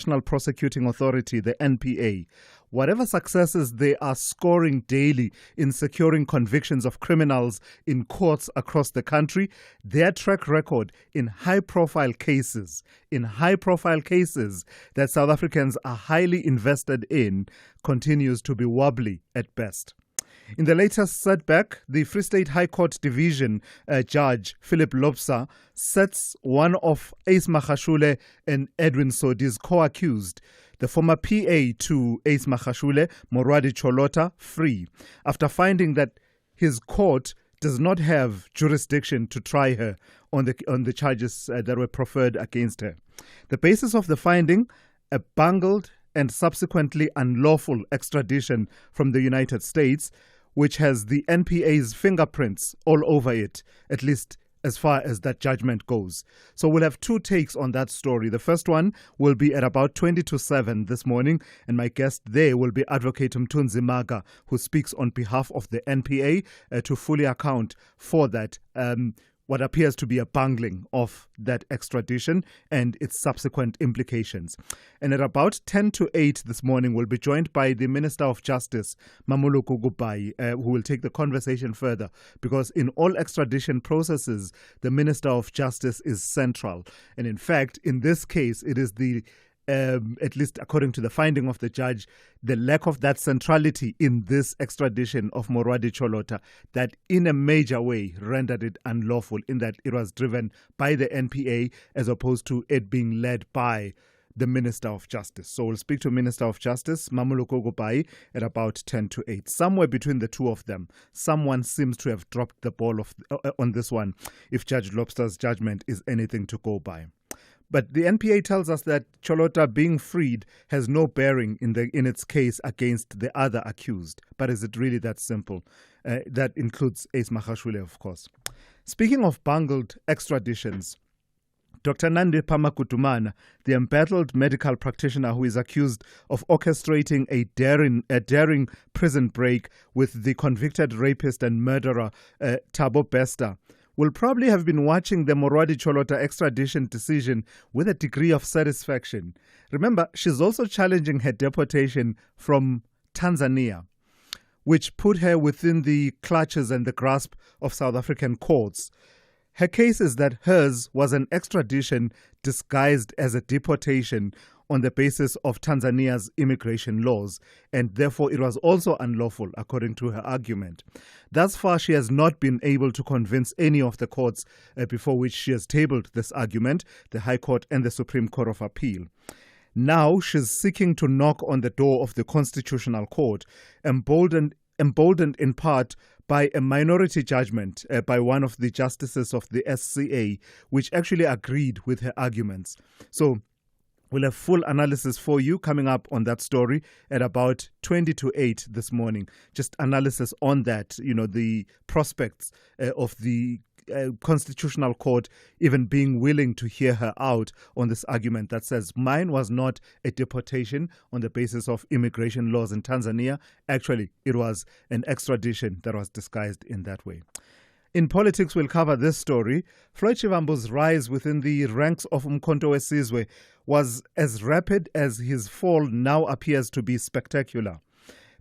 National Prosecuting Authority, the NPA, whatever successes they are scoring daily in securing convictions of criminals in courts across the country, their track record in high-profile cases that South Africans are highly invested in continues to be wobbly at best. In the latest setback, the Free State High Court Division Judge Philip Lobsa sets one of Ace Magashule and Edwin Sodi's co-accused, the former PA to Ace Magashule, Morwadi Cholota, free, after finding that his court does not have jurisdiction to try her on the charges that were preferred against her. The basis of the finding, a bungled and subsequently unlawful extradition from the United States, which has the NPA's fingerprints all over it, at least as far as that judgment goes. So we'll have two takes on that story. The first one will be at about 20 to 7 this morning, and my guest there will be Advocate Mthunzi Maga, who speaks on behalf of the NPA to fully account for that what appears to be a bungling of that extradition and its subsequent implications. And at about 10 to 8 this morning, we'll be joined by the Minister of Justice, Mamulo Gugubai, who will take the conversation further, because in all extradition processes, the Minister of Justice is central. And in fact, in this case, it is the at least according to the finding of the judge, the lack of that centrality in this extradition of Morwadi Cholota that in a major way rendered it unlawful, in that it was driven by the NPA as opposed to it being led by the Minister of Justice. So we'll speak to Minister of Justice, Mamulo Gugubai, at about 10 to 8. Somewhere between the two of them, someone seems to have dropped the ball on this one, if Judge Lobster's judgment is anything to go by. But the NPA tells us that Cholota being freed has no bearing in its case against the other accused. But is it really that simple? That includes Ace Magashule, of course. Speaking of bungled extraditions, Dr. Nandi Pamakutumana, the embattled medical practitioner who is accused of orchestrating a daring prison break with the convicted rapist and murderer Thabo Bester, will probably have been watching the Morwadi Cholota extradition decision with a degree of satisfaction. Remember, she's also challenging her deportation from Tanzania, which put her within the clutches and the grasp of South African courts. Her case is that hers was an extradition disguised as a deportation on the basis of Tanzania's immigration laws, and therefore it was also unlawful, according to her argument. Thus far, she has not been able to convince any of the courts before which she has tabled this argument, the High Court and the Supreme Court of Appeal. Now she's seeking to knock on the door of the Constitutional Court, emboldened in part by a minority judgment by one of the justices of the SCA, which actually agreed with her arguments. So we'll have full analysis for you coming up on that story at about 20 to 8 this morning. Just analysis on that, the prospects of the Constitutional Court even being willing to hear her out on this argument that says mine was not a deportation on the basis of immigration laws in Tanzania. Actually, it was an extradition that was disguised in that way. In politics, we'll cover this story. Floyd Shivambu's rise within the ranks of Controversies was as rapid as his fall now appears to be spectacular.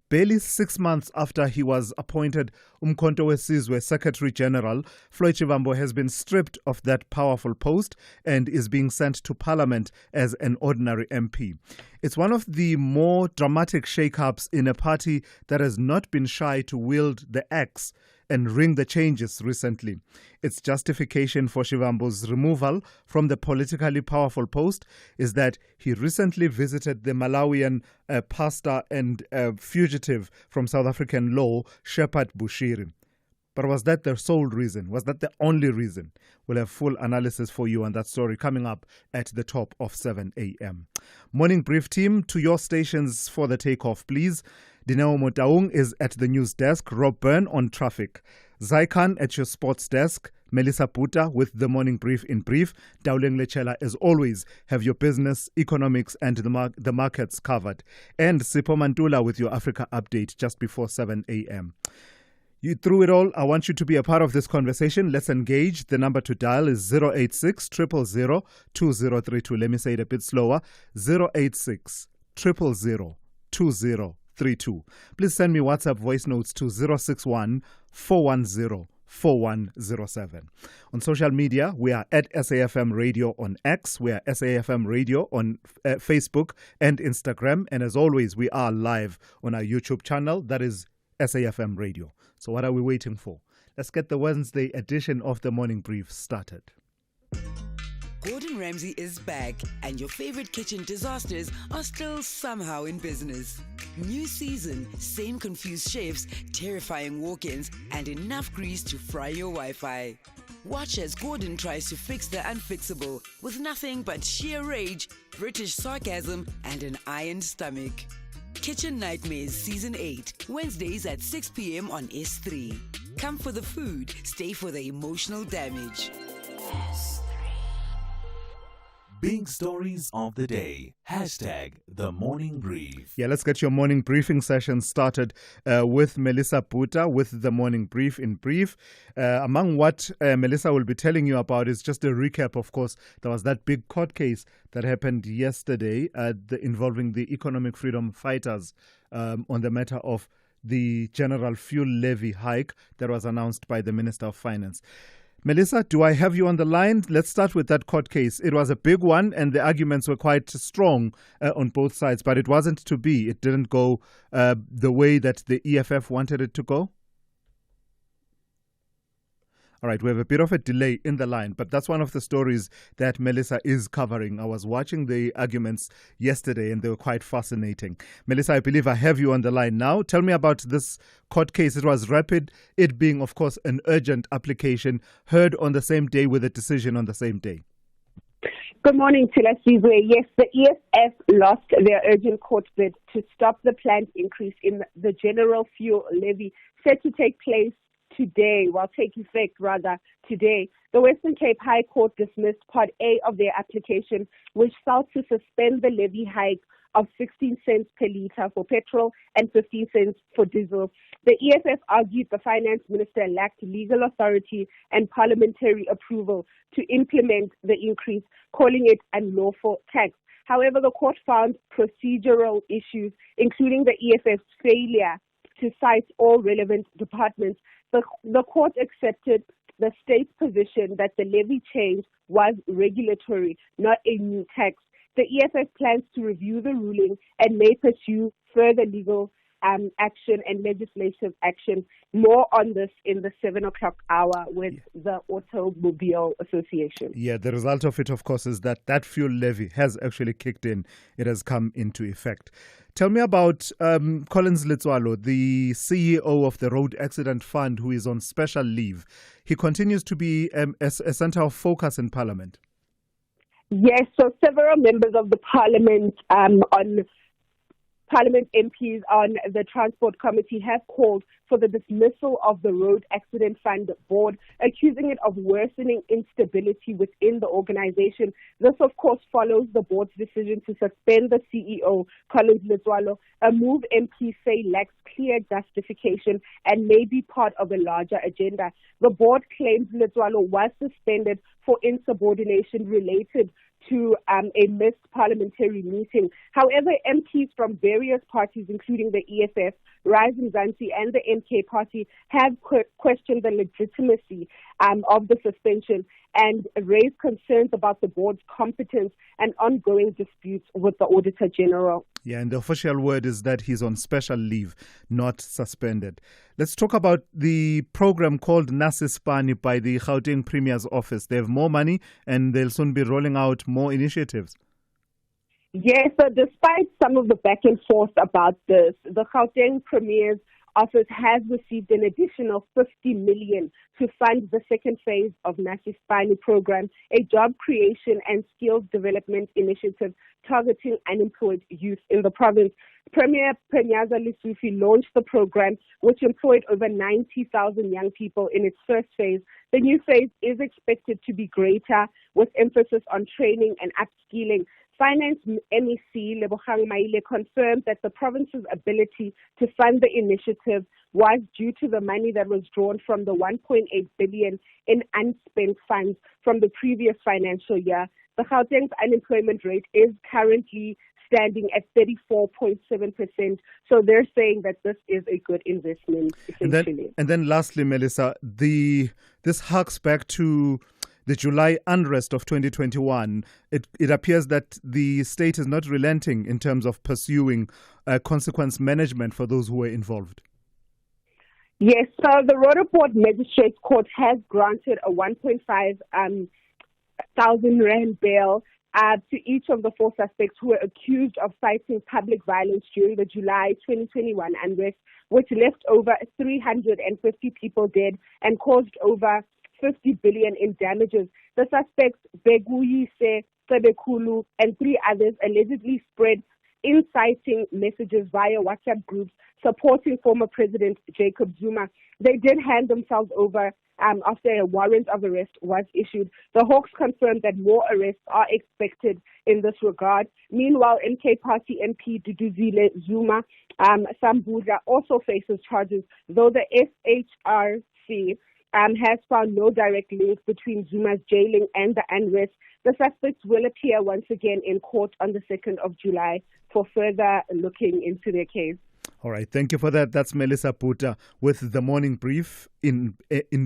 Barely 6 months after he was appointed Controversies Secretary General, Floyd Shivambu has been stripped of that powerful post and is being sent to Parliament as an ordinary MP. It's one of the more dramatic shake-ups in a party that has not been shy to wield the axe and ring the changes recently. Its justification for Shivambu's removal from the politically powerful post is that he recently visited the Malawian pastor and fugitive from South African law, Shepherd Bushiri. But was that the sole reason? Was that the only reason? We'll have full analysis for you on that story coming up at the top of 7 a.m. Morning Brief team, to your stations for the takeoff, please. Dineo Motaung is at the news desk, Rob Byrne on traffic. Zaikan at your sports desk, Melissa Puta with the Morning Brief in brief. Dauleng Lechela, as always, have your business, economics and the markets covered. And Sipho Mantula with your Africa update just before 7 a.m. You through it all, I want you to be a part of this conversation. Let's engage. The number to dial is 086 000 2032. Let me say it a bit slower. 086 000 2032. Please send me WhatsApp voice notes to 061 410 4107. On social media, we are at SAFM Radio on X. We are SAFM Radio on Facebook and Instagram. And as always, we are live on our YouTube channel. That is SAFM Radio. So what are we waiting for? Let's get the Wednesday edition of the Morning Brief started. Gordon Ramsay is back, and your favorite kitchen disasters are still somehow in business. New season, same confused chefs, terrifying walk-ins, and enough grease to fry your Wi-Fi. Watch as Gordon tries to fix the unfixable with nothing but sheer rage, British sarcasm, and an iron stomach. Kitchen Nightmares Season 8, Wednesdays at 6 p.m. on S3. Come for the food, stay for the emotional damage. Big stories of the day. Hashtag the morning brief. Yeah, let's get your morning briefing session started with Melissa Buta with the morning brief in brief. Among what Melissa will be telling you about is just a recap, of course. There was that big court case that happened yesterday involving the economic freedom fighters on the matter of the general fuel levy hike that was announced by the Minister of Finance. Melissa, do I have you on the line? Let's start with that court case. It was a big one and the arguments were quite strong on both sides, but it wasn't to be. It didn't go the way that the EFF wanted it to go. All right, we have a bit of a delay in the line, but that's one of the stories that Melissa is covering. I was watching the arguments yesterday and they were quite fascinating. Melissa, I believe I have you on the line now. Tell me about this court case. It was rapid, it being, of course, an urgent application heard on the same day with a decision on the same day. Good morning, Thulasizwe. Yes, the EFF lost their urgent court bid to stop the planned increase in the general fuel levy set to take effect today. The Western Cape High Court dismissed Part A of their application, which sought to suspend the levy hike of 16 cents per litre for petrol and 15 cents for diesel. The EFF argued the finance minister lacked legal authority and parliamentary approval to implement the increase, calling it unlawful tax. However, the court found procedural issues, including the EFF's failure to cite all relevant departments. The court accepted the state's position that the levy change was regulatory, not a new tax. The EFF plans to review the ruling and may pursue further legal action and legislative action. More on this in the 7 o'clock hour with the Automobile Association. Yeah, the result of it, of course, is that fuel levy has actually kicked in. It has come into effect. Tell me about Collins Letswalo, the CEO of the Road Accident Fund, who is on special leave. He continues to be a center of focus in Parliament. Yes, so several members of the Parliament Parliament MPs on the Transport Committee have called for the dismissal of the Road Accident Fund board, accusing it of worsening instability within the organization. This, of course, follows the board's decision to suspend the CEO, Collins Letswalo, a move MPs say lacks clear justification and may be part of a larger agenda. The board claims Letswalo was suspended for insubordination related to a missed parliamentary meeting. However, MPs from various parties, including the EFF, Rise Mzansi, and the MK Party, have questioned the legitimacy of the suspension and raised concerns about the board's competence and ongoing disputes with the Auditor General. Yeah, and the official word is that he's on special leave, not suspended. Let's talk about the program called Nasispani by the Gauteng Premier's office. They have more money and they'll soon be rolling out more initiatives. Yes, so despite some of the back and forth about this, the Gauteng Premier's office has received an additional 50 million to fund the second phase of Nasispani program, a job creation and skills development initiative targeting unemployed youth in the province. Premier Panyaza Lesufi launched the program, which employed over 90,000 young people in its first phase. The new phase is expected to be greater, with emphasis on training and upskilling. Finance MEC Lebogang Maile confirmed that the province's ability to fund the initiative was due to the money that was drawn from the 1.8 billion in unspent funds from the previous financial year. The Gauteng's unemployment rate is currently standing at 34.7%. So they're saying that this is a good investment, essentially. And then lastly, Melissa, this harks back to the July unrest of 2021. It appears that the state is not relenting in terms of pursuing consequence management for those who were involved. Yes, so the Roodepoort Magistrates Court has granted a 1.5 thousand rand bail to each of the 4 suspects who were accused of citing public violence during the July 2021 unrest, which left over 350 people dead and caused over 50 billion in damages. The suspects, Beguyise, Sebekulu, and 3 others allegedly spread inciting messages via WhatsApp groups supporting former President Jacob Zuma. They did hand themselves over after a warrant of arrest was issued. The Hawks confirmed that more arrests are expected in this regard. Meanwhile, MK Party MP Duduzile Zuma Sambuza also faces charges, though the SHRC has found no direct link between Zuma's jailing and the unrest. The suspects will appear once again in court on the 2nd of July for further looking into their case. All right, thank you for that. That's Melissa Puta with the morning brief in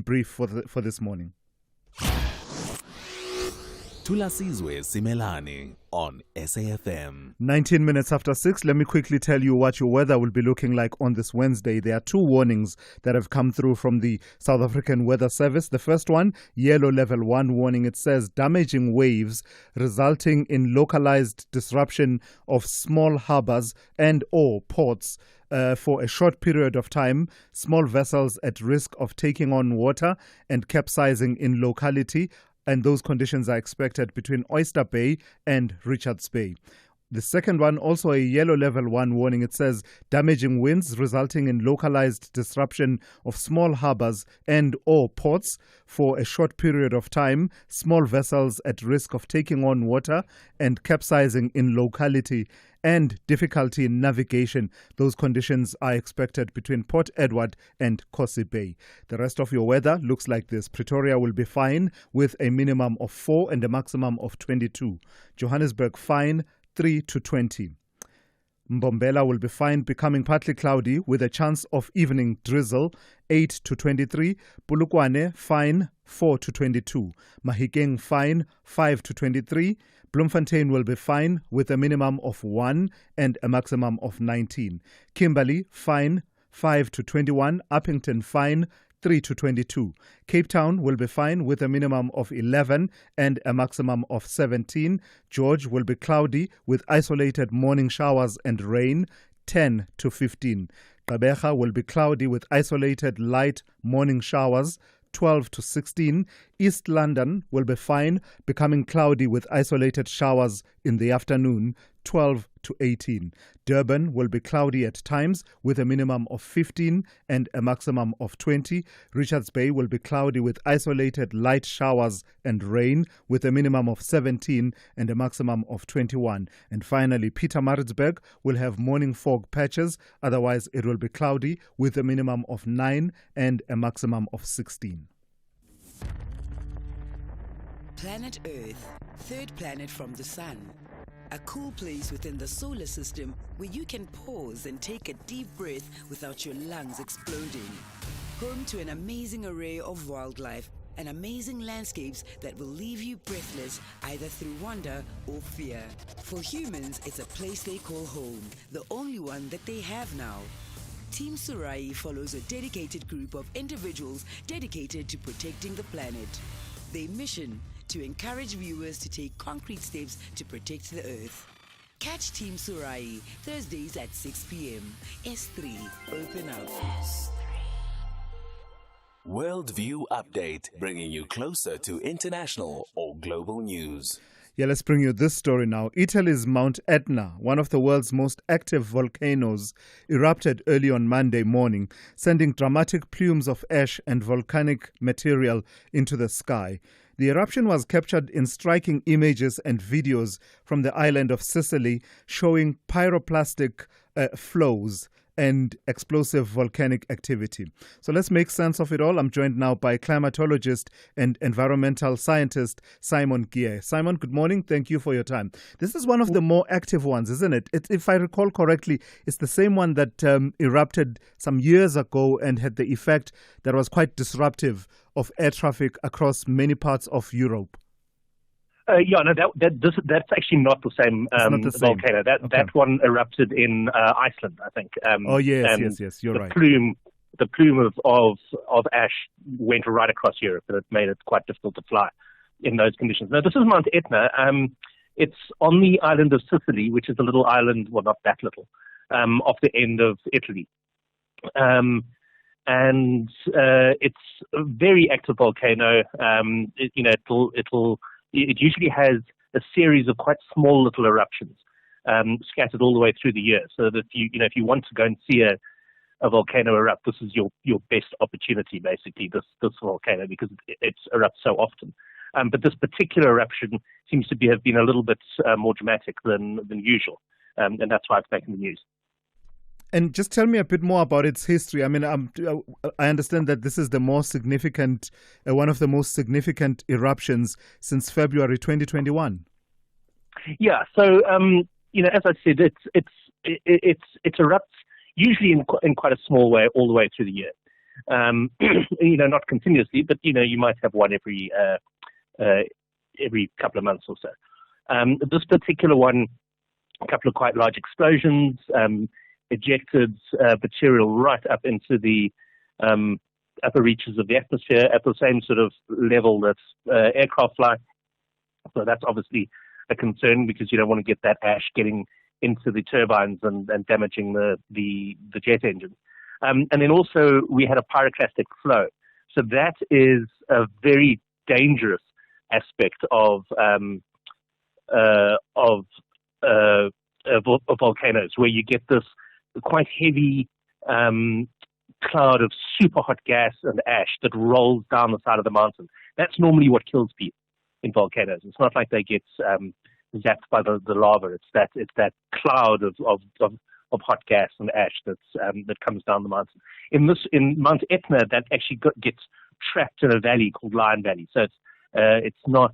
brief for this morning. Thulasizwe Simelane on SAFM. 19 minutes after 6, let me quickly tell you what your weather will be looking like on this Wednesday. There are 2 warnings that have come through from the South African Weather Service. The first one, yellow level 1 warning. It says damaging waves resulting in localized disruption of small harbors and or ports for a short period of time. Small vessels at risk of taking on water and capsizing in locality. And those conditions are expected between Oyster Bay and Richards Bay. The second one, also a yellow level 1 warning. It says damaging winds resulting in localized disruption of small harbors and or ports for a short period of time. Small vessels at risk of taking on water and capsizing in locality and difficulty in navigation. Those conditions are expected between Port Edward and Kosi Bay. The rest of your weather looks like this. Pretoria will be fine with a minimum of 4 and a maximum of 22. Johannesburg fine, 3 to 20. Mbombela will be fine, becoming partly cloudy with a chance of evening drizzle, 8 to 23. Polokwane fine, 4 to 22. Mahikeng fine, 5 to 23. Bloemfontein will be fine with a minimum of 1 and a maximum of 19. Kimberley fine, 5 to 21. Uppington fine, 3 to 22. Cape Town will be fine with a minimum of 11 and a maximum of 17. George will be cloudy with isolated morning showers and rain, 10 to 15. Gqeberha will be cloudy with isolated light morning showers, 12 to 16. East London will be fine, becoming cloudy with isolated showers in the afternoon, 12 to 18. Durban will be cloudy at times with a minimum of 15 and a maximum of 20. Richards Bay will be cloudy with isolated light showers and rain with a minimum of 17 and a maximum of 21. And finally, Pietermaritzburg will have morning fog patches. Otherwise, it will be cloudy with a minimum of 9 and a maximum of 16. Planet Earth, 3rd planet from the Sun. A cool place within the solar system where you can pause and take a deep breath without your lungs exploding. Home to an amazing array of wildlife and amazing landscapes that will leave you breathless either through wonder or fear. For humans, it's a place they call home, the only one that they have now. Team Surai follows a dedicated group of individuals dedicated to protecting the planet. Their mission: to encourage viewers to take concrete steps to protect the Earth. Catch Team Surai Thursdays at 6 p.m. S3, open up. Worldview Update, bringing you closer to international or global news. Yeah, let's bring you this story now. Italy's Mount Etna, one of the world's most active volcanoes, erupted early on Monday morning, sending dramatic plumes of ash and volcanic material into the sky. The eruption was captured in striking images and videos from the island of Sicily, showing pyroclastic flows and explosive volcanic activity. So let's make sense of it all. I'm joined now by climatologist and environmental scientist Simon Gier. Simon, good morning. Thank you for your time. This is one of the more active ones, isn't it? If I recall correctly, it's the same one that erupted some years ago and had the effect that was quite disruptive of air traffic across many parts of Europe. That's actually not the same volcano. That one erupted in Iceland, I think. Yes, you're right. The plume of ash went right across Europe, and it made it quite difficult to fly in those conditions. Now, this is Mount Etna. It's on the island of Sicily, which is a little island, well, not that little, off the end of Italy. It's a very active volcano. It usually has a series of quite small little eruptions scattered all the way through the year. So that if you want to go and see a volcano erupt, this is your best opportunity, basically, this volcano, because it erupts so often. But this particular eruption seems to have been a little bit more dramatic than usual, and that's why it's making the news. And just tell me a bit more about its history. I mean, I understand that this is the most significant, one of the most significant eruptions since February 2021. Yeah. So, as I said, it erupts usually in quite a small way all the way through the year. Not continuously, but you might have one every couple of months or so. This particular one, a couple of quite large explosions. Ejected material right up into the upper reaches of the atmosphere at the same sort of level that aircraft fly. So that's obviously a concern, because you don't want to get that ash getting into the turbines and damaging the jet engines. And then also we had a pyroclastic flow. So that is a very dangerous aspect of volcanoes, where you get this quite heavy cloud of super hot gas and ash that rolls down the side of the mountain. That's normally what kills people in volcanoes. It's not like they get zapped by the lava. It's that cloud of hot gas and ash that comes down the mountain. In Mount Etna, that actually gets trapped in a valley called Lion Valley. So it's not,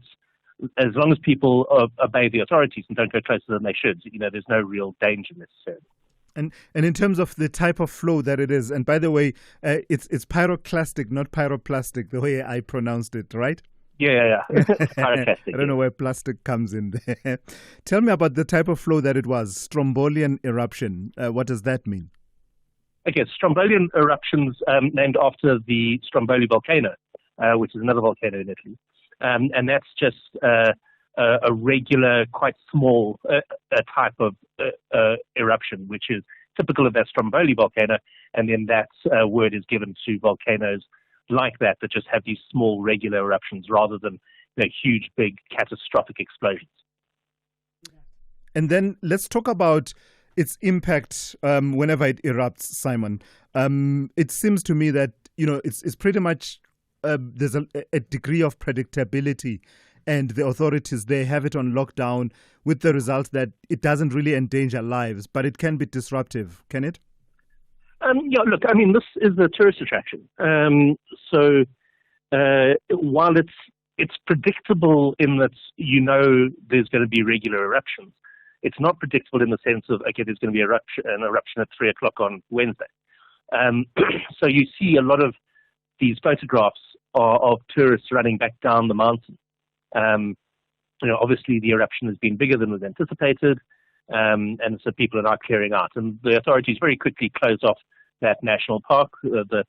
as long as people obey the authorities and don't go closer than they should, there's no real danger necessarily. And in terms of the type of flow that it is, and by the way, it's pyroclastic, not pyroplastic, the way I pronounced it, right? Yeah. Pyroclastic. I don't know where plastic comes in there. Tell me about the type of flow that it was. Strombolian eruption. What does that mean? Okay, Strombolian eruptions named after the Stromboli volcano, which is another volcano in Italy. And that's just a regular, quite small type of eruption, which is typical of that Stromboli volcano, and then that word is given to volcanoes like that just have these small, regular eruptions rather than huge, big, catastrophic explosions. And then let's talk about its impact whenever it erupts, Simon. It seems to me that it's pretty much there's a degree of predictability, and the authorities, they have it on lockdown, with the result that it doesn't really endanger lives, but it can be disruptive, can it? Look, I mean, this is a tourist attraction. So while it's predictable in that there's going to be regular eruptions, it's not predictable in the sense of, okay, there's going to be an eruption at 3 o'clock on Wednesday. So you see a lot of these photographs of tourists running back down the mountain. Obviously the eruption has been bigger than was anticipated, and so people are now clearing out. And the authorities very quickly closed off that national park that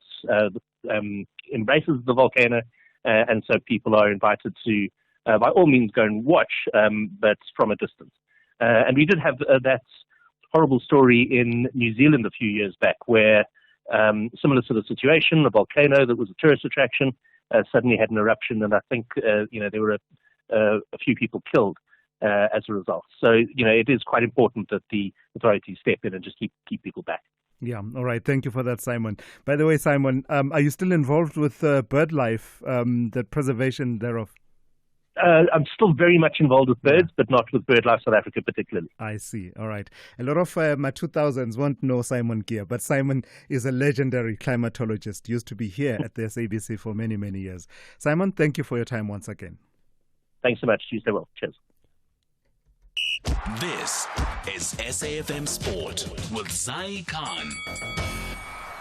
embraces the volcano, and so people are invited to, by all means, go and watch, but from a distance. And we did have that horrible story in New Zealand a few years back, where similar sort of situation, a volcano that was a tourist attraction suddenly had an eruption, and I think there were a few people killed as a result. So it is quite important that the authorities step in and just keep people back. Yeah, all right. Thank you for that, Simon. By the way, Simon, are you still involved with bird life, the preservation thereof? I'm still very much involved with birds, but not with BirdLife South Africa particularly. I see. All right. A lot of my 2000s won't know Simon Gear, but Simon is a legendary climatologist, used to be here at the SABC for many, many years. Simon, thank you for your time once again. Thanks so much. You stay well. Cheers. This is SAFM Sport with Zai Khan.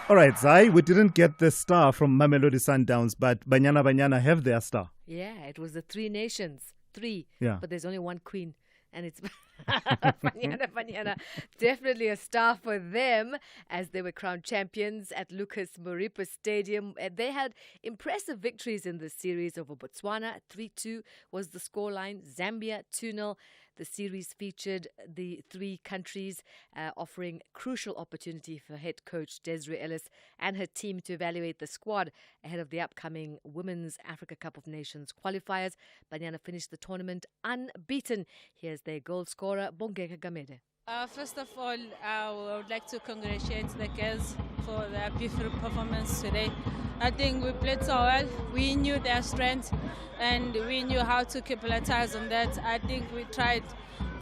All right, Zai, we didn't get the star from Mamelodi Sundowns, but Banyana Banyana have their star. Yeah, it was the Three Nations. Three. Yeah. But there's only one queen. And it's Banyana. Definitely a star for them as they were crowned champions at Lucas Moripa Stadium. They had impressive victories in the series over Botswana. 3-2 was the scoreline. Zambia 2-0. The series featured the three countries offering crucial opportunity for head coach Desiree Ellis and her team to evaluate the squad ahead of the upcoming Women's Africa Cup of Nations qualifiers. Banyana finished the tournament unbeaten. Here's their goal scorer, Bongeka Gamede. First of all, I would like to congratulate the girls for their beautiful performance today. I think we played so well. We knew their strength and we knew how to capitalize on that. I think we tried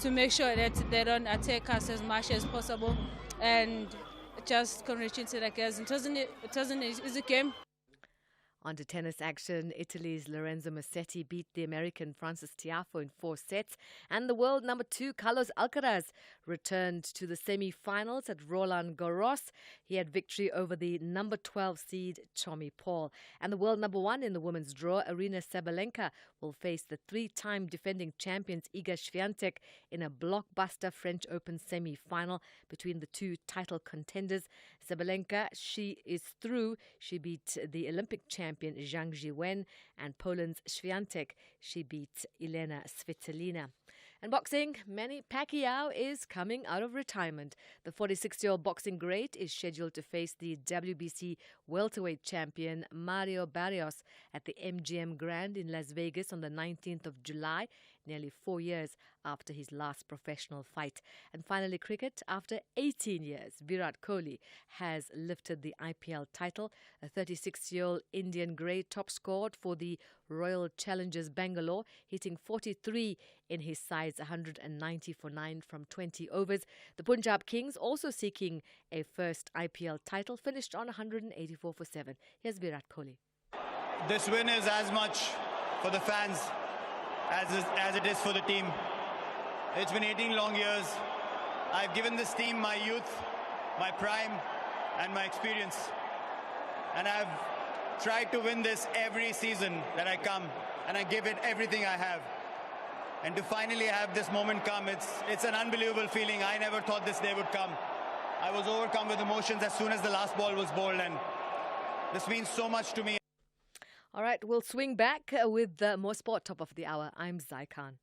to make sure that they don't attack us as much as possible and just congratulate the girls. It wasn't an easy game. On to tennis action, Italy's Lorenzo Musetti beat the American Francis Tiafoe in 4 sets, and the world number 2 Carlos Alcaraz returned to the semi-finals at Roland Garros. He had victory over the number 12 seed Tommy Paul, and the world number 1 in the women's draw, Aryna Sabalenka, will face the 3-time defending champions Iga Swiatek in a blockbuster French Open semi-final between the two title contenders. Sabalenka, she is through. She beat the Olympic champion Zhang Jiwen, and Poland's Swiatek, she beat Elena Svitolina. And boxing, Manny Pacquiao is coming out of retirement. The 46-year-old boxing great is scheduled to face the WBC welterweight champion Mario Barrios at the MGM Grand in Las Vegas on the 19th of July, nearly 4 years after his last professional fight. And finally, cricket. After 18 years, Virat Kohli has lifted the IPL title. A 36-year-old Indian great top scored for the Royal Challengers Bangalore, hitting 43 in his side's 190 for 9 from 20 overs. The Punjab Kings, also seeking a first IPL title, finished on 184 for 7. Here's Virat Kohli. This win is as much for the fans as it is for the team. It's been 18 long years. I've given this team my youth, my prime, and my experience. And I've tried to win this every season that I come, and I give it everything I have. And to finally have this moment come, it's an unbelievable feeling. I never thought this day would come. I was overcome with emotions as soon as the last ball was bowled, and this means so much to me. All right, we'll swing back with more sport. Top of the hour. I'm Zai Khan.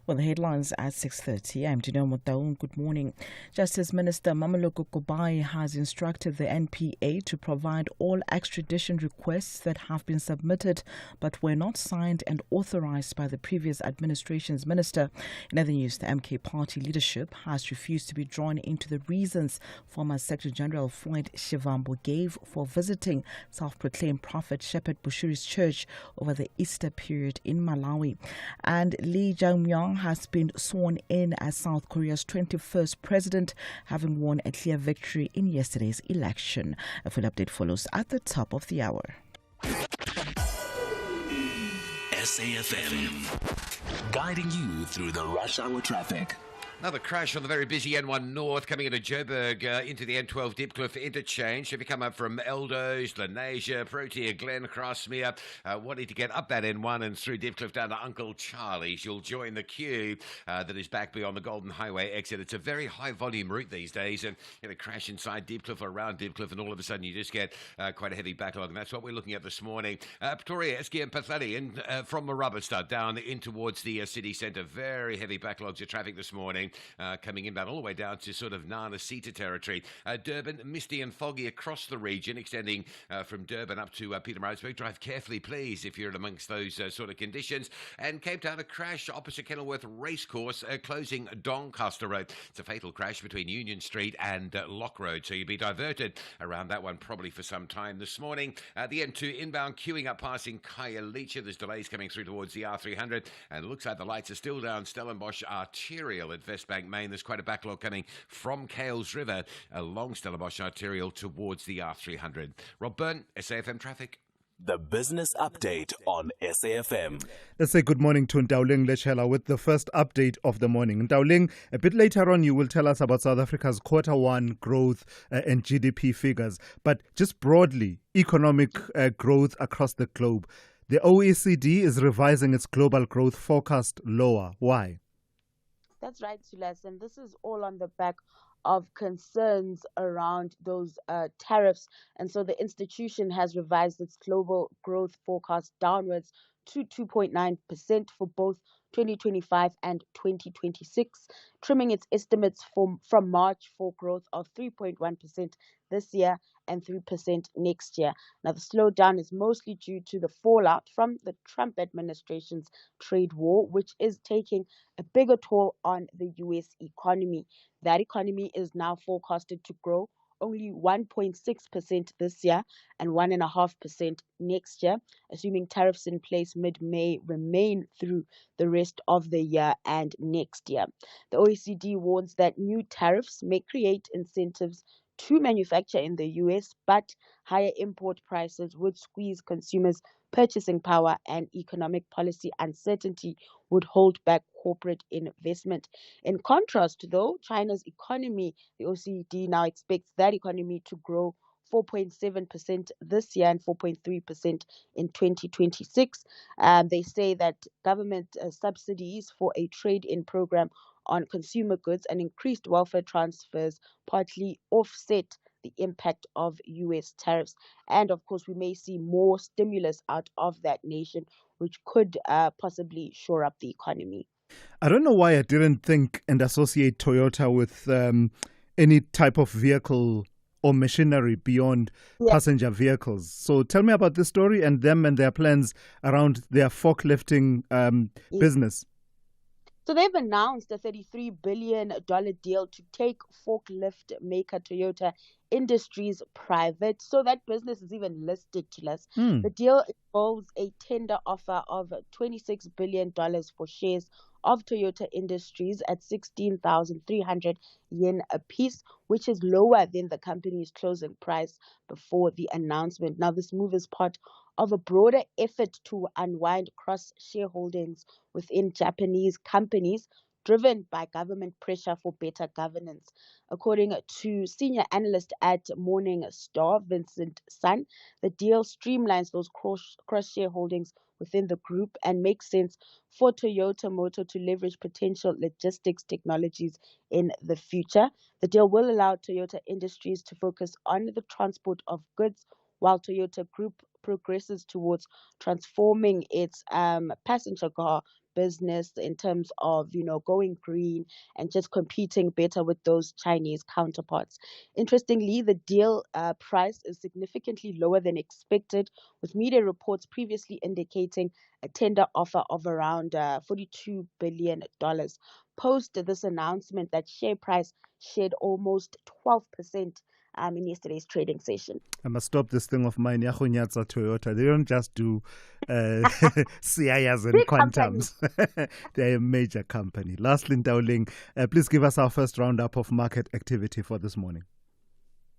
Well, the headlines at 6:30. I'm Dino Motaung. Good morning. Justice Minister Mameloko Kobai has instructed the NPA to provide all extradition requests that have been submitted but were not signed and authorized by the previous administration's minister. In other news, the MK party leadership has refused to be drawn into the reasons former Secretary General Floyd Shivambu gave for visiting self-proclaimed Prophet Shepherd Bushiri's church over the Easter period in Malawi. And Lee Jae-myung has been sworn in as South Korea's 21st president, having won a clear victory in yesterday's election. A full update follows at the top of the hour. SAFM, guiding you through the rush hour traffic. Another crash on the very busy N1 North coming into Joburg into the N12 Dipcliffe interchange. If you come up from Eldos, Lenasia, Protea, Glen, Crossmere, wanting to get up that N1 and through Dipcliffe down to Uncle Charlie's, you'll join the queue that is back beyond the Golden Highway exit. It's a very high volume route these days, and you know, crash inside Dipcliffe or around Dipcliffe, and all of a sudden you just get quite a heavy backlog, and that's what we're looking at this morning. Pretoria, Eski and Pathali from Marubba down in towards the city centre. Very heavy backlogs of traffic this morning. rain coming inbound all the way down to sort of Nana-Sita territory. Durban, misty and foggy across the region, extending from Durban up to Pietermaritzburg. Drive carefully, please, if you're amongst those sort of conditions. And Cape Town, a crash opposite Kenilworth Racecourse, closing Doncaster Road. It's a fatal crash between Union Street and Lock Road, so you'll be diverted around that one probably for some time this morning. The M2 inbound queuing up passing Khayelitsha. There's delays coming through towards the R300, and it looks like the lights are still down Stellenbosch Arterial at Westbank Main. There's quite a backlog coming from Kales River along Stellenbosch Arterial towards the R300. Rob Byrne, SAFM Traffic. The business update on SAFM. Let's say good morning to Ndauling Lechela with the first update of the morning. Ndauling, a bit later on you will tell us about South Africa's Q1 growth and GDP figures. But just broadly, economic growth across the globe. The OECD is revising its global growth forecast lower. Why? That's right, Thulas, and this is all on the back of concerns around those tariffs. And so the institution has revised its global growth forecast downwards to 2.9% for both 2025 and 2026, trimming its estimates from March for growth of 3.1% this year and 3% next year. Now, the slowdown is mostly due to the fallout from the Trump administration's trade war, which is taking a bigger toll on the U.S. economy. That economy is now forecasted to grow only 1.6% this year and 1.5% next year, assuming tariffs in place mid-May remain through the rest of the year and next year. The OECD warns that new tariffs may create incentives to manufacture in the US, but higher import prices would squeeze consumers' purchasing power, and economic policy uncertainty would hold back corporate investment. In contrast, though, China's economy, the OECD now expects that economy to grow 4.7% this year and 4.3% in 2026. They say that government subsidies for a trade-in program on consumer goods and increased welfare transfers partly offset the impact of U.S. tariffs. And of course, we may see more stimulus out of that nation, which could possibly shore up the economy. I don't know why I didn't think and associate Toyota with any type of vehicle or machinery beyond passenger vehicles. So tell me about this story and them and their plans around their forklifting business. So they've announced a $33 billion deal to take forklift maker Toyota Industries private. So that business is even listed to us. The deal involves a tender offer of $26 billion for shares of Toyota Industries at 16,300 yen a piece, which is lower than the company's closing price before the announcement. Now, this move is part of a broader effort to unwind cross-shareholdings within Japanese companies, driven by government pressure for better governance. According to senior analyst at Morningstar, Vincent Sun, the deal streamlines those cross-shareholdings within the group and makes sense for Toyota Motor to leverage potential logistics technologies in the future. The deal will allow Toyota Industries to focus on the transport of goods, while Toyota Group progresses towards transforming its passenger car business in terms of, going green and just competing better with those Chinese counterparts. Interestingly, the deal price is significantly lower than expected, with media reports previously indicating a tender offer of around $42 billion. Post this announcement, that share price shed almost 12% in yesterday's trading session. I must stop this thing of mine, Yahunyatsa Toyota. They don't just do CIs and quantums. They're a major company. Lastly, Ndauling, please give us our first roundup of market activity for this morning.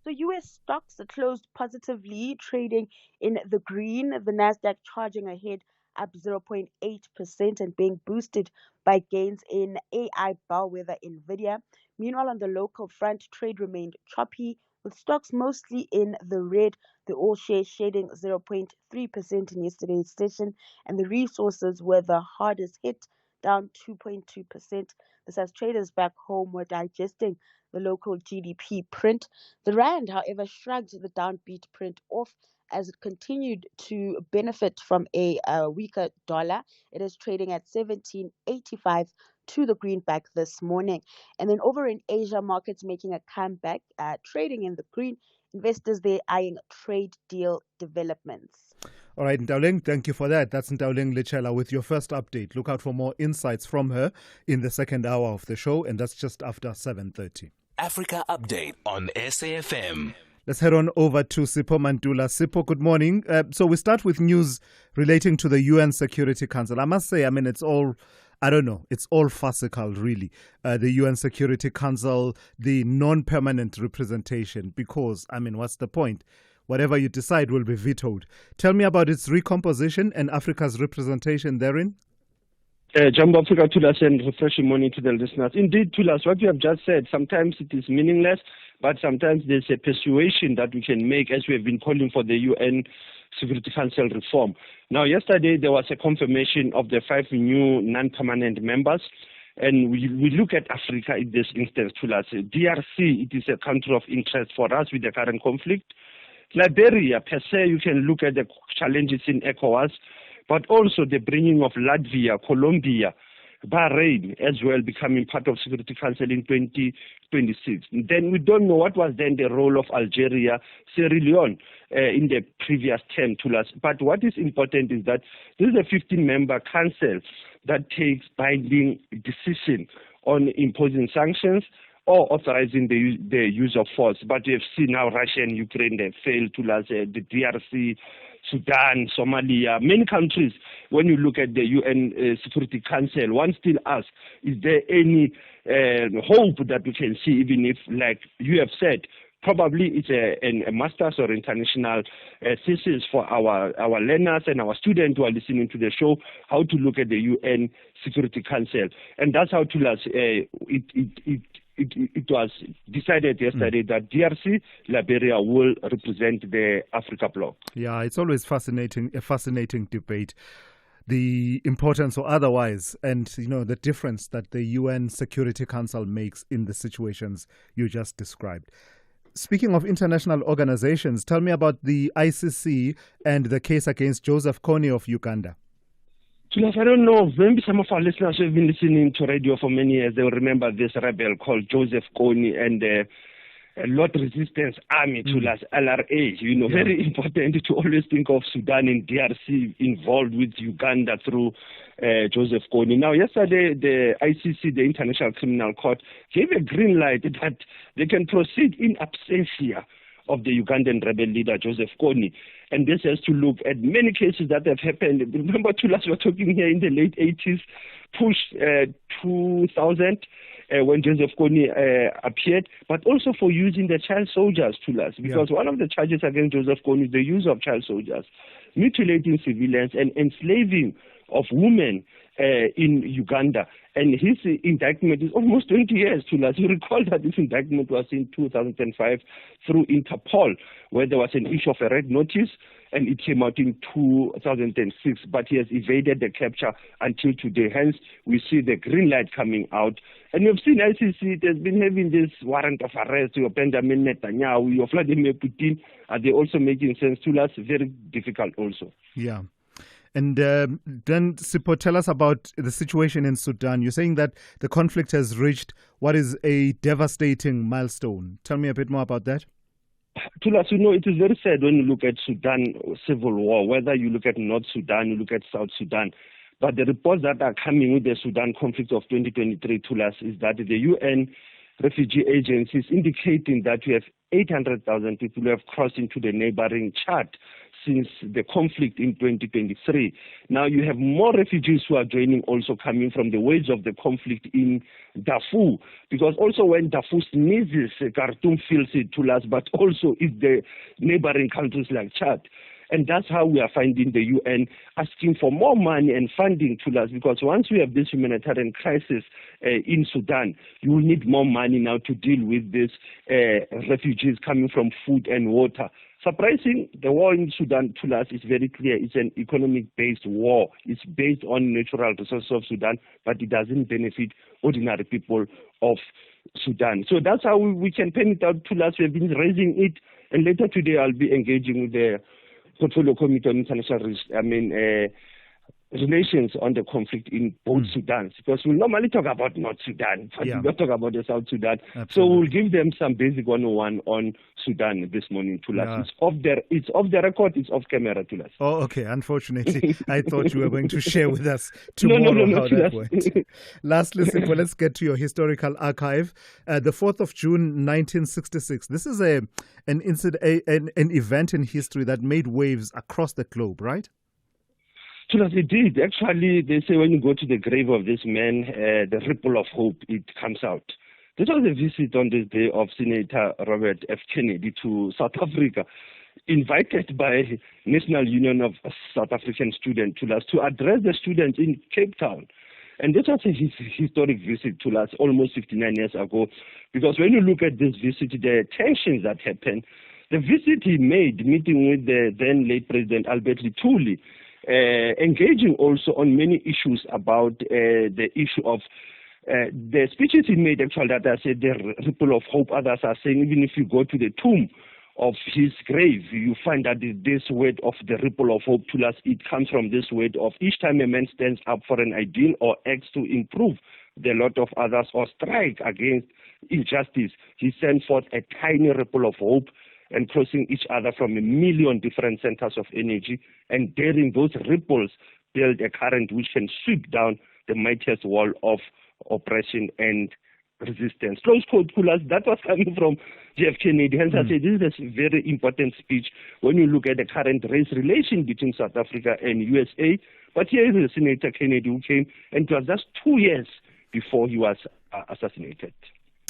So U.S. stocks are closed positively, trading in the green. The Nasdaq charging ahead, up 0.8% and being boosted by gains in AI bellwether Nvidia. Meanwhile, on the local front, trade remained choppy, with stocks mostly in the red. The all shares shedding 0.3% in yesterday's session, and the resources were the hardest hit, down 2.2%. This as traders back home were digesting the local GDP print. The rand, however, shrugged the downbeat print off as it continued to benefit from a weaker dollar. It is trading at 17.85 to the greenback this morning. And then over in Asia, markets making a comeback, trading in the green. Investors there eyeing trade deal developments. All right, Ntauleng, thank you for that. That's Ntauleng Lechela with your first update. Look out for more insights from her in the second hour of the show, and that's just after 7:30. Africa Update on SAFM. Let's head on over to Sipho Mantula. Sipho, good morning. So we start with news relating to the UN Security Council. I must say, it's all, it's all farcical, really. The UN Security Council, the non-permanent representation, because, what's the point? Whatever you decide will be vetoed. Tell me about its recomposition and Africa's representation therein. Jumbo Africa, Thulas, and refreshing morning to the listeners. Indeed, Thulas, what you have just said, sometimes it is meaningless, but sometimes there's a persuasion that we can make as we have been calling for the UN Security Council reform. Now, yesterday there was a confirmation of the 5 new non-permanent members. And we look at Africa in this instance, Thulas. DRC, it is a country of interest for us with the current conflict. Liberia, per se, you can look at the challenges in ECOWAS, but also the bringing of Latvia, Colombia, Bahrain as well becoming part of Security Council in 2026. Then we don't know what was then the role of Algeria, Sierra Leone in the previous term to us. But what is important is that this is a 15-member council that takes binding decision on imposing sanctions or authorizing the use of force. But we have seen how Russia and Ukraine they failed to last, the DRC, Sudan, Somalia, many countries. When you look at the UN Security Council, one still asks, is there any hope that we can see, even if, like you have said, probably it's a master's or international thesis for our learners and our students who are listening to the show, how to look at the UN Security Council. And that's how it was decided yesterday that DRC, Liberia will represent the Africa bloc. Yeah, it's always a fascinating debate. The importance or otherwise, and the difference that the UN Security Council makes in the situations you just described. Speaking of international organizations, tell me about the ICC and the case against Joseph Kony of Uganda. I don't know, maybe some of our listeners who have been listening to radio for many years, they will remember this rebel called Joseph Kony and the Lord Resistance Army, LRA. Very important to always think of Sudan and DRC involved with Uganda through Joseph Kony. Now, yesterday, the ICC, the International Criminal Court, gave a green light that they can proceed in absentia of the Ugandan rebel leader, Joseph Kony. And this has to look at many cases that have happened. Remember, Thulas, we're talking here in the late 80s, push 2000, when Joseph Kony appeared, but also for using the child soldiers, Thulas, because one of the charges against Joseph Kony is the use of child soldiers, mutilating civilians and enslaving of women in Uganda. And his indictment is almost 20 years, Thulas. You recall that this indictment was in 2005 through Interpol, where there was an issue of a red notice, and it came out in 2006. But he has evaded the capture until today. Hence, we see the green light coming out. And you've seen ICC, it has been having this warrant of arrest, your Benjamin Netanyahu, your Vladimir Putin. Are they also making sense, Thulas? Very difficult also. Yeah. And then, Sipho, tell us about the situation in Sudan. You're saying that the conflict has reached what is a devastating milestone. Tell me a bit more about that. Thulas, it is very sad when you look at Sudan civil war, whether you look at North Sudan, you look at South Sudan. But the reports that are coming with the Sudan conflict of 2023, Thulas, is that the UN refugee agency is indicating that we have 800,000 people who have crossed into the neighboring Chad since the conflict in 2023. Now you have more refugees who are joining, also coming from the waves of the conflict in Darfur, because also when Darfur sneezes, Khartoum feels it, Thulas, but also it's the neighboring countries like Chad. And that's how we are finding the UN asking for more money and funding to us, because once we have this humanitarian crisis in Sudan, you will need more money now to deal with these refugees coming from food and water. Surprising, the war in Sudan to us is very clear. It's an economic-based war. It's based on natural resources of Sudan, but it doesn't benefit ordinary people of Sudan. So that's how we can pen it out to us. We've been raising it, and later today I'll be engaging with the Portfolio Committee on International relations on the conflict in both Sudans, because we normally talk about North Sudan, but we don't talk about the South Sudan. Absolutely. So we'll give them some basic 101 on Sudan this morning, Thulas. It's off the record, it's off camera, Thulas. Oh, okay. Unfortunately, I thought you were going to share with us tomorrow how that went. Lastly, Sipho, let's get to your historical archive. The 4th of June, 1966. This is an event in history that made waves across the globe, right? Thulas, it did. Actually, they say when you go to the grave of this man, the ripple of hope, it comes out. This was a visit on this day of Senator Robert F. Kennedy to South Africa, invited by National Union of South African Students, Thulas, to address the students in Cape Town. And this was a historic visit, Thulas, almost 59 years ago, because when you look at this visit, the tensions that happened, the visit he made, meeting with the then late President Albert Lutuli, engaging also on many issues about the issue of the speeches he made, actually, that I said the ripple of hope. Others are saying even if you go to the tomb of his grave, you find that this word of the ripple of hope, Thulas, it comes from this word of each time a man stands up for an ideal or acts to improve the lot of others or strike against injustice, he sends forth a tiny ripple of hope and crossing each other from a million different centers of energy, and daring those ripples build a current which can sweep down the mightiest wall of oppression and resistance. Close quote, Thulas. That was coming from J.F. Kennedy. Hence, I say this is a very important speech when you look at the current race relation between South Africa and USA. But here is Senator Kennedy who came, and it was just 2 years before he was assassinated.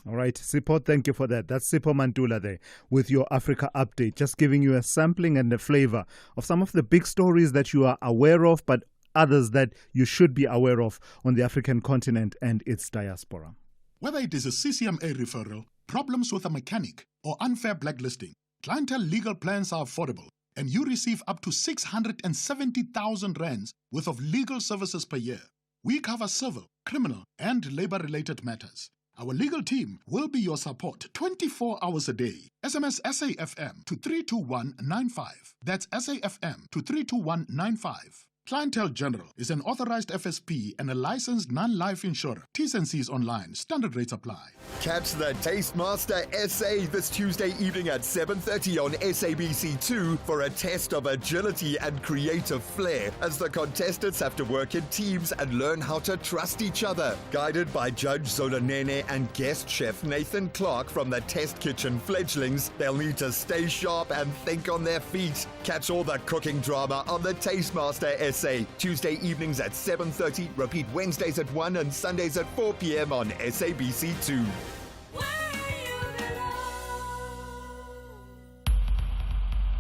All right, Sipho, thank you for that. That's Sipho Mantula there with your Africa update, just giving you a sampling and a flavor of some of the big stories that you are aware of, but others that you should be aware of on the African continent and its diaspora. Whether it is a CCMA referral, problems with a mechanic, or unfair blacklisting, Clientele legal plans are affordable, and you receive up to 670,000 rands worth of legal services per year. We cover civil, criminal, and labor-related matters. Our legal team will be your support 24 hours a day. SMS SAFM to 32195. That's SAFM to 32195. Clientele General is an authorized FSP and a licensed non-life insurer. T's and C's online. Standard rates apply. Catch the Tastemaster SA this Tuesday evening at 7:30 on SABC2 for a test of agility and creative flair as the contestants have to work in teams and learn how to trust each other. Guided by Judge Zolanene and guest chef Nathan Clark from the Test Kitchen fledglings, they'll need to stay sharp and think on their feet. Catch all the cooking drama on the Tastemaster SA. Tuesday evenings at 7:30, repeat Wednesdays at 1 and Sundays at 4 p.m. on SABC2.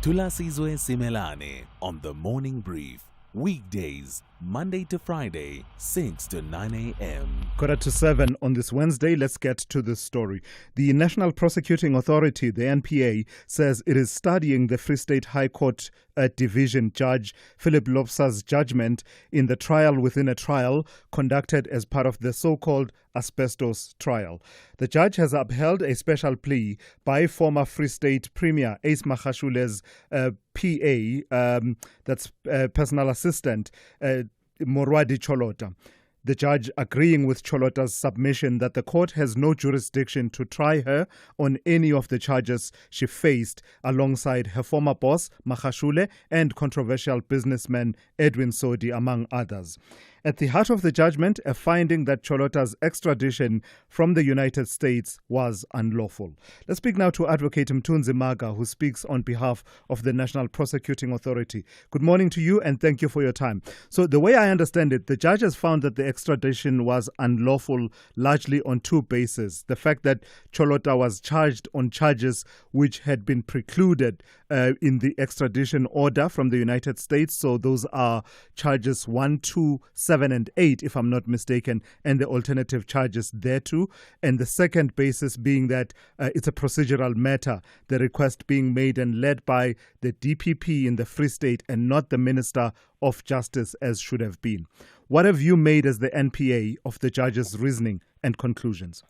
Thulasizwe Simelane on the Morning Brief. Weekdays, Monday to Friday, 6 to 9 a.m. 6:45 on this Wednesday. Let's get to this story. The National Prosecuting Authority, the NPA, says it is studying the Free State High Court Division Judge Philip Lobsa's judgment in the trial within a trial conducted as part of the so-called Asbestos trial. The judge has upheld a special plea by former Free State Premier Ace Magashule's PA, that's personal assistant, Morwadi Cholota. The judge agreeing with Cholota's submission that the court has no jurisdiction to try her on any of the charges she faced alongside her former boss, Magashule, and controversial businessman Edwin Sodi, among others. At the heart of the judgment, a finding that Cholota's extradition from the United States was unlawful. Let's speak now to Advocate Mthunzi Maga, who speaks on behalf of the National Prosecuting Authority. Good morning to you and thank you for your time. So the way I understand it, the judge has found that the extradition was unlawful largely on two bases. The fact that Cholota was charged on charges which had been precluded in the extradition order from the United States. So those are charges 1, 2, 7 and 8, if I'm not mistaken, and the alternative charges thereto. And the second basis being that it's a procedural matter, the request being made and led by the DPP in the Free State and not the Minister of Justice as should have been. What have you made as the NPA of the judge's reasoning and conclusions?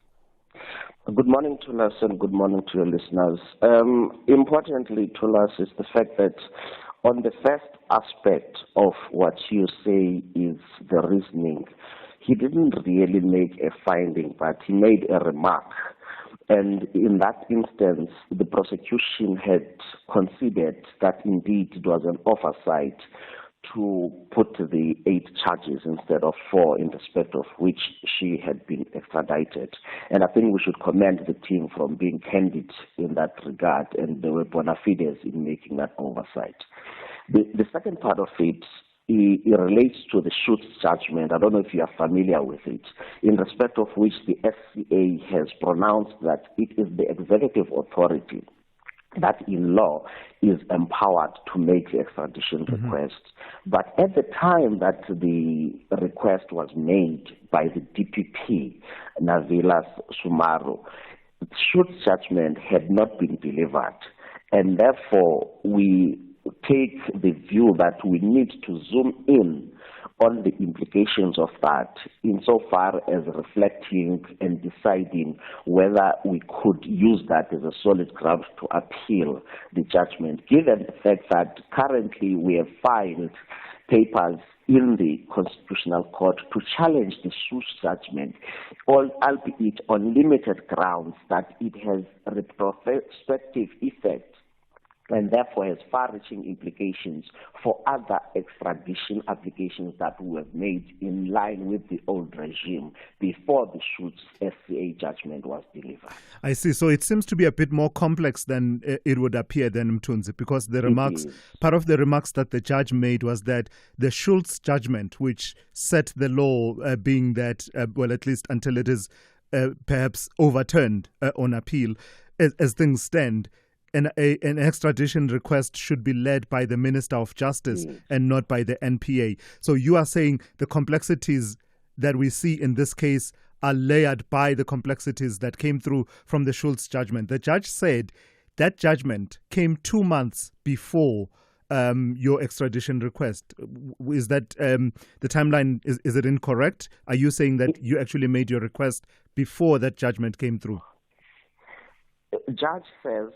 Good morning to us and good morning to your listeners. Importantly to us is the fact that On the first aspect of what you say is the reasoning, he didn't really make a finding, but he made a remark. And in that instance, the prosecution had considered that indeed it was an oversight to put the 8 charges instead of 4 in respect of which she had been extradited. And I think we should commend the team from being candid in that regard, and they were bona fides in making that oversight. The second part of it relates to the Schutz judgment. I don't know if you are familiar with it, in respect of which the SCA has pronounced that it is the executive authority that in law is empowered to make the extradition request. But at the time that the request was made by the DPP, Navilas Sumaro, the Schutz judgment had not been delivered. And therefore, we take the view that we need to zoom in on the implications of that insofar as reflecting and deciding whether we could use that as a solid ground to appeal the judgment, given the fact that currently we have filed papers in the Constitutional Court to challenge the Schutz judgment, albeit on limited grounds that it has retrospective effect and therefore has far-reaching implications for other extradition applications that were made in line with the old regime before the Schutz SCA judgment was delivered. I see. So it seems to be a bit more complex than it would appear, then, Mthunzi, because the remarks, part of the remarks that the judge made was that the Schutz judgment, which set the law being that, well, at least until it is perhaps overturned on appeal, as things stand, an extradition request should be led by the Minister of Justice and not by the NPA. So you are saying the complexities that we see in this case are layered by the complexities that came through from the Schutz judgment. The judge said that judgment came 2 months before your extradition request. Is that the timeline? Is it incorrect? Are you saying that you actually made your request before that judgment came through? The judge says,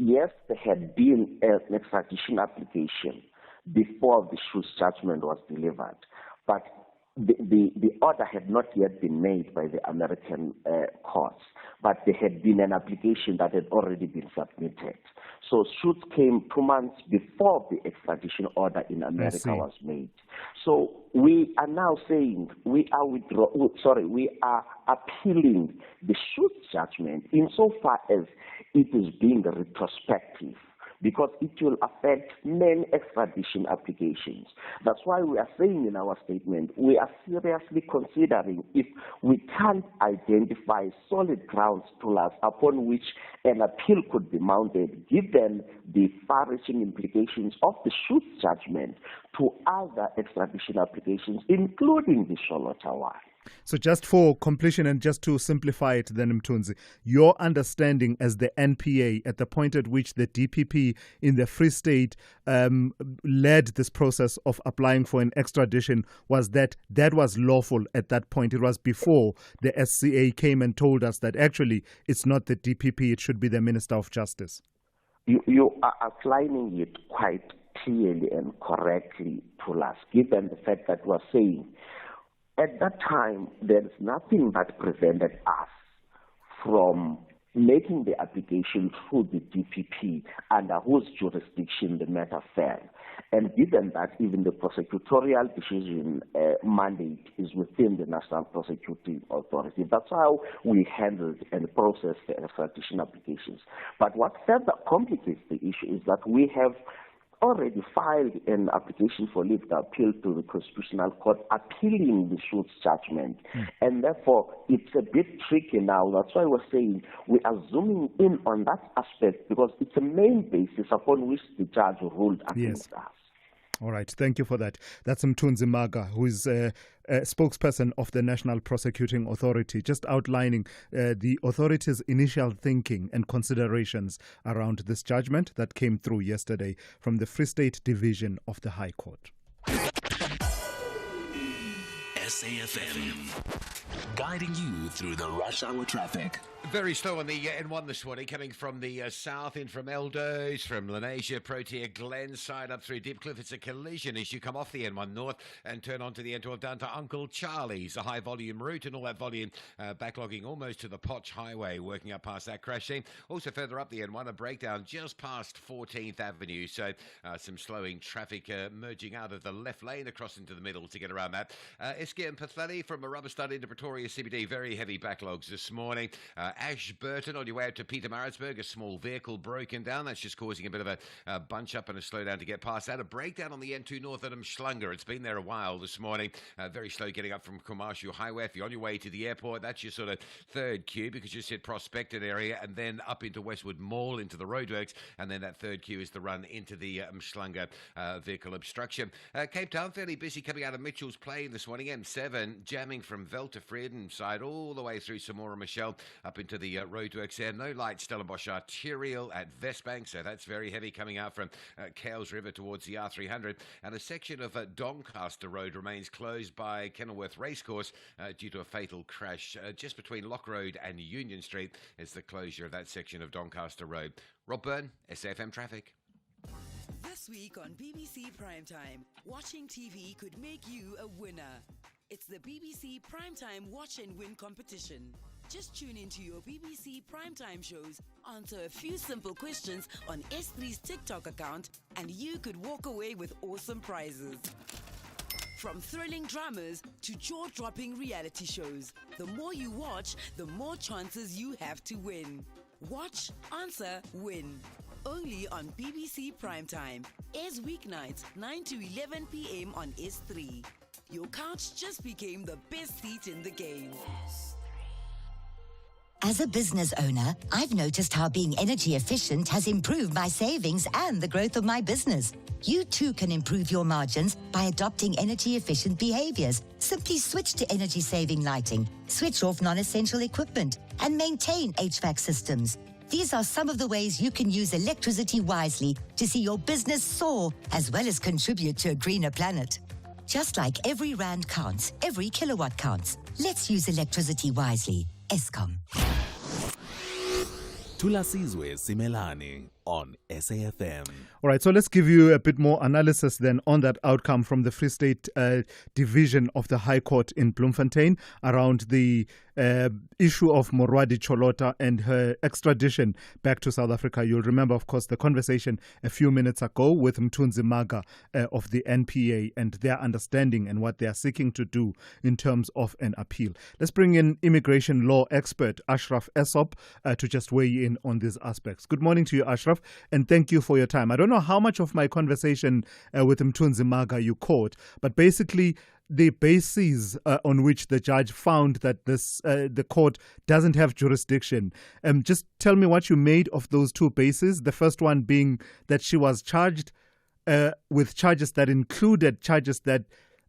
yes, there had been an extradition application before the Schutz judgment was delivered, but the order had not yet been made by the American courts, but there had been an application that had already been submitted. So Schutz came 2 months before the extradition order in America was made. So we are now saying we are appealing the Schutz judgment insofar as it is being retrospective, because it will affect many extradition applications. That's why we are saying in our statement, we are seriously considering if we can't identify solid grounds to us upon which an appeal could be mounted, given the far-reaching implications of the Schutz judgment to other extradition applications, including the Sholota one. So just for completion and just to simplify it then, Mthunzi, your understanding as the NPA at the point at which the DPP in the Free State led this process of applying for an extradition was that that was lawful at that point. It was before the SCA came and told us that actually it's not the DPP, it should be the Minister of Justice. You are outlining it quite clearly and correctly to us, given the fact that we're saying at that time, there is nothing that prevented us from making the application through the DPP under whose jurisdiction the matter fell. And given that even the prosecutorial decision mandate is within the National Prosecuting Authority, that's how we handled and processed the extradition applications. But what further complicates the issue is that we have already filed an application for leave to appeal to the Constitutional Court, appealing the Schutz judgment. And therefore, it's a bit tricky now. That's why we're saying we are zooming in on that aspect, because it's the main basis upon which the judge ruled against us. All right. Thank you for that. That's Mthunzi Maga, who is a spokesperson of the National Prosecuting Authority, just outlining the authority's initial thinking and considerations around this judgment that came through yesterday from the Free State Division of the High Court. SAFM, guiding you through the rush hour traffic. Very slow on the N1 this morning, coming from the south in from Eldos, from Lenasia, Protea, Glenside up through Dipcliffe. It's a collision as you come off the N1 north and turn onto the N12 down to Uncle Charlie's, a high volume route, and all that volume backlogging almost to the Potch Highway, working up past that crash scene. Also further up the N1, a breakdown just past 14th Avenue, so some slowing traffic merging out of the left lane across into the middle to get around that. Esker and Pathelli from a rubber stud into Pretoria CBD, very heavy backlogs this morning. Ashburton on your way out to Pietermaritzburg, a small vehicle broken down. That's just causing a bit of a bunch up and a slowdown to get past that. A breakdown on the N2 north at Umhlanga. It's been there a while this morning. Very slow getting up from Commercial Highway. If you're on your way to the airport, that's your sort of third queue because you just hit Prospected area and then up into Westwood Mall into the roadworks. And then that third queue is the run into the Umhlanga vehicle obstruction. Cape Town, fairly busy coming out of Mitchell's Plain this morning. M7 jamming from Veld to Vreden side all the way through Samora Michelle up into the roadworks there. No light Stellenbosch Arterial at Westbank, so that's very heavy coming out from Kales River towards the R300. And a section of Doncaster Road remains closed by Kenilworth Racecourse due to a fatal crash just between Lock Road and Union Street. It's the closure of that section of Doncaster Road. Rob Byrne, SAFM Traffic. This week on BBC Primetime, watching TV could make you a winner. It's the BBC Primetime Watch and Win competition. Just tune into your BBC Primetime shows, answer a few simple questions on S3's TikTok account, and you could walk away with awesome prizes. From thrilling dramas to jaw-dropping reality shows, the more you watch, the more chances you have to win. Watch, answer, win. Only on BBC Primetime. Airs weeknights 9 to 11 p.m. on S3. Your couch just became the best seat in the game. As a business owner, I've noticed how being energy efficient has improved my savings and the growth of my business. You too can improve your margins by adopting energy efficient behaviors. Simply switch to energy saving lighting, switch off non-essential equipment, and maintain HVAC systems. These are some of the ways you can use electricity wisely to see your business soar as well as contribute to a greener planet. Just like every rand counts, every kilowatt counts. Let's use electricity wisely. Eskom. Thulasizwe Simelane on SAFM. All right, so let's give you a bit more analysis then on that outcome from the Free State Division of the High Court in Bloemfontein around the issue of Morwadi Cholota and her extradition back to South Africa. You'll remember, of course, the conversation a few minutes ago with Mthunzi Maga of the NPA and their understanding and what they are seeking to do in terms of an appeal. Let's bring in immigration law expert Ashraf Esop to just weigh in on these aspects. Good morning to you, Ashraf, and thank you for your time. I don't know how much of my conversation with Mthunzi Maga you caught, but basically the bases on which the judge found that the court doesn't have jurisdiction. Just tell me what you made of those two bases. The first one being that she was charged with charges that included charges that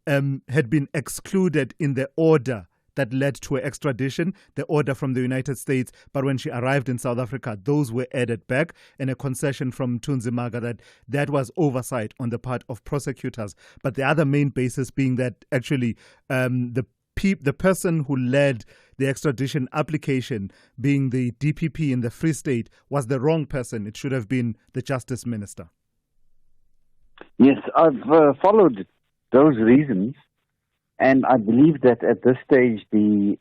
had been excluded in the order that led to an extradition, the order from the United States. But when she arrived in South Africa, those were added back, and a concession from Mthunzi Maga that was oversight on the part of prosecutors. But the other main basis being that actually the person who led the extradition application, being the DPP in the Free State, was the wrong person. It should have been the Justice Minister. Yes, I've followed those reasons. And I believe that at this stage the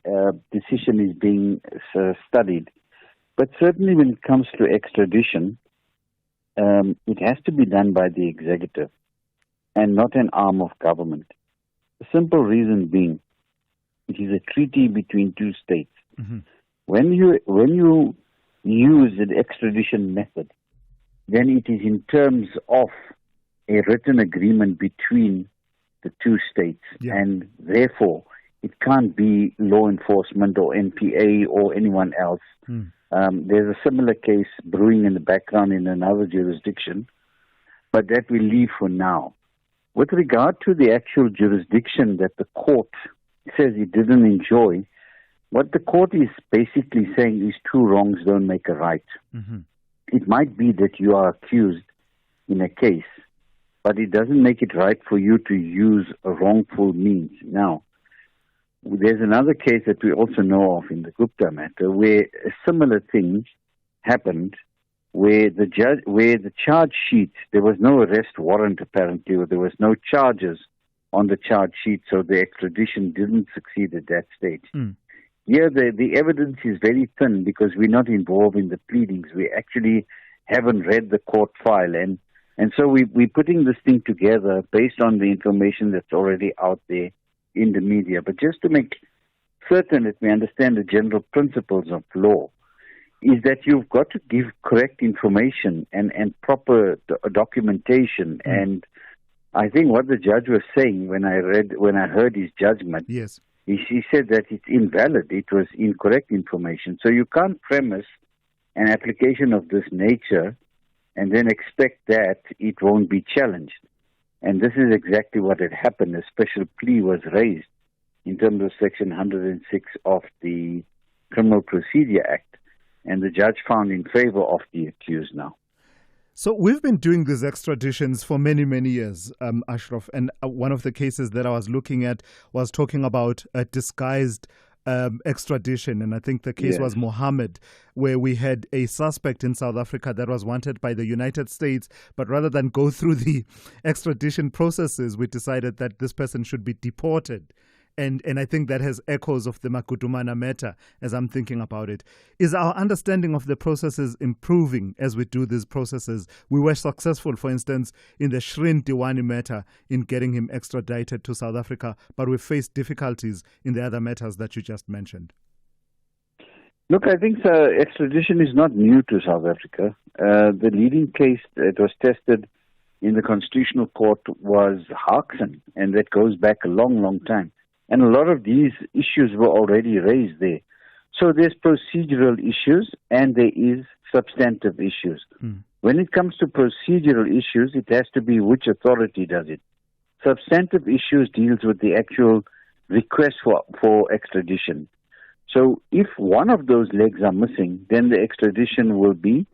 decision is being studied. But certainly when it comes to extradition, it has to be done by the executive and not an arm of government. The simple reason being, it is a treaty between two states. Mm-hmm. When you use the extradition method, then it is in terms of a written agreement between the two states, and therefore it can't be law enforcement or NPA or anyone else. There's a similar case brewing in the background in another jurisdiction, but that we leave for now. With regard to the actual jurisdiction that the court says it didn't enjoy, what the court is basically saying is two wrongs don't make a right. Mm-hmm. It might be that you are accused in a case, but it doesn't make it right for you to use a wrongful means. Now, there's another case that we also know of in the Gupta matter where a similar thing happened, where the charge sheet, there was no arrest warrant apparently, or there was no charges on the charge sheet, so the extradition didn't succeed at that stage. Here, the evidence is very thin because we're not involved in the pleadings. We actually haven't read the court file, and so we're putting this thing together based on the information that's already out there in the media. But just to make certain that we understand the general principles of law, is that you've got to give correct information and proper documentation. And I think what the judge was saying when I heard his judgment, yes, he said that it's invalid. It was incorrect information. So you can't premise an application of this nature and then expect that it won't be challenged. And this is exactly what had happened. A special plea was raised in terms of Section 106 of the Criminal Procedure Act, and the judge found in favor of the accused now. So we've been doing these extraditions for many, many years, Ashraf, and one of the cases that I was looking at was talking about a disguised extradition, and I think the case was Mohammed, where we had a suspect in South Africa that was wanted by the United States, but rather than go through the extradition processes, we decided that this person should be deported. And I think that has echoes of the Makudumana matter as I'm thinking about it. Is our understanding of the processes improving as we do these processes? We were successful, for instance, in the Shrin Diwani matter in getting him extradited to South Africa, but we faced difficulties in the other matters that you just mentioned. Look, I think extradition is not new to South Africa. The leading case that was tested in the Constitutional Court was Harkson, and that goes back a long, long time. And a lot of these issues were already raised there. So there's procedural issues and there is substantive issues. When it comes to procedural issues, it has to be which authority does it. Substantive issues deals with the actual request for extradition. So if one of those legs are missing, then the extradition will be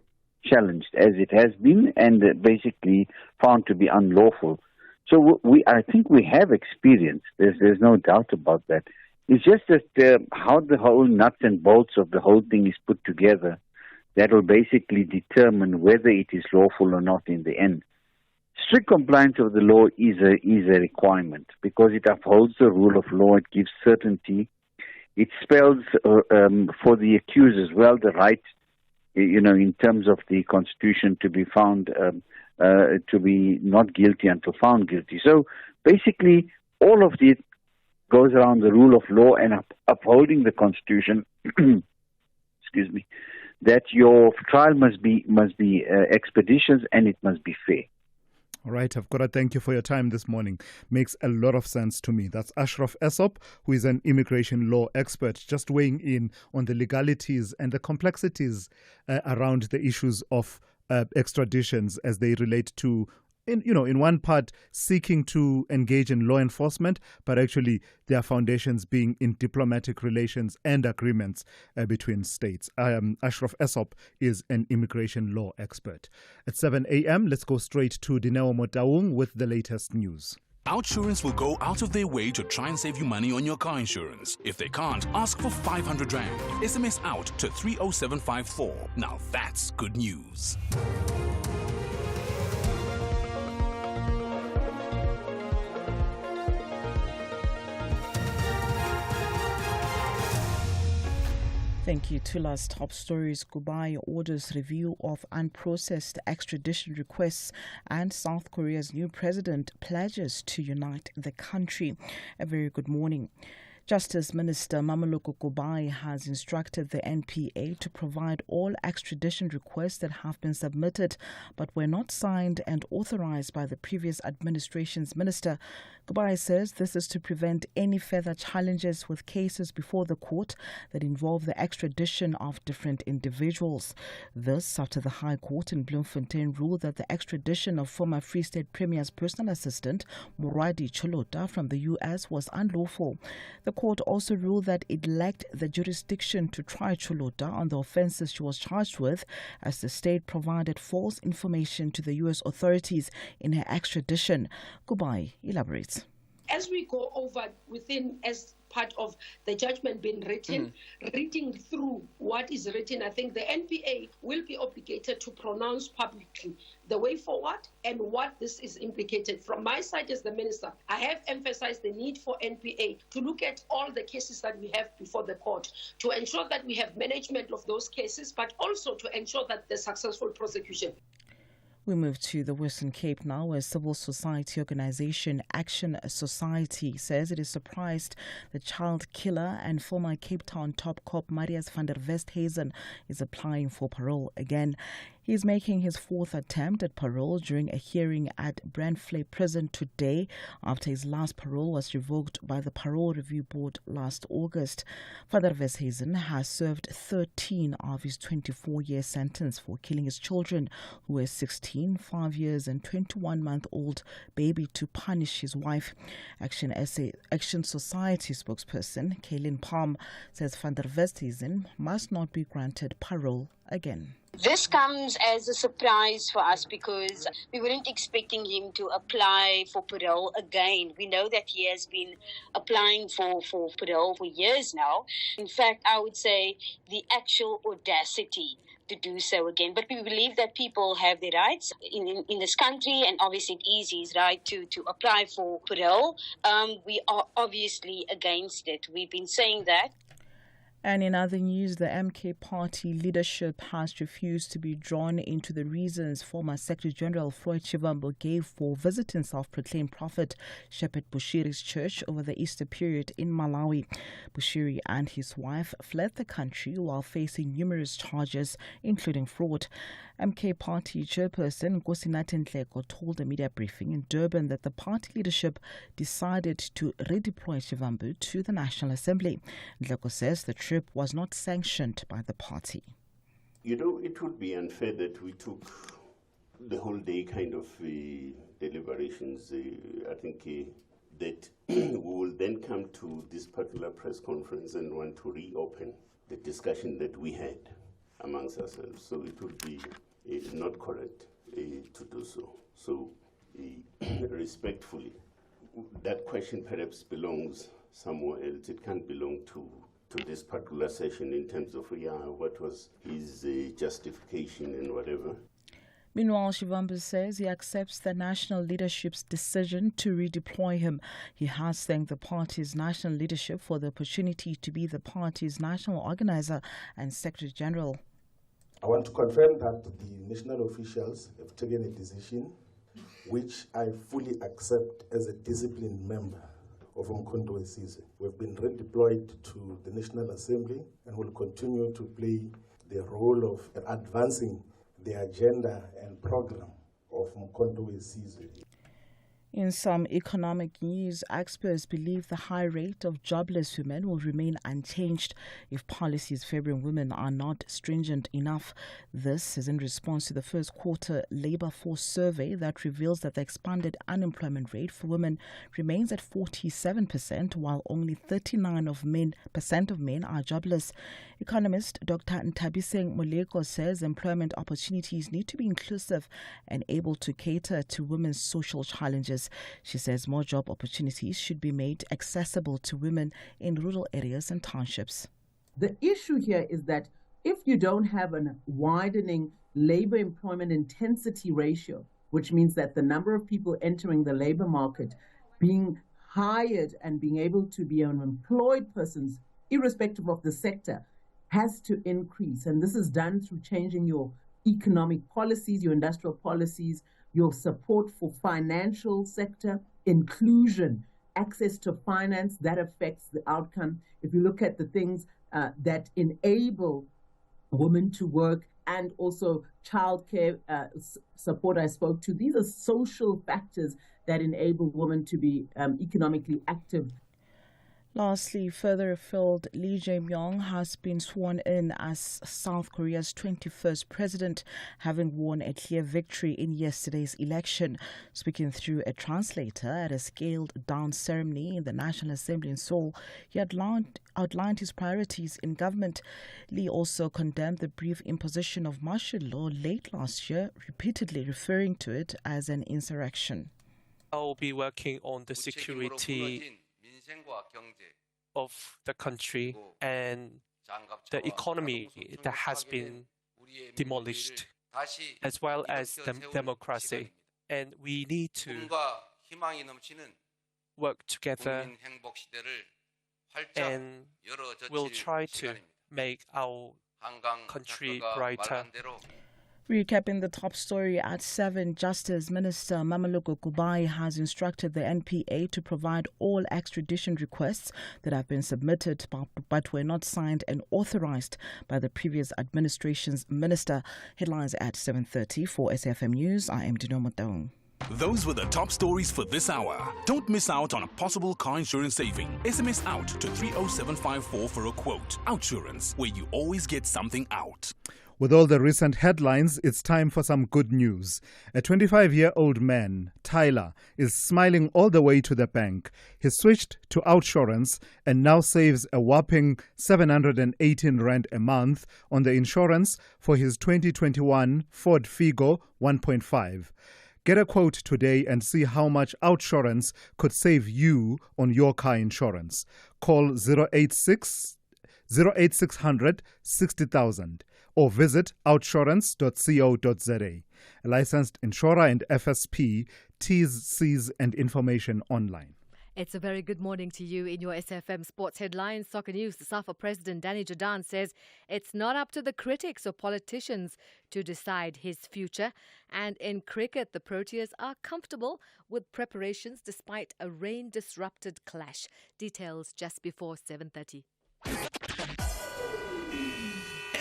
challenged as it has been and basically found to be unlawful. So I think we have experience. There's no doubt about that. It's just that how the whole nuts and bolts of the whole thing is put together, that will basically determine whether it is lawful or not in the end. Strict compliance of the law is a requirement because it upholds the rule of law. It gives certainty. It spells for the accused as well the right, in terms of the Constitution, to be found to be not guilty until found guilty. So basically, all of it goes around the rule of law and upholding the Constitution. Excuse me. That your trial must be expeditious and it must be fair. All right, I've got to thank you for your time this morning. Makes a lot of sense to me. That's Ashraf Esop, who is an immigration law expert, just weighing in on the legalities and the complexities around the issues of extraditions as they relate to, in one part, seeking to engage in law enforcement, but actually their foundations being in diplomatic relations and agreements between states. Ashraf Esop is an immigration law expert. At 7 a.m., let's go straight to Dineo Motaung with the latest news. Outsurance will go out of their way to try and save you money on your car insurance. If they can't, ask for 500 Rand. SMS out to 30754. Now that's good news. Thank you. Tula's top stories. Dubai orders review of unprocessed extradition requests, and South Korea's new president pledges to unite the country. A very good morning. Justice Minister Mameloko Kubai has instructed the NPA to provide all extradition requests that have been submitted but were not signed and authorized by the previous administration's minister. Kubai says this is to prevent any further challenges with cases before the court that involve the extradition of different individuals. This after the High Court in Bloemfontein ruled that the extradition of former Free State Premier's personal assistant Moradi Cholota from the U.S. was unlawful. The court also ruled that it lacked the jurisdiction to try Cholota on the offences she was charged with, as the state provided false information to the U.S. authorities in her extradition. Kubai elaborates. as we go over within, as part of the judgment being written, reading through what is written, I think the NPA will be obligated to pronounce publicly the way forward and what this is implicated. From my side as the minister, I have emphasized the need for NPA to look at all the cases that we have before the court, to ensure that we have management of those cases, but also to ensure that there's successful prosecution. We move to the Western Cape now, where civil society organization Action Society says it is surprised the child killer and former Cape Town top cop Marius van der Westhuizen is applying for parole again. He is making his fourth attempt at parole during a hearing at Brandflay Prison today after his last parole was revoked by the Parole Review Board last August. Van der Westhuizen has served 13 of his 24-year sentence for killing his children, who were 16, 5 years and 21-month-old baby, to punish his wife. Action Society spokesperson Kaylin Palm says Van der Westhuizen must not be granted parole again. This comes as a surprise for us because we weren't expecting him to apply for parole again. We know that he has been applying for parole for years now. In fact, I would say the actual audacity to do so again. But we believe that people have their rights in this country, and obviously it is his right to apply for parole. We are obviously against it. We've been saying that. And in other news, the MK party leadership has refused to be drawn into the reasons former Secretary General Floyd Shivambu gave for visiting self-proclaimed prophet Shepherd Bushiri's church over the Easter period in Malawi. Bushiri and his wife fled the country while facing numerous charges, including fraud. MK party chairperson Nkosinathi Nhleko told a media briefing in Durban that the party leadership decided to redeploy Shivambu to the National Assembly. Nhleko says the trip was not sanctioned by the party. You know, it would be unfair that we took the whole day kind of deliberations. I think that we will then come to this particular press conference and want to reopen the discussion that we had amongst ourselves. So it would be not correct to do so. So respectfully, that question perhaps belongs somewhere else. It can't belong to this particular session in terms of what was his justification and whatever. Meanwhile, Shivambu says he accepts the national leadership's decision to redeploy him. He has thanked the party's national leadership for the opportunity to be the party's national organizer and secretary general. I want to confirm that the national officials have taken a decision which I fully accept as a disciplined member of Umkhonto weSizwe. We've been redeployed to the National Assembly and will continue to play the role of advancing the agenda and program of Umkhonto weSizwe. In some economic news, experts believe the high rate of jobless women will remain unchanged if policies favoring women are not stringent enough. This is in response to the first quarter labor force survey that reveals that the expanded unemployment rate for women remains at 47%, while only 39% of men are jobless. Economist Dr. Ntabiseng Moleko says employment opportunities need to be inclusive and able to cater to women's social challenges. She says more job opportunities should be made accessible to women in rural areas and townships. The issue here is that if you don't have a widening labor employment intensity ratio, which means that the number of people entering the labor market, being hired and being able to be employed persons, irrespective of the sector, has to increase. And this is done through changing your economic policies, your industrial policies, your support for financial sector, inclusion, access to finance, that affects the outcome. If you look at the things that enable women to work and also childcare support I spoke to, these are social factors that enable women to be economically active. Lastly, further afield, Lee Jae-myung has been sworn in as South Korea's 21st president, having won a clear victory in yesterday's election. Speaking through a translator at a scaled-down ceremony in the National Assembly in Seoul, he outlined his priorities in government. Lee also condemned the brief imposition of martial law late last year, repeatedly referring to it as an insurrection. I'll be working on the security of the country and the economy that has been demolished, as well as democracy. And we need to work together, and we'll try to make our country brighter. Recapping the top story at 7, Justice Minister Mameloko Kubai has instructed the NPA to provide all extradition requests that have been submitted but were not signed and authorized by the previous administration's minister. Headlines at 7:30 for SFM News. I am Dino Matong. Those were the top stories for this hour. Don't miss out on a possible car insurance saving. SMS out to 30754 for a quote. Outsurance, where you always get something out. With all the recent headlines, it's time for some good news. A 25-year-old man, Tyler, is smiling all the way to the bank. He switched to Outsurance and now saves a whopping 718 Rand a month on the insurance for his 2021 Ford Figo 1.5. Get a quote today and see how much Outsurance could save you on your car insurance. Call 0800 60,000 or visit outsurance.co.za. A licensed insurer and FSP, T's, C's and information online. It's a very good morning to you. In your SFM Sports Headlines, Soccer News, the SAFA President Danny Jordaan says it's not up to the critics or politicians to decide his future. And in cricket, the Proteas are comfortable with preparations despite a rain-disrupted clash. Details just before 7:30.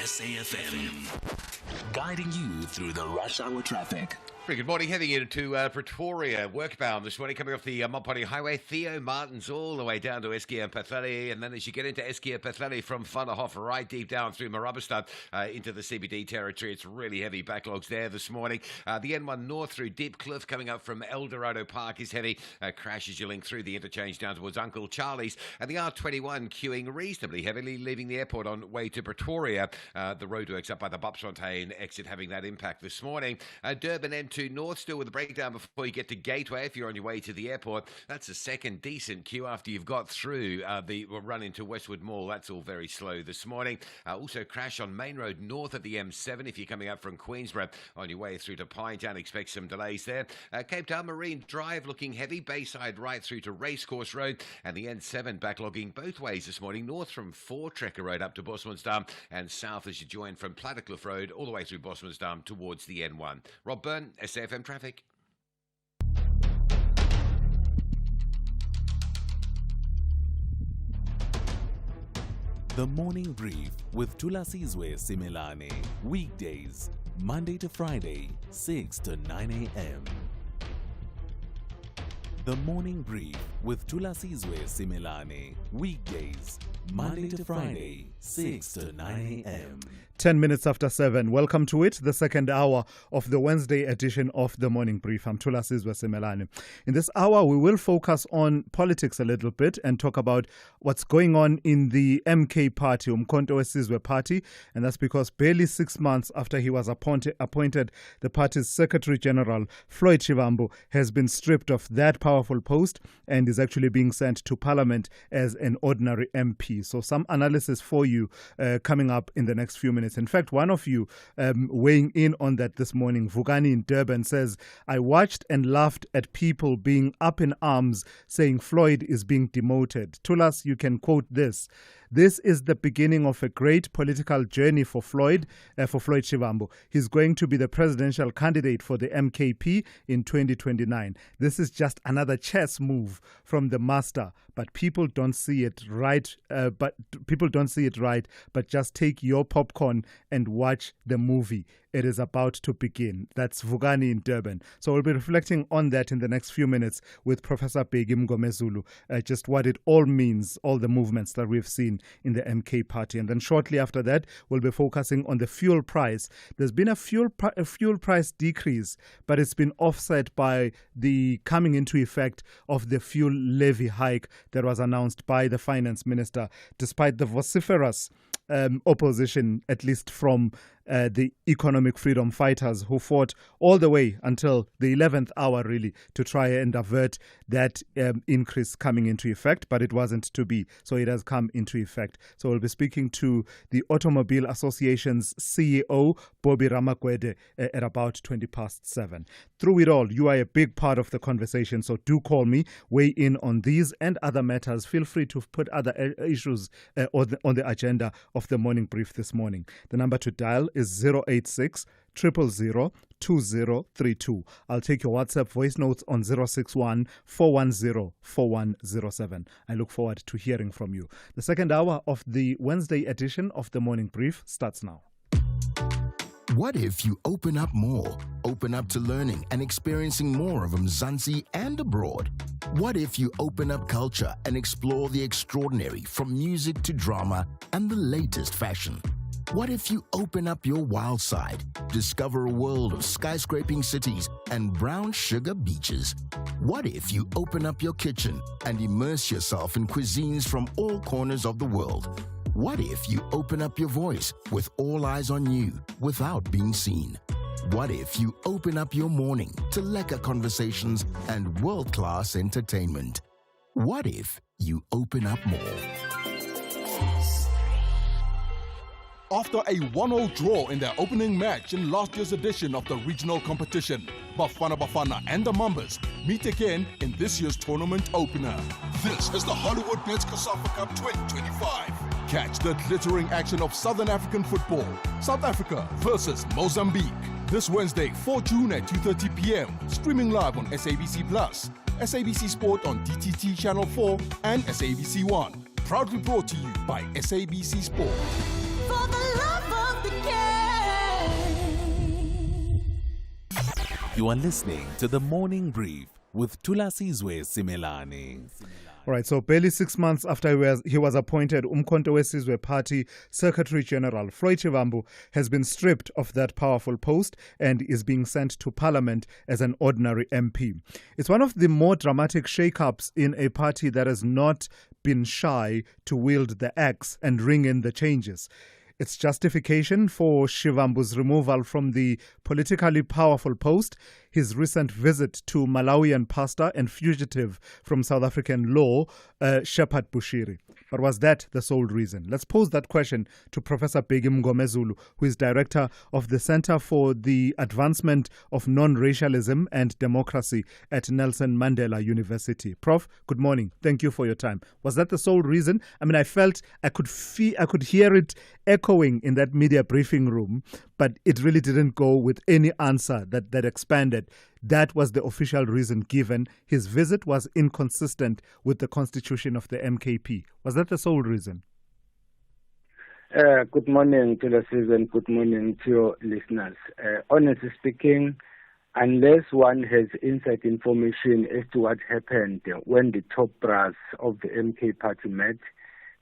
SAFM, guiding you through the rush hour traffic. Very good morning. Heading into Pretoria, workbound this morning, coming off the Mopani Highway. Theo Martins all the way down to Eskia and Pathali, and then as you get into Eskia Pathali from Vanderhof, right deep down through Marabastad into the CBD territory, it's really heavy backlogs there this morning. The N1 North through Deep Cliff coming up from El Dorado Park is heavy. Crashes you link through the interchange down towards Uncle Charlie's, and the R21 queuing reasonably heavily, leaving the airport on way to Pretoria. The roadworks up by the Bopsfontein exit having that impact this morning. Durban N2 North still with a breakdown before you get to Gateway if you're on your way to the airport. That's a second decent queue after you've got through the run into Westwood Mall. That's all very slow this morning. Also crash on Main Road North at the M7 if you're coming up from Queensborough on your way through to Pinetown. Expect some delays there. Cape Town Marine Drive looking heavy. Bayside right through to Racecourse Road, and the N7 backlogging both ways this morning. North from Trekker Road up to Bosmansdam, and south as you join from Plattekloof Road all the way through Bosmansdam towards the N1. Rob Byrne, SAFM Traffic. The Morning Brief with Thulasizwe Simelane. Weekdays, Monday to Friday, 6 to 9 a.m. The Morning Brief with Thulasizwe Simelane. Weekdays, Monday to Friday, 6 to 9 a.m. 10 minutes after 7. Welcome to it, the second hour of the Wednesday edition of the Morning Brief. I'm Thulasizwe Simelane. In this hour, we will focus on politics a little bit and talk about what's going on in the MK party, Umkhonto weSizwe party, and that's because barely 6 months after he was appointed, the party's Secretary General, Floyd Shivambu, has been stripped of that powerful post and is actually being sent to Parliament as an ordinary MP. So some analysis for you coming up in the next few minutes. In fact, one of you weighing in on that this morning, Vugani in Durban, says, I watched and laughed at people being up in arms saying Floyd is being demoted. Thulas, you can quote this. This is the beginning of a great political journey for Floyd Shivambu. He's going to be the presidential candidate for the MKP in 2029. This is just another chess move from the master, but people don't see it right. But just take your popcorn and watch the movie. It is about to begin. That's Vugani in Durban. So we'll be reflecting on that in the next few minutes with Professor Bheki Mngomezulu, just what it all means, all the movements that we've seen in the MK party. And then shortly after that, we'll be focusing on the fuel price. There's been a fuel price decrease, but it's been offset by the coming into effect of the fuel levy hike that was announced by the finance minister, despite the vociferous opposition, at least from the economic freedom fighters who fought all the way until the 11th hour, really, to try and avert that increase coming into effect, but it wasn't to be. So it has come into effect. So we'll be speaking to the Automobile Association's CEO, Bobby Ramagwede, at about 7:20. Through it all, you are a big part of the conversation, so do call me, weigh in on these and other matters. Feel free to put other issues on the agenda of the morning brief this morning. The number to dial is 086 000 2032. I'll take your WhatsApp voice notes on 061 410 4107. I look forward to hearing from you. The second hour of the Wednesday edition of the morning brief starts now. What if you open up more? Open up to learning and experiencing more of Mzansi and abroad? What if you open up culture and explore the extraordinary from music to drama and the latest fashion? What if you open up your wild side, discover a world of skyscraping cities and brown sugar beaches? What if you open up your kitchen and immerse yourself in cuisines from all corners of the world? What if you open up your voice with all eyes on you without being seen? What if you open up your morning to lekker conversations and world-class entertainment? What if you open up more? After a 1-0 draw in their opening match in last year's edition of the regional competition, Bafana and the Mambas meet again in this year's tournament opener. This is the Hollywood Bets COSAFA Cup 2025. Catch the glittering action of Southern African football. South Africa versus Mozambique. This Wednesday, 4 June at 2:30 p.m. Streaming live on SABC+, SABC Sport on DTT Channel 4 and SABC 1. Proudly brought to you by SABC Sport. For the love of the game. You are listening to the Morning Brief with Thulasizwe Simelane. All right, so barely 6 months after he was appointed, Controversies Party Secretary General Floyd Shivambu has been stripped of that powerful post and is being sent to Parliament as an ordinary MP. It's one of the more dramatic shake-ups in a party that has not been shy to wield the axe and ring in the changes. Its justification for Shivambu's removal from the politically powerful post, his recent visit to Malawian pastor and fugitive from South African law, Shepherd Bushiri. But was that the sole reason? Let's pose that question to Professor Bheki Mngomezulu, who is director of the Center for the Advancement of Non-Racialism and Democracy at Nelson Mandela University. Prof, good morning. Thank you for your time. Was that the sole reason? I mean, I felt I could hear it echoing in that media briefing room, but it really didn't go with any answer that expanded. That was the official reason given. His visit was inconsistent with the constitution of the MKP. Was that the sole reason? Good morning to the season. Good morning to your listeners. Honestly speaking, unless one has inside information as to what happened when the top brass of the MK party met,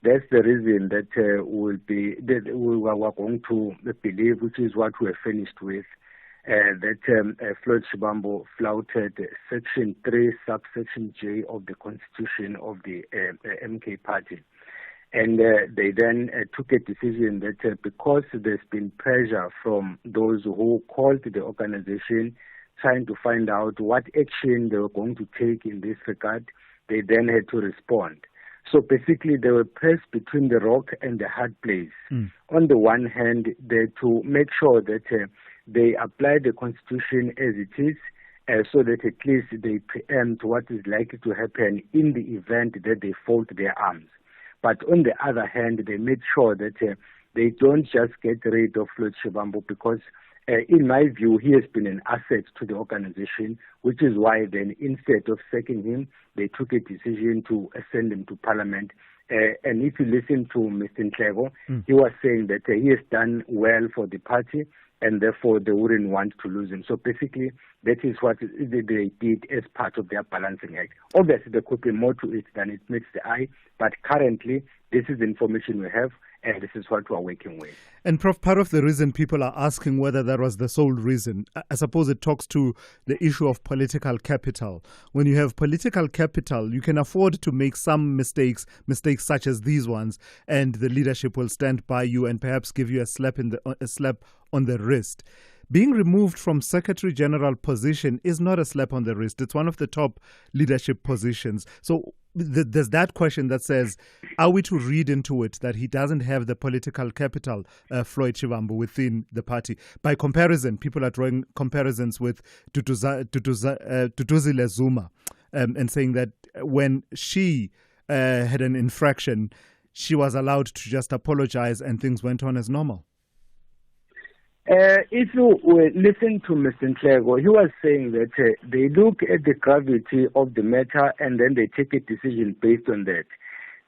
that's the reason that we were going to believe, which is what we are finished with, that Floyd Shivambu flouted Section 3, subsection J of the Constitution of the MK party. And they then took a decision that because there's been pressure from those who called the organization trying to find out what action they were going to take in this regard, they then had to respond. So basically, they were pressed between the rock and the hard place. On the one hand, they to make sure that they apply the Constitution as it is, so that at least they preempt what is likely to happen in the event that they fold their arms. But on the other hand, they made sure that they don't just get rid of Floyd Shivambu because, in my view, he has been an asset to the organization, which is why then instead of sacking him, they took a decision to send him to Parliament. And if you listen to Mr. Nhleko, he was saying that he has done well for the party and therefore they wouldn't want to lose him. So basically, that is what they did as part of their balancing act. Obviously, there could be more to it than it meets the eye, but currently, this is the information we have, and this is what we're working with. And Prof, part of the reason people are asking whether that was the sole reason, I suppose it talks to the issue of political capital. When you have political capital, you can afford to make some mistakes such as these ones, and the leadership will stand by you and perhaps give you a slap on the wrist. Being removed from Secretary General position is not a slap on the wrist. It's one of the top leadership positions. So there's that question that says, are we to read into it that he doesn't have the political capital, Floyd Shivambu, within the party? By comparison, people are drawing comparisons with Thulasizwe Zuma and saying that when she had an infraction, she was allowed to just apologize and things went on as normal. If you listen to Mr. Ntlego, he was saying that they look at the gravity of the matter and then they take a decision based on that.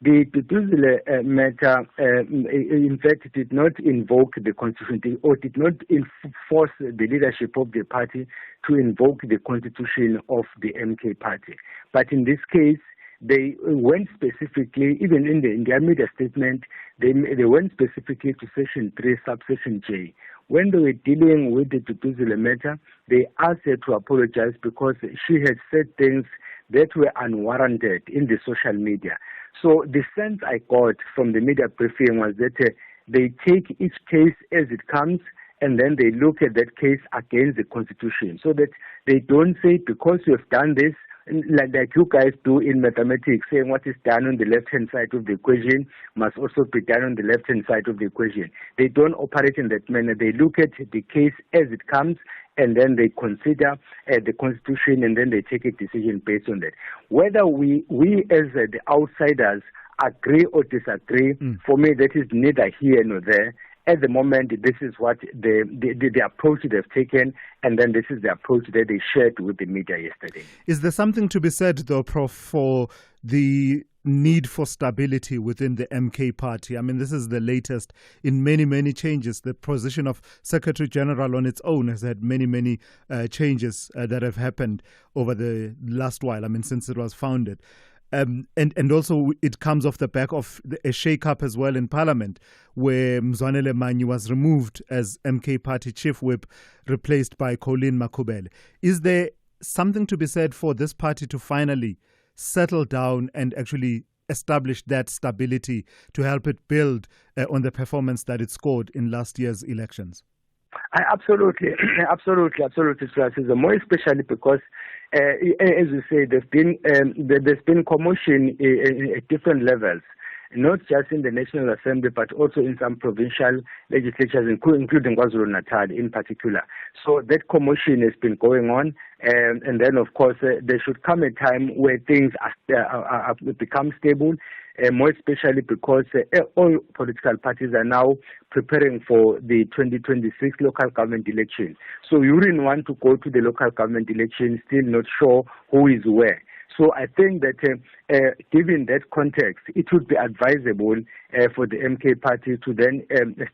The Thulasizwe matter, in fact, did not invoke the constitution or did not force the leadership of the party to invoke the constitution of the MK party. But in this case, they went specifically, even in their media statement, they went specifically to Section 3, subsection J. When they were dealing with the Thulasizwe matter, they asked her to apologize because she had said things that were unwarranted in the social media. So the sense I got from the media briefing was that they take each case as it comes and then they look at that case against the Constitution, so that they don't say, because you have done this, like you guys do in mathematics, saying what is done on the left-hand side of the equation must also be done on the left-hand side of the equation. They don't operate in that manner. They look at the case as it comes, and then they consider the Constitution, and then they take a decision based on that. Whether we as the outsiders agree or disagree, for me, that is neither here nor there. At the moment, this is what the approach they've taken, and then this is the approach that they shared with the media yesterday. Is there something to be said, though, Prof, for the need for stability within the MK party? I mean, this is the latest in many, many changes. The position of Secretary General on its own has had many, many changes that have happened over the last while, I mean, since it was founded. And also it comes off the back of a shake-up as well in Parliament, where Mzwanele Manyi was removed as MK Party Chief Whip, replaced by Colleen Makubele. Is there something to be said for this party to finally settle down and actually establish that stability to help it build on the performance that it scored in last year's elections? Absolutely, more especially because, as you say, there's been commotion at different levels, not just in the National Assembly, but also in some provincial legislatures, including KwaZulu-Natal in particular. So that commotion has been going on, and then, of course, there should come a time where things become stable, more especially because all political parties are now preparing for the 2026 local government election. So you wouldn't want to go to the local government election still not sure who is where. So I think that given that context, it would be advisable for the MK party to then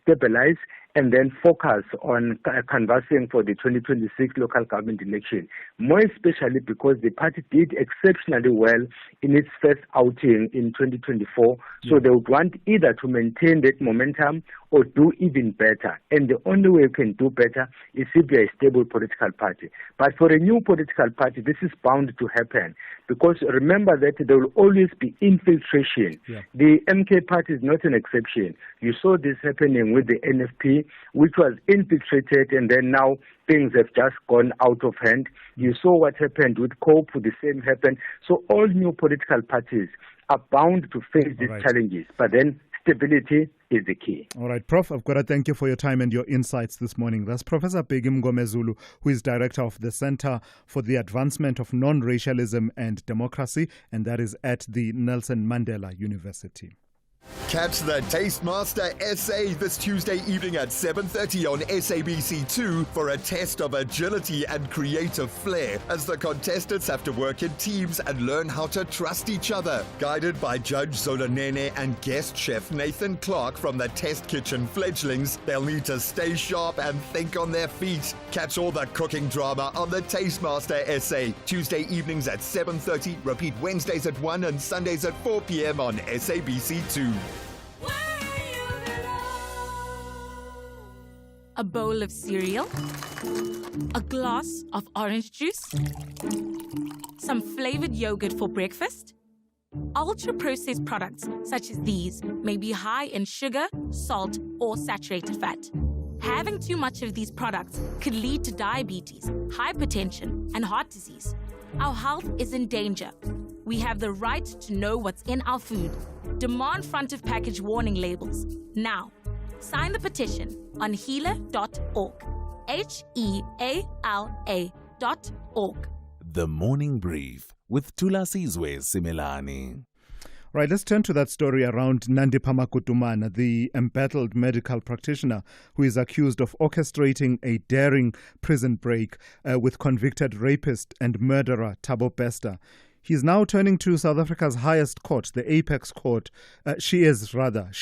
stabilize and then focus on canvassing for the 2026 local government election, more especially because the party did exceptionally well in its first outing in 2024. So they would want either to maintain that momentum or do even better. And the only way you can do better is if you're a stable political party. But for a new political party, this is bound to happen, because remember that there will always be infiltration. The MK party is not an exception. You saw this happening with the NFP, which was infiltrated, and then now things have just gone out of hand. You saw what happened with COPE, the same happened. So all new political parties are bound to face these challenges, but then stability is the key. All right, Prof, I've got to thank you for your time and your insights this morning. That's Professor Bheki Mngomezulu, who is director of the Center for the Advancement of Non-Racialism and Democracy, and that is at the Nelson Mandela University. Catch the Tastemaster SA this Tuesday evening at 7:30 on SABC2 for a test of agility and creative flair as the contestants have to work in teams and learn how to trust each other. Guided by Judge Zolanene and guest chef Nathan Clark from the Test Kitchen fledglings, they'll need to stay sharp and think on their feet. Catch all the cooking drama on the Tastemaster SA, Tuesday evenings at 7:30, repeat Wednesdays at 1 and Sundays at 4 p.m. on SABC2. a bowl of cereal, a glass of orange juice, some flavored yogurt for breakfast. Ultra-processed products such as these may be high in sugar, salt, or saturated fat. Having too much of these products could lead to diabetes, hypertension, and heart disease. Our health is in danger. We have the right to know what's in our food. Demand front-of-package warning labels now. Sign the petition on healer.org. HEALA.org. The Morning Brief with Thulasizwe Simelane. Right, let's turn to that story around Nandipha Kutumana, the embattled medical practitioner who is accused of orchestrating a daring prison break with convicted rapist and murderer Thabo Bester. He's now turning to South Africa's highest court, the Apex Court. She is turning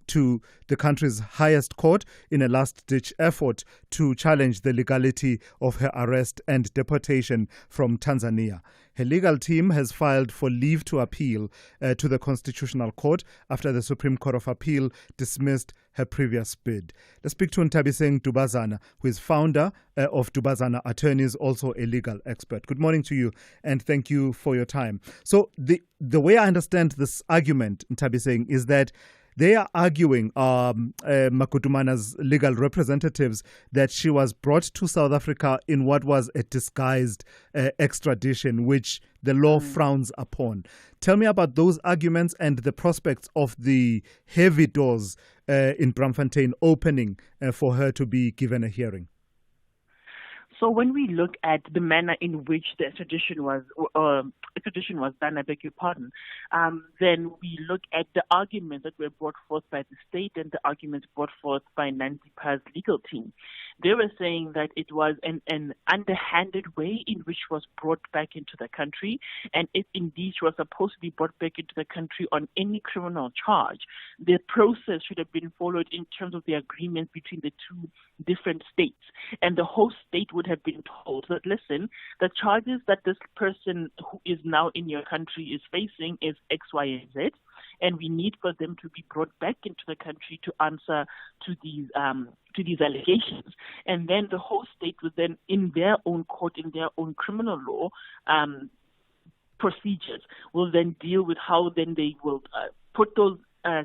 to the country's highest court in a last-ditch effort to challenge the legality of her arrest and deportation from Tanzania. Her legal team has filed for leave to appeal to the Constitutional Court after the Supreme Court of Appeal dismissed her previous bid. Let's speak to Ntabiseng Dubazana, who is founder of Dubazana Attorneys, also a legal expert. Good morning to you, and thank you for your time. So the way I understand this argument, Ntabiseng, is that they are arguing, Makutumana's legal representatives, that she was brought to South Africa in what was a disguised extradition, which the law frowns upon. Tell me about those arguments and the prospects of the heavy doors in Braamfontein opening for her to be given a hearing. So when we look at the manner in which the extradition was done, I beg your pardon, then we look at the arguments that were brought forth by the state and the arguments brought forth by Nandipha's legal team. They were saying that it was an underhanded way in which she was brought back into the country, and if indeed she was supposed to be brought back into the country on any criminal charge, the process should have been followed in terms of the agreement between the two different states, and the host state would have been told that, listen, the charges that this person who is now in your country is facing is X, Y, and Z, and we need for them to be brought back into the country to answer to these allegations. And then the host state would then, in their own court, in their own criminal law procedures, will then deal with how then they will put those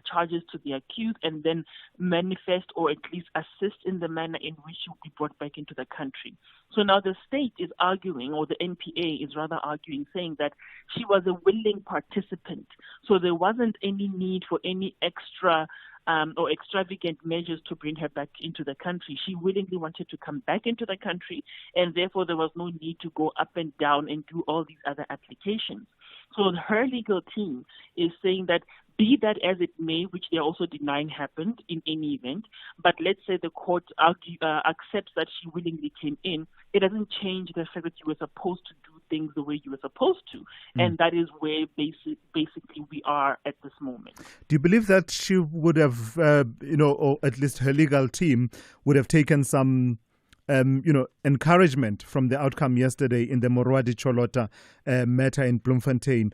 charges to the accused and then manifest or at least assist in the manner in which she will be brought back into the country. So now the state is arguing, or the NPA is rather arguing, saying that she was a willing participant. So there wasn't any need for any extra or extravagant measures to bring her back into the country. She willingly wanted to come back into the country, and therefore there was no need to go up and down and do all these other applications. So her legal team is saying that, be that as it may, which they're also denying happened in any event, but let's say the court accepts that she willingly came in, it doesn't change the fact that you were supposed to do things the way you were supposed to. And that is where basically we are at this moment. Do you believe that she would have, or at least her legal team would have taken some encouragement from the outcome yesterday in the Morwadi Cholota matter in Bloemfontein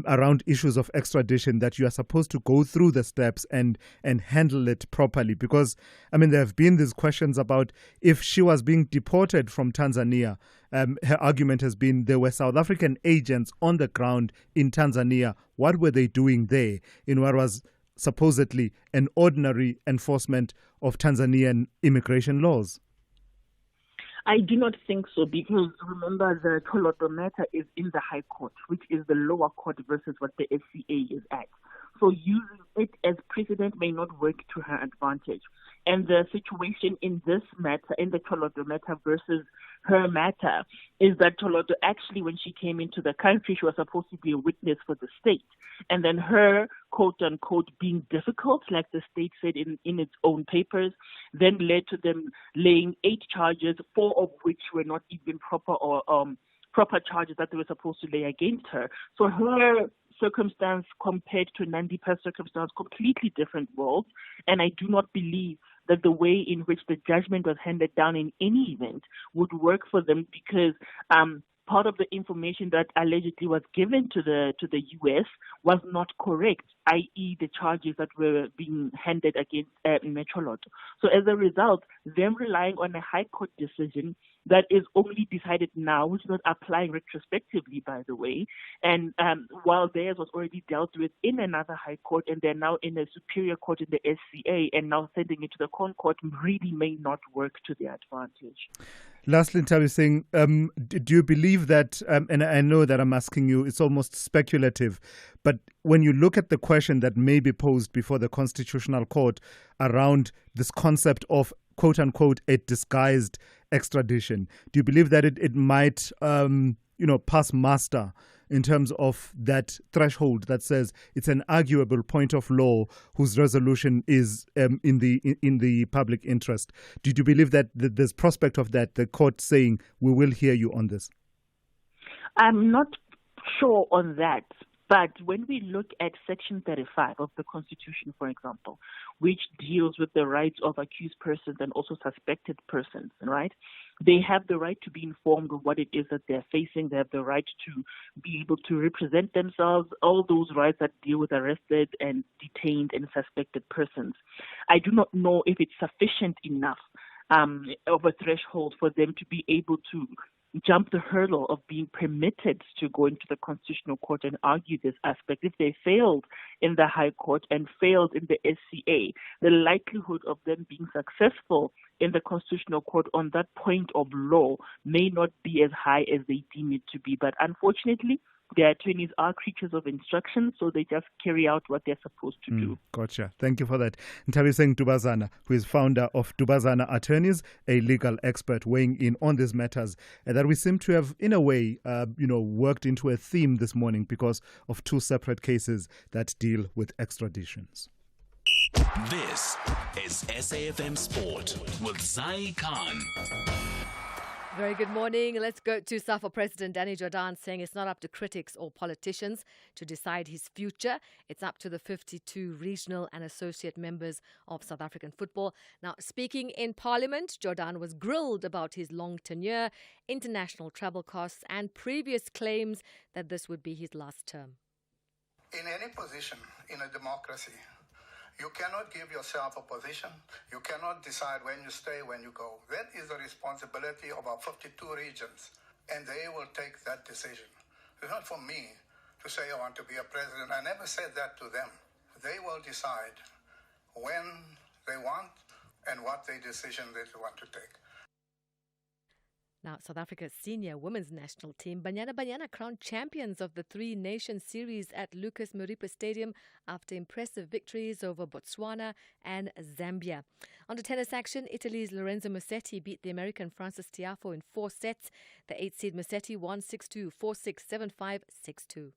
around issues of extradition, that you are supposed to go through the steps and handle it properly? Because, there have been these questions about if she was being deported from Tanzania. Her argument has been there were South African agents on the ground in Tanzania. What were they doing there in what was supposedly an ordinary enforcement of Tanzanian immigration laws? I do not think so, because remember, the Choloto matter is in the High Court, which is the lower court versus what the FCA is at. So using it as precedent may not work to her advantage. And the situation in this matter, in the Choloto matter versus her matter, is that Choloto actually, when she came into the country, she was supposed to be a witness for the state. And then her, quote-unquote, being difficult, like the state said in its own papers, then led to them laying 8 charges, 4 of which were not even proper charges that they were supposed to lay against her. So her circumstance compared to Nandipha's circumstance, completely different worlds. And I do not believe that the way in which the judgment was handed down in any event would work for them, because part of the information that allegedly was given to the U.S. was not correct, i.e. the charges that were being handed against Metrolot. So as a result, them relying on a high court decision that is only decided now, which is not applying retrospectively, by the way, and while theirs was already dealt with in another high court, and they're now in a superior court in the SCA, and now sending it to the Crown Court, really may not work to their advantage. Lastly, Ntabi Singh, do you believe that, and I know that I'm asking you, it's almost speculative, but when you look at the question that may be posed before the Constitutional Court around this concept of, quote unquote, a disguised extradition, do you believe that it might, pass muster in terms of that threshold that says it's an arguable point of law whose resolution is in the public interest? Do you believe that there's prospect of that, the court saying, we will hear you on this? I'm not sure on that. But when we look at Section 35 of the Constitution, for example, which deals with the rights of accused persons and also suspected persons, right? They have the right to be informed of what it is that they're facing. They have the right to be able to represent themselves, all those rights that deal with arrested and detained and suspected persons. I do not know if it's sufficient enough of a threshold for them to be able to jump the hurdle of being permitted to go into the Constitutional Court and argue this aspect. If they failed in the High Court and failed in the SCA, the likelihood of them being successful in the Constitutional Court on that point of law may not be as high as they deem it to be. But unfortunately, their attorneys are creatures of instruction, so they just carry out what they're supposed to do. Gotcha. Thank you for that. Ntabi Singh Dubazana, who is founder of Dubazana Attorneys, a legal expert weighing in on these matters that we seem to have, in a way, worked into a theme this morning because of two separate cases that deal with extraditions. This is SAFM Sport with Zai Khan. Very good morning. Let's go to SAFA President Danny Jordan saying it's not up to critics or politicians to decide his future. It's up to the 52 regional and associate members of South African football. Now, speaking in Parliament, Jordan was grilled about his long tenure, international travel costs and previous claims that this would be his last term. In any position in a democracy, you cannot give yourself a position. You cannot decide when you stay, when you go. That is the responsibility of our 52 regions, and they will take that decision. It's not for me to say I want to be a president. I never said that to them. They will decide when they want and what the decision they want to take. Now, South Africa's senior women's national team, Banyana crowned champions of the Three Nations Series at Lucas Moripa Stadium after impressive victories over Botswana and Zambia. On to tennis action, Italy's Lorenzo Musetti beat the American Francis Tiafoe in 4 sets. The 8-seed Musetti won 6-2, 4-6, 7-5, 6-2.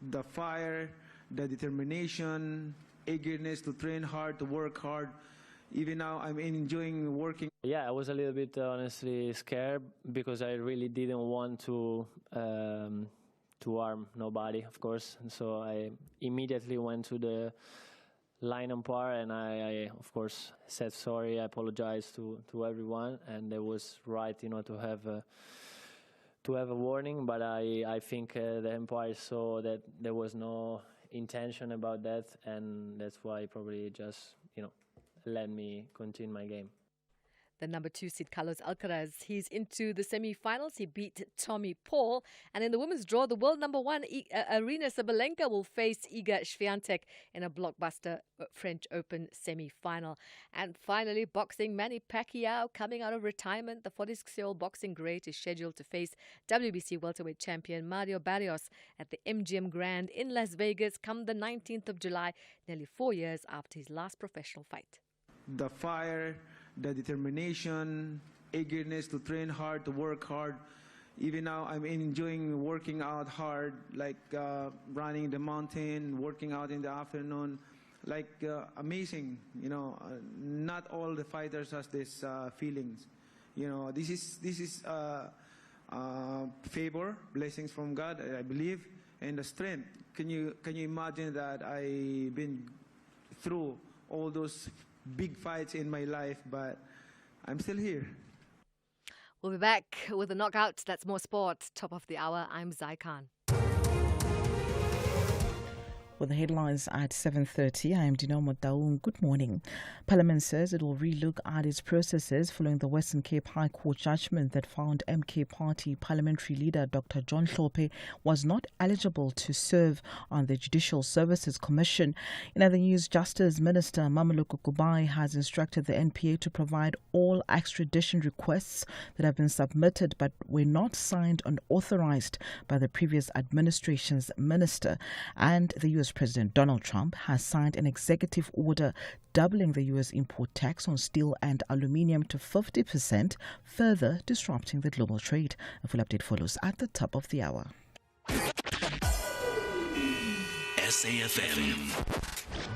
The fire, the determination, eagerness to train hard, to work hard. Even now, I'm enjoying working. Yeah, I was a little bit honestly scared because I really didn't want to harm nobody, of course. And so I immediately went to the line umpire and I of course, said sorry. I apologized to everyone, and it was right, to have a warning. But I think the umpire saw that there was no intention about that, and that's why probably just let me continue my game. The number 2 seed Carlos Alcaraz, he's into the semi-finals. He beat Tommy Paul. And in the women's draw, the world number 1 Arina Sabalenka will face Iga Swiatek in a blockbuster French Open semi-final. And finally, boxing, Manny Pacquiao coming out of retirement. The 46-year-old boxing great is scheduled to face WBC welterweight champion Mario Barrios at the MGM Grand in Las Vegas come the 19th of July, nearly 4 years after his last professional fight. The fire, the determination, eagerness to train hard, to work hard. Even now, I'm enjoying working out hard, like running the mountain, working out in the afternoon, amazing. Not all the fighters has this feelings. This is favor, blessings from God, I believe, and the strength. Can you imagine that I've been through all those big fights in my life, but I'm still here. We'll be back with a knockout. That's more sport. Top of the hour. I'm Zai Khan. With the headlines at 7:30, I am Dinamo Daung. Good morning. Parliament says it will relook at its processes following the Western Cape High Court judgment that found MK Party parliamentary leader Dr. John Hlophe was not eligible to serve on the Judicial Services Commission. In other news, Justice Minister Mameloko Kubai has instructed the NPA to provide all extradition requests that have been submitted but were not signed and authorized by the previous administration's minister. And the U.S. President Donald Trump has signed an executive order doubling the U.S. import tax on steel and aluminium to 50%, further disrupting the global trade. A full update follows at the top of the hour. SAFM,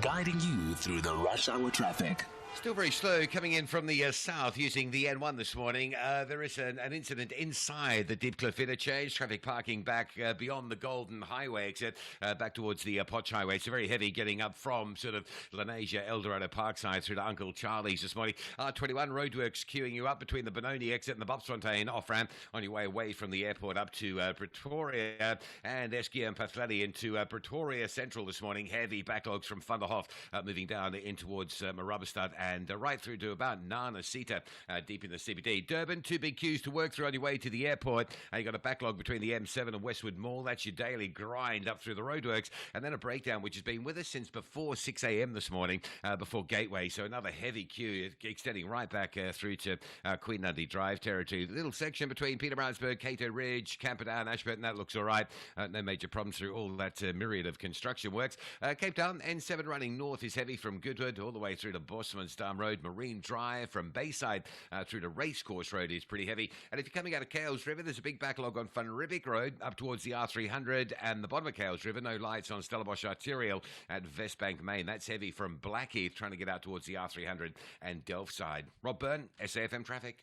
guiding you through the rush hour traffic. Still very slow coming in from the south using the N1 this morning. There is an incident inside the Diepkloof interchange. Traffic parking back beyond the Golden Highway exit, back towards the Potch Highway. So very heavy getting up from sort of Lenasia, Eldorado Parkside through to Uncle Charlie's this morning. R21 roadworks queuing you up between the Benoni exit and the Bobsfontein off-ramp on your way away from the airport up to Pretoria and Eskia and Pathladi into Pretoria Central this morning. Heavy backlogs from Vanderhof moving down in towards Marabastad and right through to about Nana Sita, deep in the CBD. Durban, two big queues to work through on your way to the airport. You've got a backlog between the M7 and Westwood Mall. That's your daily grind up through the roadworks. And then a breakdown, which has been with us since before 6 a.m. this morning, before Gateway. So another heavy queue extending right back through to Queen Nandi Drive territory. The little section between Pietermaritzburg, Cato Ridge, Camperdown, Ashburton, that looks all right. No major problems through all that myriad of construction works. Cape Town, N7 running north is heavy from Goodwood all the way through to Bosman's Road. Marine Drive from Bayside through to Racecourse Road is pretty heavy. And if you're coming out of Kales River, there's a big backlog on Van Riebeek Road up towards the R300 and the bottom of Kales River. No lights on Stellenbosch Arterial at Westbank Main. That's heavy from Blackheath trying to get out towards the R300 and Delfside. Rob Byrne, SAFM Traffic.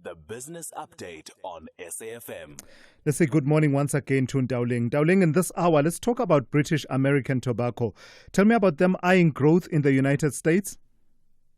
The business update on SAFM. Let's say good morning once again to Dowling. Dowling, in this hour, let's talk about British American Tobacco. Tell me about them eyeing growth in the United States.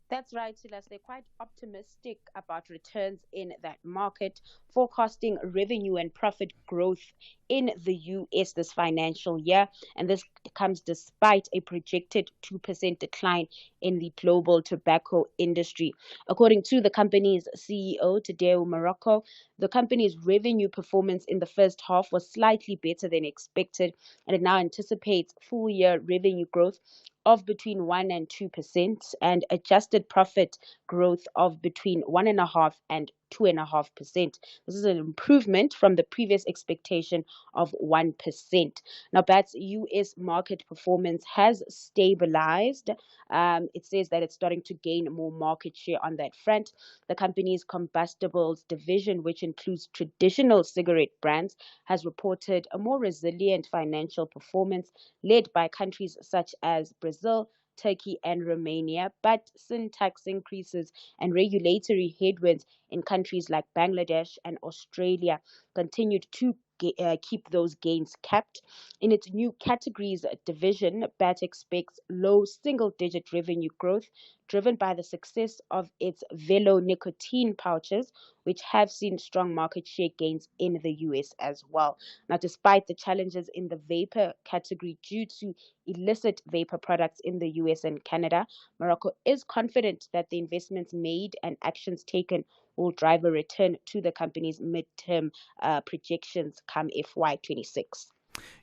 That's right, Silas. They're quite optimistic about returns in that market, forecasting revenue and profit growth in the U.S. this financial year. And this comes despite a projected 2% decline in the global tobacco industry. According to the company's CEO, Tadeu Morocco, the company's revenue performance in the first half was slightly better than expected, and it now anticipates full-year revenue growth of between 1 and 2% and adjusted profit growth of between 1.5% and 2.5%. This is an improvement from the previous expectation of 1%. Now, BAT's U.S. market performance has stabilized. It says that it's starting to gain more market share on that front. The company's combustibles division, which includes traditional cigarette brands, has reported a more resilient financial performance led by countries such as Brazil, Turkey and Romania, but sin tax increases and regulatory headwinds in countries like Bangladesh and Australia continued to keep those gains capped. In its new categories division, BAT expects low single-digit revenue growth driven by the success of its Velo nicotine pouches, which have seen strong market share gains in the US as well. Now, despite the challenges in the vapor category due to illicit vapor products in the US and Canada, Morocco is confident that the investments made and actions taken will drive a return to the company's midterm projections come FY26.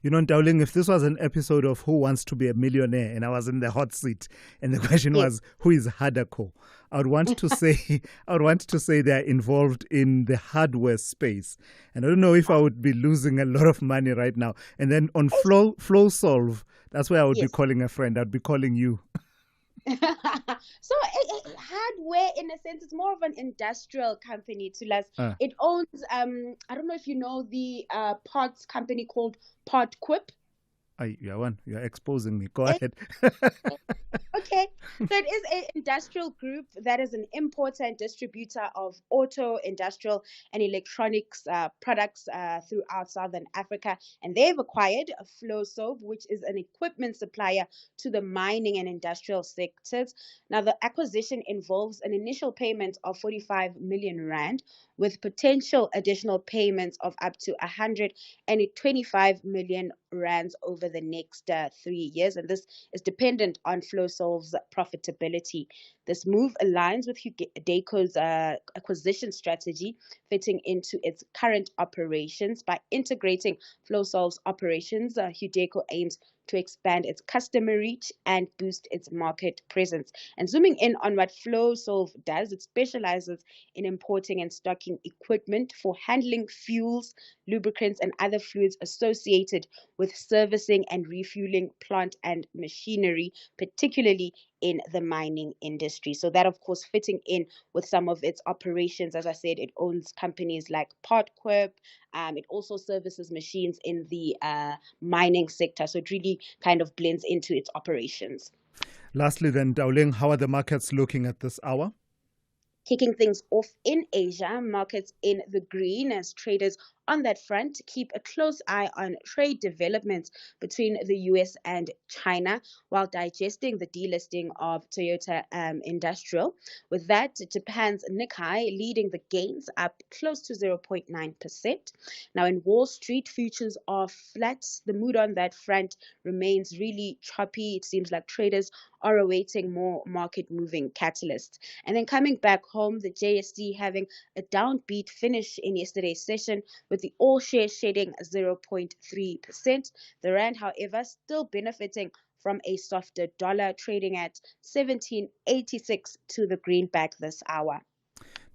You know, Dowling, if this was an episode of Who Wants to Be a Millionaire and I was in the hot seat and the question was, who is Hadako? I would want to say they're involved in the hardware space. And I don't know if I would be losing a lot of money right now. And then on Flow Solve, that's where I would be calling a friend. I'd be calling you. So hardware, in a sense, it's more of an industrial company. It owns, I don't know if you know the parts company called Podquip. You're exposing me. Go ahead. Okay, so it is an industrial group that is an importer and distributor of auto, industrial, and electronics products throughout Southern Africa. And they've acquired Flowsoap, which is an equipment supplier to the mining and industrial sectors. Now, the acquisition involves an initial payment of 45 million rand with potential additional payments of up to 125 million rands over the next 3 years. And this is dependent on Flowsoap's profitability. This move aligns with Hudeco's acquisition strategy, fitting into its current operations. By integrating Flowsoap's operations, Hudeco aims to expand its customer reach and boost its market presence. And zooming in on what Flowsoap does, it specializes in importing and stocking equipment for handling fuels, lubricants, and other fluids associated with servicing and refueling plant and machinery, particularly in the mining industry. So that, of course, fitting in with some of its operations. As I said, it owns companies like Partquip. It also services machines in the mining sector. So it really kind of blends into its operations. Lastly, then, Dowling, how are the markets looking at this hour? Kicking things off in Asia, markets in the green as traders on that front keep a close eye on trade developments between the US and China while digesting the delisting of Toyota Industrial. With that, Japan's Nikkei leading the gains up close to 0.9%. Now in Wall Street, futures are flat. The mood on that front remains really choppy. It seems like traders are awaiting more market-moving catalysts. And then coming back home, the JSE having a downbeat finish in yesterday's session with the all-share shedding 0.3%. The rand, however, still benefiting from a softer dollar, trading at 17.86 to the greenback this hour.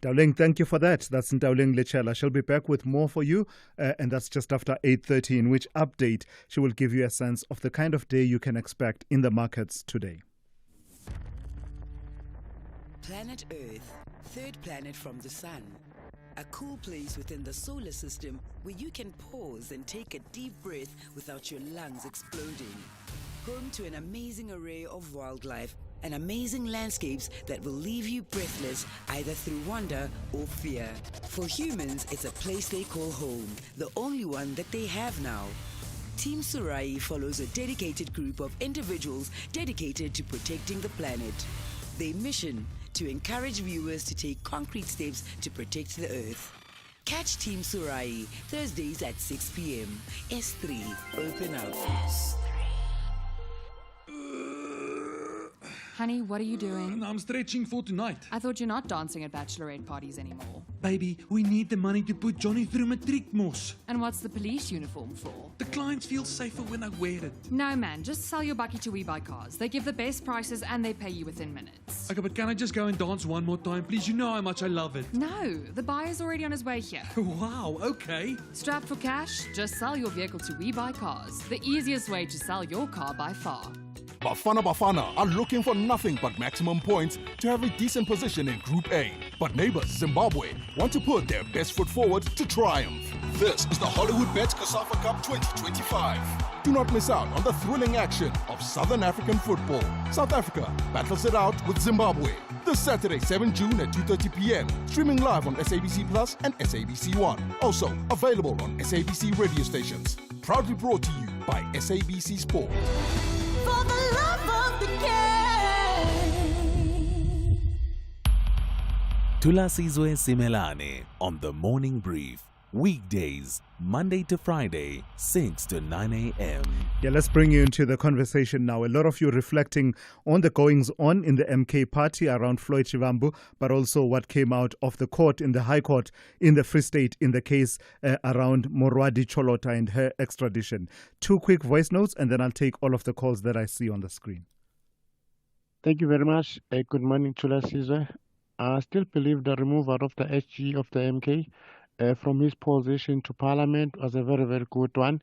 Dowling, thank you for that. That's Dowling Lechela. She'll be back with more for you, and that's just after 8:30, in which update she will give you a sense of the kind of day you can expect in the markets today. Planet Earth, third planet from the sun. A cool place within the solar system where you can pause and take a deep breath without your lungs exploding. Home to an amazing array of wildlife and amazing landscapes that will leave you breathless either through wonder or fear. For humans, it's a place they call home, the only one that they have now. Team Surai follows a dedicated group of individuals dedicated to protecting the planet. Their mission: to encourage viewers to take concrete steps to protect the Earth. Catch Team Surai Thursdays at 6 p.m. S3, open up. Honey, what are you doing? I'm stretching for tonight. I thought you're not dancing at bachelorette parties anymore. Baby, we need the money to put Johnny through matric mos. And what's the police uniform for? The clients feel safer when I wear it. No, man, just sell your bucky to We Buy Cars. They give the best prices and they pay you within minutes. Okay, but can I just go and dance one more time, please? You know how much I love it. No, the buyer's already on his way here. Wow, okay. Strapped for cash? Just sell your vehicle to We Buy Cars. The easiest way to sell your car by far. Bafana are looking for nothing but maximum points to have a decent position in Group A. But neighbors Zimbabwe want to put their best foot forward to triumph. This is the Hollywood Bet COSAFA Cup 2025. Do not miss out on the thrilling action of Southern African football. South Africa battles it out with Zimbabwe. This Saturday, 7 June at 2:30 p.m. Streaming live on SABC Plus and SABC One. Also available on SABC radio stations. Proudly brought to you by SABC Sport. For the love of the game. Thulasizwe Simelane on the Morning Brief. Weekdays, Monday to Friday, 6 to 9 a.m. Yeah, let's bring you into the conversation now. A lot of you reflecting on the goings on in the MK party around Floyd Shivambu, but also what came out of the court in the High Court in the Free State in the case around Morwadi Cholota and her extradition. 2 quick voice notes, and then I'll take all of the calls that I see on the screen. Thank you very much. Good morning, Thulasizwe. I still believe the removal of the SG of the MK from his position to Parliament was a very, very good one.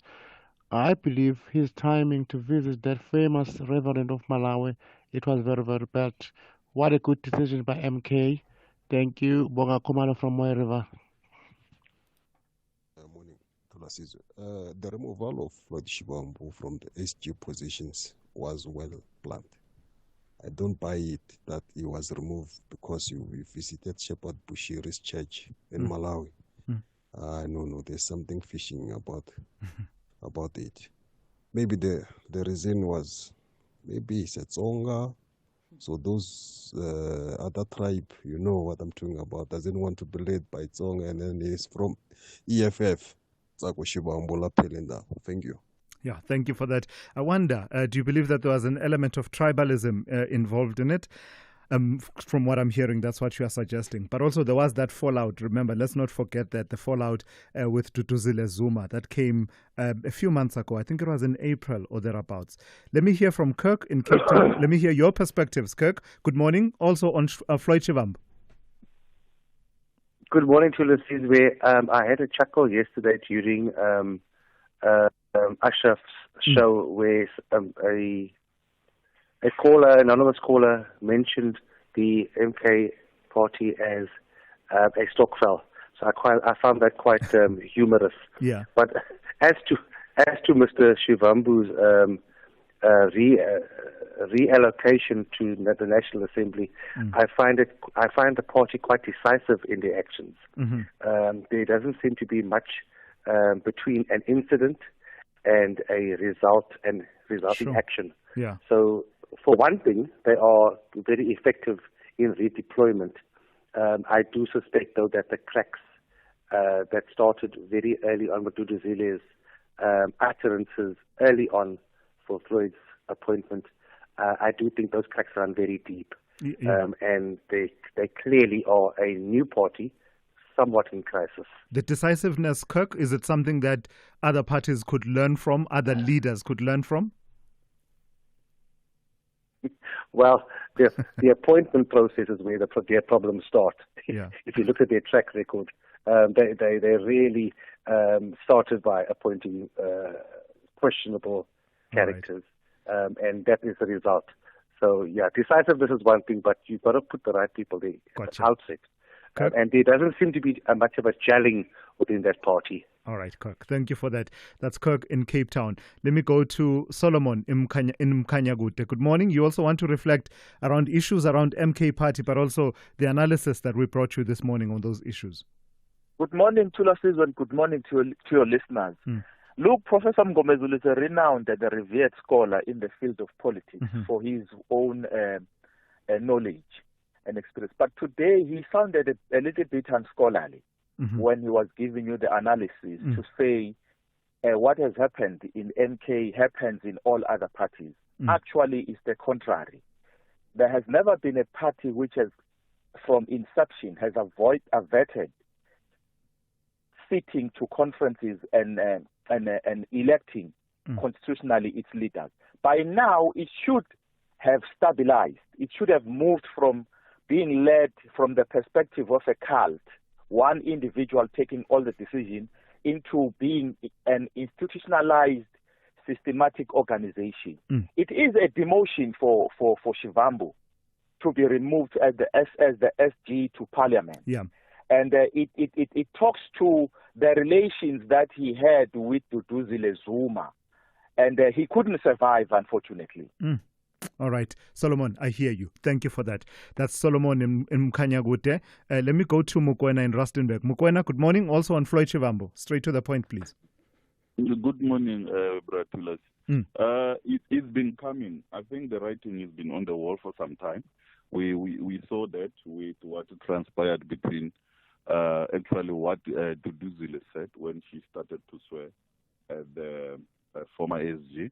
I believe his timing to visit that famous Reverend of Malawi, it was very, very bad. What a good decision by MK. Thank you. Bonga Komalo from Moy River. Morning, Thulasizwe. The removal of Floyd Shivambu from the SG positions was well planned. I don't buy it that he was removed because he visited Shepherd Bushiri's church in Malawi. No, there's something fishing about it. Maybe the reason was maybe it's a Tsonga. So those other tribe, you know what I'm talking about, doesn't want to be led by Tsonga, and then he's from EFF. Thank you. Yeah, thank you for that. I wonder, do you believe that there was an element of tribalism involved in it? From what I'm hearing, that's what you are suggesting. But also there was that fallout. Remember, let's not forget that the fallout with Duduzile Zuma that came a few months ago. I think it was in April or thereabouts. Let me hear from Kirk in Cape Town. Let me hear your perspectives, Kirk. Good morning. Also on Floyd Shivambu. Good morning, Thulasizwe. I had a chuckle yesterday during Ashraf's show where a caller, anonymous caller, mentioned the MK party as a stokvel. So I found that quite humorous. Yeah. But as to Mr. Shivambu's reallocation to the National Assembly, I find the party quite decisive in their actions. There doesn't seem to be much between an incident and a resulting action. Yeah. So, for one thing, they are very effective in redeployment. I do suspect, though, that the cracks that started very early on with Duduzile's utterances early on for Floyd's appointment, I do think those cracks run very deep. And they clearly are a new party, somewhat in crisis. The decisiveness, Kirk, is it something that other parties could learn from, other leaders could learn from? Well, the appointment process is where their problems start. Yeah. If you look at their track record, they really started by appointing questionable characters, and that is the result. So, yeah, decisiveness is one thing, but you've got to put the right people there at the outset. And there doesn't seem to be much of a gelling within that party. All right, Kirk. Thank you for that. That's Kirk in Cape Town. Let me go to Solomon in Mkanyagute. Good morning. You also want to reflect around issues around MK Party, but also the analysis that we brought you this morning on those issues. Good morning, Thulasizwe, and good morning to your listeners. Look, Professor Mgomezulu is a renowned and a revered scholar in the field of politics for his own knowledge and experience. But today he sounded a little bit unscholarly when he was giving you the analysis to say what has happened in MK happens in all other parties. Actually, it's the contrary. There has never been a party which has, from inception, has averted sitting to conferences and electing constitutionally its leaders. By now, it should have stabilized. It should have moved from being led from the perspective of a cult, one individual taking all the decision, into being an institutionalized, systematic organization. It is a demotion for Shivambu to be removed as the SG to Parliament. Yeah. And it talks to the relations that he had with Duduzile Zuma. And he couldn't survive, unfortunately. All right. Solomon, I hear you. Thank you for that. That's Solomon in Mkanyagute. Let me go to Mukwena in Rustenburg. Mukwena, good morning. Also on Floyd Shivambu. Straight to the point, please. Good morning, Bratulas. It's been coming. I think the writing has been on the wall for some time. We saw that with what transpired between actually what Duduzile said when she started to swear the former SG,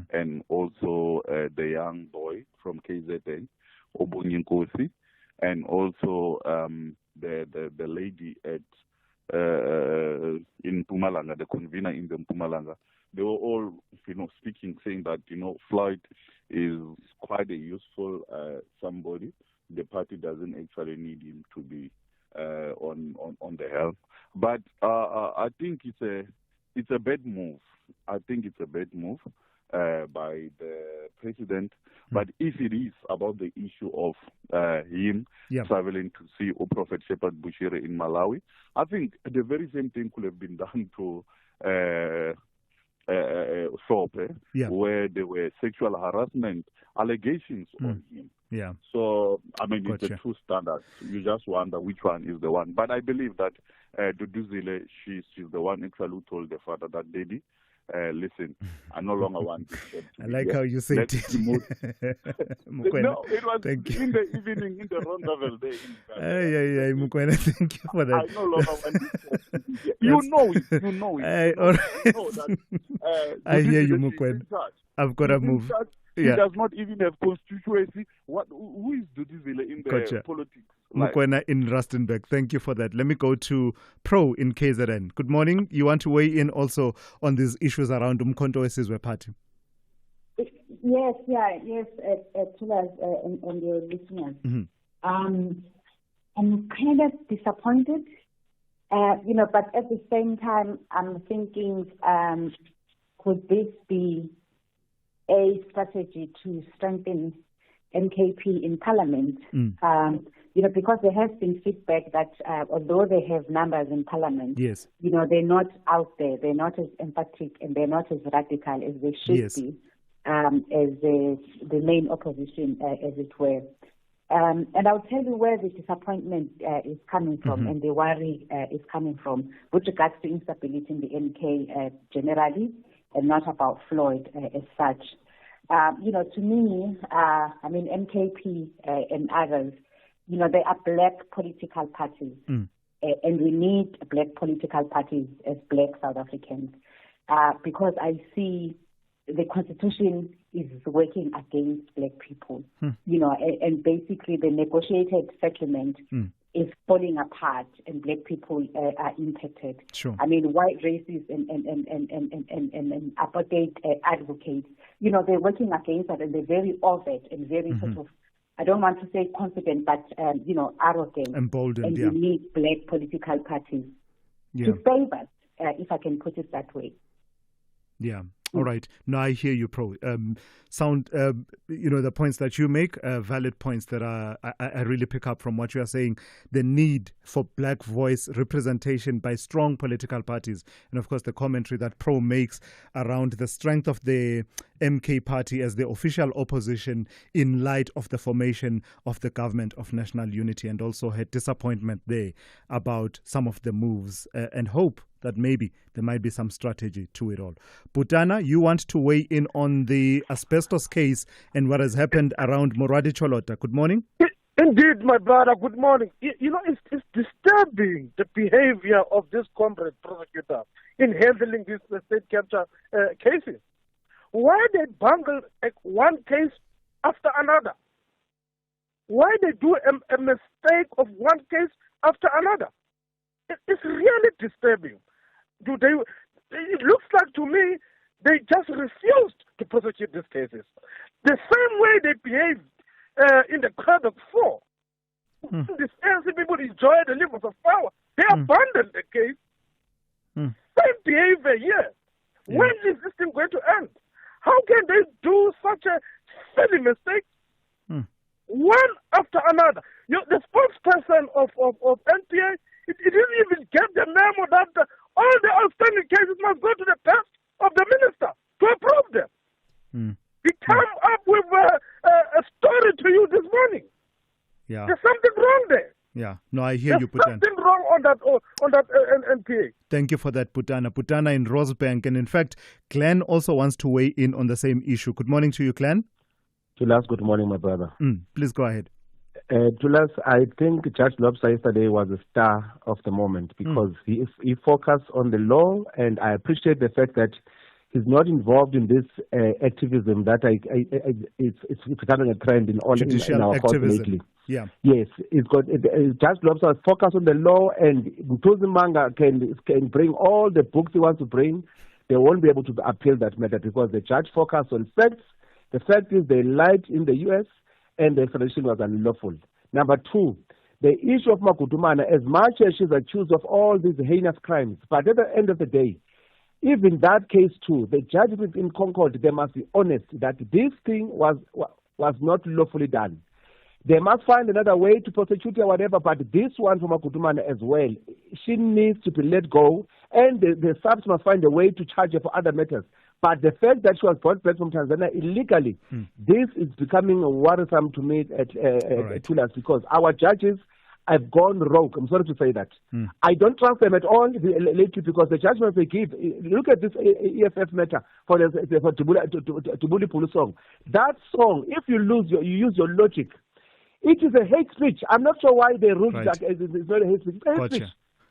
and also the young boy from KZN, Obonyi, and also the lady at in Mpumalanga, the convener in the Mpumalanga. They were all, speaking, saying that, Floyd is quite a useful somebody. The party doesn't actually need him to be on the helm. But I think it's a bad move. I think it's a bad move by the president. But if it is about the issue of him traveling to see Prophet Shepherd Bushiri in Malawi, I think the very same thing could have been done to shop, Yeah. where there were sexual harassment allegations on him. Yeah. So, I mean, it's Gotcha. the two standards. You just wonder which one is the one. But I believe that Duduzile, she's the one actually who told the father that, Daddy, listen, I no longer want this job to I be like here. how you said Let's it. remove-" Mukwena, No, it was thank you. in the evening in the Rondavel day. Yeah, Mukwena, thank you for that. I no longer want this job to be here. You know it. You know it. Hey, You know, all you know that, I hear you, Duduzile is Mukwena. in charge. I've got to He's in move. charge. He Yeah. does not even have constituency. Who is Duduzile in the Gotcha. politics? Like, Mukwena in Rustenburg. Thank you for that. Let me go to Pro in KZN. Good morning. You want to weigh in also on these issues around controversies party? Yes, Tulas and your listeners. I'm kind of disappointed, but at the same time, I'm thinking, could this be a strategy to strengthen MKP in Parliament? Because there has been feedback that although they have numbers in Parliament, yes, they're not out there, they're not as emphatic, and they're not as radical as they should be, as the main opposition, as it were. And I'll tell you where the disappointment is coming from and the worry is coming from with regards to instability in the MK generally, and not about Floyd as such. To me, MKP and others, they are black political parties, and we need black political parties as black South Africans, because I see the Constitution is working against black people, and basically the negotiated settlement is falling apart, and black people are impacted. Sure. I mean, white racists and apartheid advocates, they're working against that, and they're very overt and very sort of, I don't want to say confident, but arrogant. Emboldened, and yeah. we need black political parties Yeah. to save us, if I can put it that way. Yeah. All right. No, I hear you, Pro. The points that you make, valid points that I really pick up from what you are saying. The need for black voice representation by strong political parties. And of course, the commentary that Pro makes around the strength of the MK party as the official opposition in light of the formation of the government of national unity, and also her disappointment there about some of the moves and hope that maybe there might be some strategy to it all. Butana, you want to weigh in on the asbestos case and what has happened around Moradi Cholota. Good morning. Indeed, my brother, good morning. It's disturbing the behavior of this comrade prosecutor in handling these state capture cases. Why they bungle one case after another? Why they do a mistake of one case after another? It's really disturbing. It looks like to me they just refused to prosecute these cases. The same way they behaved in the Craddock 4. These ANC people enjoy the levels of power. They abandoned the case. Same behavior here. When is this thing going to end? How can they do such a silly mistake? One after another. The spokesperson of NPA, it didn't even get the memo that all the outstanding cases must go to the desk of the minister to approve them. He came up with a story to you this morning. Yeah. There's something wrong there. Yeah. No, I hear you, There's Putana. something wrong on that NPA. Thank you for that, Putana. Putana in Rosebank. And in fact, Glenn also wants to weigh in on the same issue. Good morning to you, Glenn. Tulas, good morning, my brother. Please go ahead. Tulas, I think Judge Lobster yesterday was a star of the moment because he focused on the law, and I appreciate the fact that he's not involved in this activism that it's becoming a trend in all in our court lately. Yeah. Yes, it's got Judge Lobster focus on the law, and Manga can bring all the books he wants to bring. They won't be able to appeal that matter because the judge focused on facts. The fact is they lied in the U.S. and the extradition was unlawful. Number two, the issue of Makutumana, as much as she's accused of all these heinous crimes, but at the end of the day, even that case too, the judgment in Concord, they must be honest that this thing was not lawfully done. They must find another way to prosecute or whatever, but this one from Akutumana as well, she needs to be let go, and the SAPS must find a way to charge her for other matters. But the fact that she was brought back from Tanzania illegally, this is becoming worrisome to me at Thulas, because our judges have gone rogue. I'm sorry to say that. I don't trust them at all lately, because the judgments they give, look at this EFF matter for Tubuli Pulu song. That song, if you use your logic, it is a hate speech. I'm not sure why they ruled that it's not a hate speech. It's a hate speech.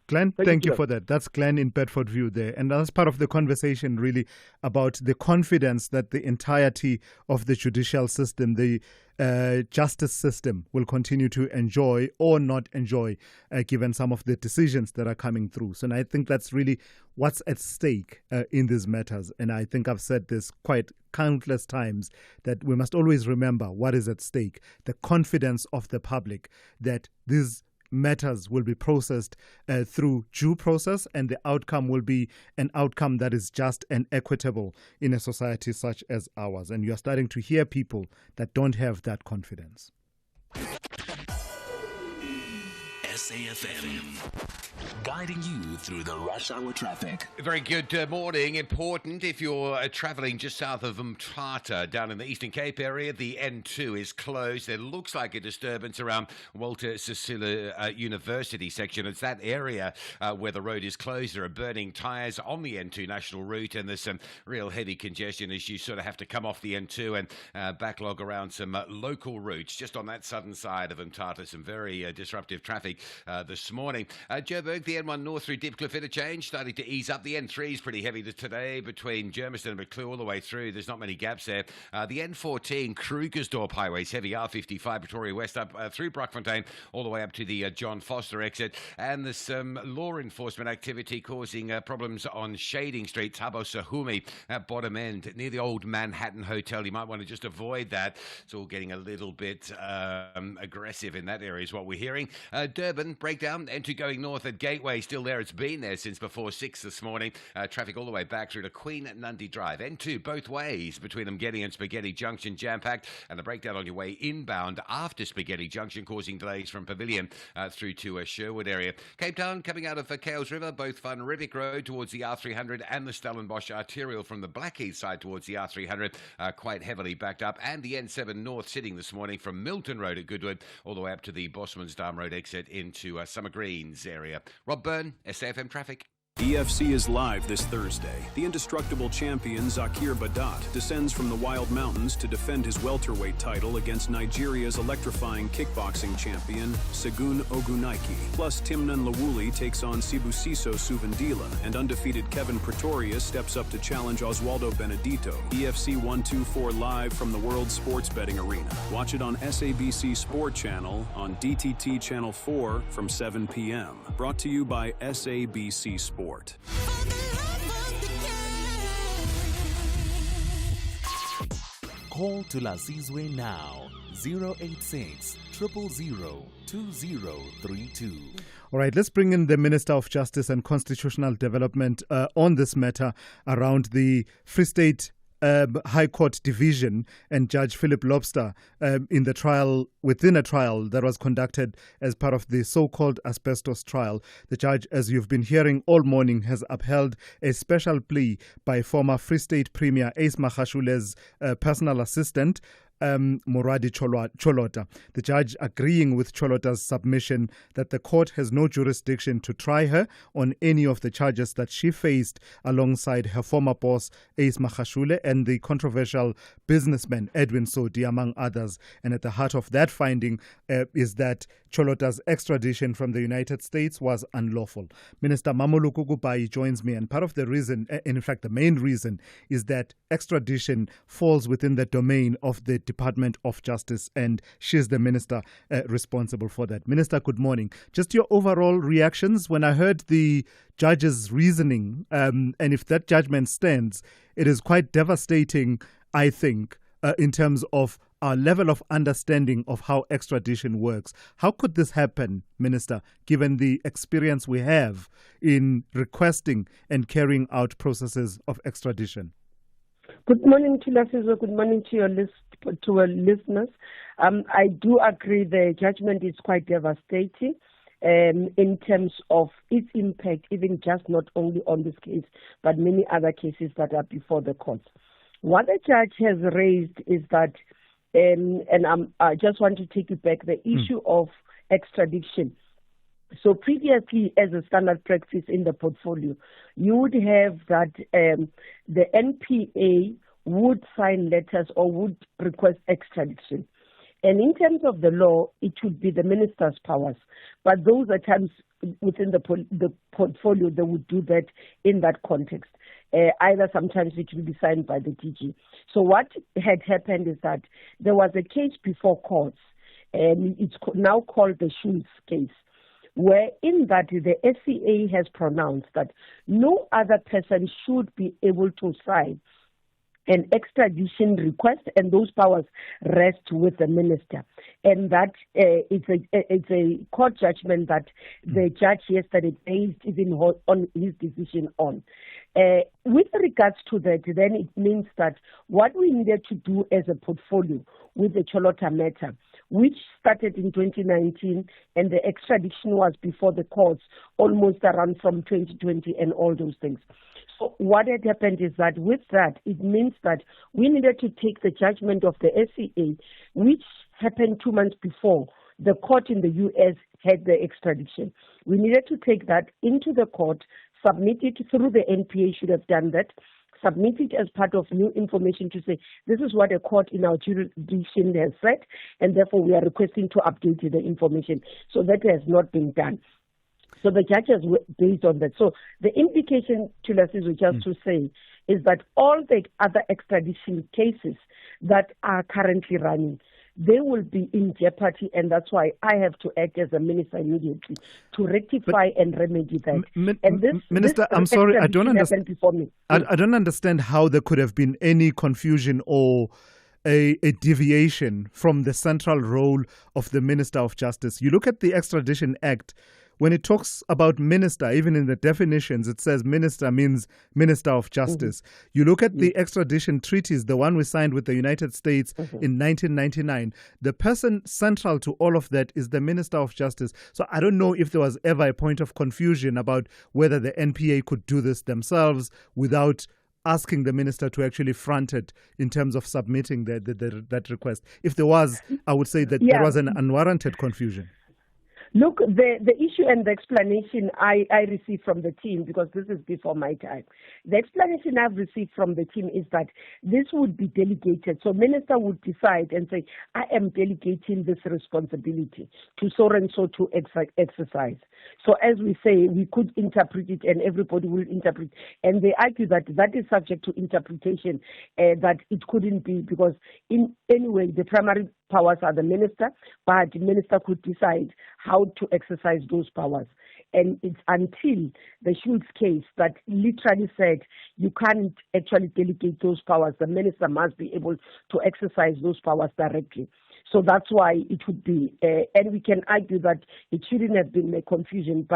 Glenn, thank you for that. That's Glenn in Bedford View there. And that's part of the conversation really about the confidence that the entirety of the judicial system, the justice system, will continue to enjoy or not enjoy, given some of the decisions that are coming through. So and I think that's really what's at stake in these matters. And I think I've said this quite countless times, that we must always remember what is at stake, the confidence of the public that these matters will be processed through due process, and the outcome will be an outcome that is just and equitable in a society such as ours. And you're starting to hear people that don't have that confidence. SAFM, guiding you through the rush hour traffic. Very good morning. Important if you're travelling just south of Mthatha down in the Eastern Cape area, the N2 is closed. There looks like a disturbance around Walter Sisulu University section. It's that area where the road is closed. There are burning tyres on the N2 national route, and there's some real heavy congestion as you sort of have to come off the N2 and backlog around some local routes just on that southern side of Mthatha. Some very disruptive traffic this morning. Joburg, the N1 North through Dipcliff interchange starting to ease up. The N3 is pretty heavy today between Germiston and Maclew all the way through. There's not many gaps there. The N14 Krugersdorp Highway is heavy. R55 Pretoria West up through Brockfontein all the way up to the John Foster exit. And there's some law enforcement activity causing problems on Shading Street, Thabo Sahumi at bottom end near the old Manhattan Hotel. You might want to just avoid that. It's all getting a little bit aggressive in that area is what we're hearing. Durban breakdown, N2 going north at Gateway, still there. It's been there since before 6 this morning. Traffic all the way back through to Queen Nundy Drive. N2 both ways between Mgedi and Spaghetti Junction, jam-packed, and the breakdown on your way inbound after Spaghetti Junction, causing delays from Pavilion through to Sherwood area. Cape Town coming out of Kales River, both Van Riebeek Road towards the R300 and the Stellenbosch Arterial from the Blackheath side towards the R300, quite heavily backed up, and the N7 North sitting this morning from Milton Road at Goodwood all the way up to the Bosmansdam Road exit into Summer Greens area. Rob Byrne, SAFM Traffic. EFC is live this Thursday. The indestructible champion Zakir Badat descends from the Wild Mountains to defend his welterweight title against Nigeria's electrifying kickboxing champion Segun Ogunaike. Plus, Timnan Lawuli takes on Sibusiso Suvendila, and undefeated Kevin Pretorius steps up to challenge Oswaldo Benedito. EFC 124 live from the World Sports Betting Arena. Watch it on SABC Sport Channel on DTT Channel 4 from 7 p.m. Brought to you by SABC Sport. Call Thulasizwe now, 086 000 2032. All right, let's bring in the Minister of Justice and Constitutional Development on this matter around the Free State High Court division and Judge Philip Lobster within a trial that was conducted as part of the so-called Asbestos trial. The judge, as you've been hearing all morning, has upheld a special plea by former Free State Premier Ace Magashule's personal assistant, Moradi Cholota. The judge agreeing with Cholota's submission that the court has no jurisdiction to try her on any of the charges that she faced alongside her former boss Ace Magashule and the controversial businessman Edwin Sodi, among others. And at the heart of that finding is that Cholota's extradition from the United States was unlawful. Minister Mamuluku Kubai joins me, and part of the reason, in fact the main reason, is that extradition falls within the domain of the Department of Justice, and she's the minister responsible for that. Minister, good morning. Just your overall reactions when I heard the judge's reasoning, and if that judgment stands, it is quite devastating, I think, in terms of our level of understanding of how extradition works. How could this happen, Minister, given the experience we have in requesting and carrying out processes of extradition? Good morning, Thulasizwe. Good morning to your to our listeners. I do agree the judgment is quite devastating in terms of its impact, even just not only on this case, but many other cases that are before the courts. What the judge has raised is that, I just want to take you back, the issue of extradition. So previously, as a standard practice in the portfolio, you would have that the NPA would sign letters or would request extradition. And in terms of the law, it should be the minister's powers. But those are times within the portfolio, they would do that in that context. Either sometimes it will be signed by the DG. So what had happened is that there was a case before courts, and it's now called the Schultz case, where in that the SCA has pronounced that no other person should be able to sign an extradition request, and those powers rest with the minister. And that it's a court judgment that the judge yesterday based even on his decision on. With regards to that, then it means that what we needed to do as a portfolio with the Cholota matter, which started in 2019, and the extradition was before the courts almost around from 2020 and all those things. So what had happened is that with that, it means that we needed to take the judgment of the SCA, which happened 2 months before the court in the U.S. had the extradition. We needed to take that into the court, submit it through the NPA should have done that, submit it as part of new information to say, this is what a court in our jurisdiction has said, and therefore we are requesting to update the information. So that has not been done. So the judge has based on that. So the implication, Thulasizwe, just to say, is that all the other extradition cases that are currently running, they will be in jeopardy, and that's why I have to act as a minister immediately to rectify and remedy that. Minister, I'm sorry, I don't understand. I don't understand how there could have been any confusion or a deviation from the central role of the Minister of Justice. You look at the Extradition Act. When it talks about minister, even in the definitions, it says minister means Minister of Justice. You look at the extradition treaties, the one we signed with the United States in 1999, the person central to all of that is the Minister of Justice. So I don't know if there was ever a point of confusion about whether the NPA could do this themselves without asking the minister to actually front it in terms of submitting that request. If there was, I would say that there was an unwarranted confusion. Look, the issue and the explanation I received from the team, because this is before my time, the explanation I've received from the team is that this would be delegated. So minister would decide and say, I am delegating this responsibility to so and so to exercise. So as we say, we could interpret it and everybody will interpret. And they argue that that is subject to interpretation, that it couldn't be because in any way the primary powers are the minister, but the minister could decide how to exercise those powers. And it's until the Schultz case that literally said you can't actually delegate those powers. The minister must be able to exercise those powers directly. So that's why it would be, and we can argue that it shouldn't have been a confusion,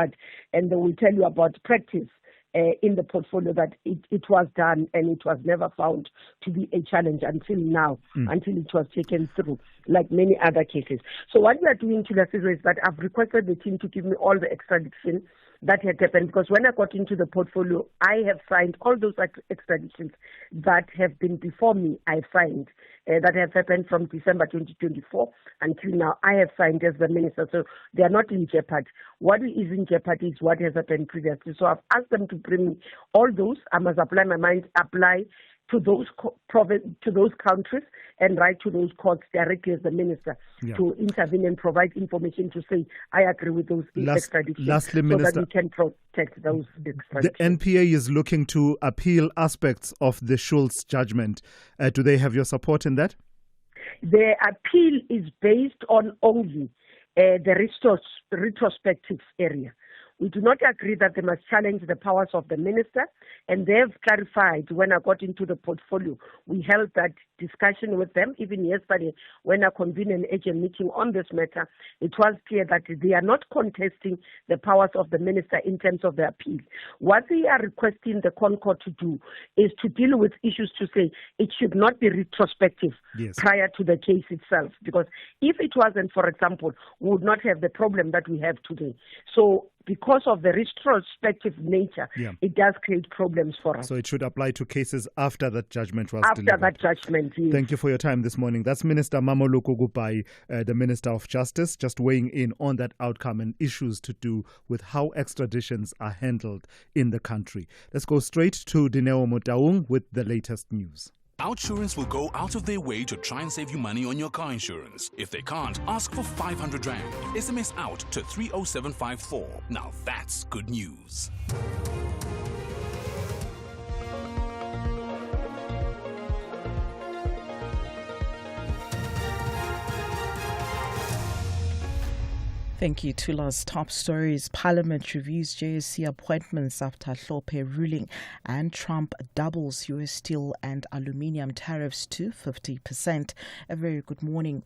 and they will tell you about practice in the portfolio that it was done and it was never found to be a challenge until now, until it was taken through, like many other cases. So what we are doing, Thulasizwe, is that I've requested the team to give me all the extradition that had happened, because when I got into the portfolio, I have signed all those extraditions that have been before me. I signed that have happened from December 2024 until now. I have signed as the minister, so they are not in jeopardy. What is in jeopardy is what has happened previously. So I've asked them to bring me all those. I must apply to those countries and write to those courts directly as the minister to intervene and provide information to say, I agree with those extraditions, lastly, so Minister, that we can protect those extraditions. The NPA is looking to appeal aspects of the Schultz judgment. Do they have your support in that? The appeal is based on only the retrospective area. We do not agree that they must challenge the powers of the minister, and they've clarified when I got into the portfolio. We held that discussion with them. Even yesterday, when I convened an agent meeting on this matter, it was clear that they are not contesting the powers of the minister in terms of the appeal. What they are requesting the ConCourt to do is to deal with issues to say it should not be retrospective prior to the case itself. Because if it wasn't, for example, we would not have the problem that we have today. So because of the retrospective nature, it does create problems for us. So it should apply to cases after that judgment was after delivered. That judgment, yes. Thank you for your time this morning. That's Minister Mamoloko Gupai, the Minister of Justice, just weighing in on that outcome and issues to do with how extraditions are handled in the country. Let's go straight to Dineo Motaung with the latest news. Outsurance will go out of their way to try and save you money on your car insurance. If they can't, ask for 500 Rand. SMS out to 30754. Now that's good news. Thank you. Tula's top stories. Parliament reviews JSC appointments after Hlophe ruling, and Trump doubles US steel and aluminium tariffs to 50%. A very good morning.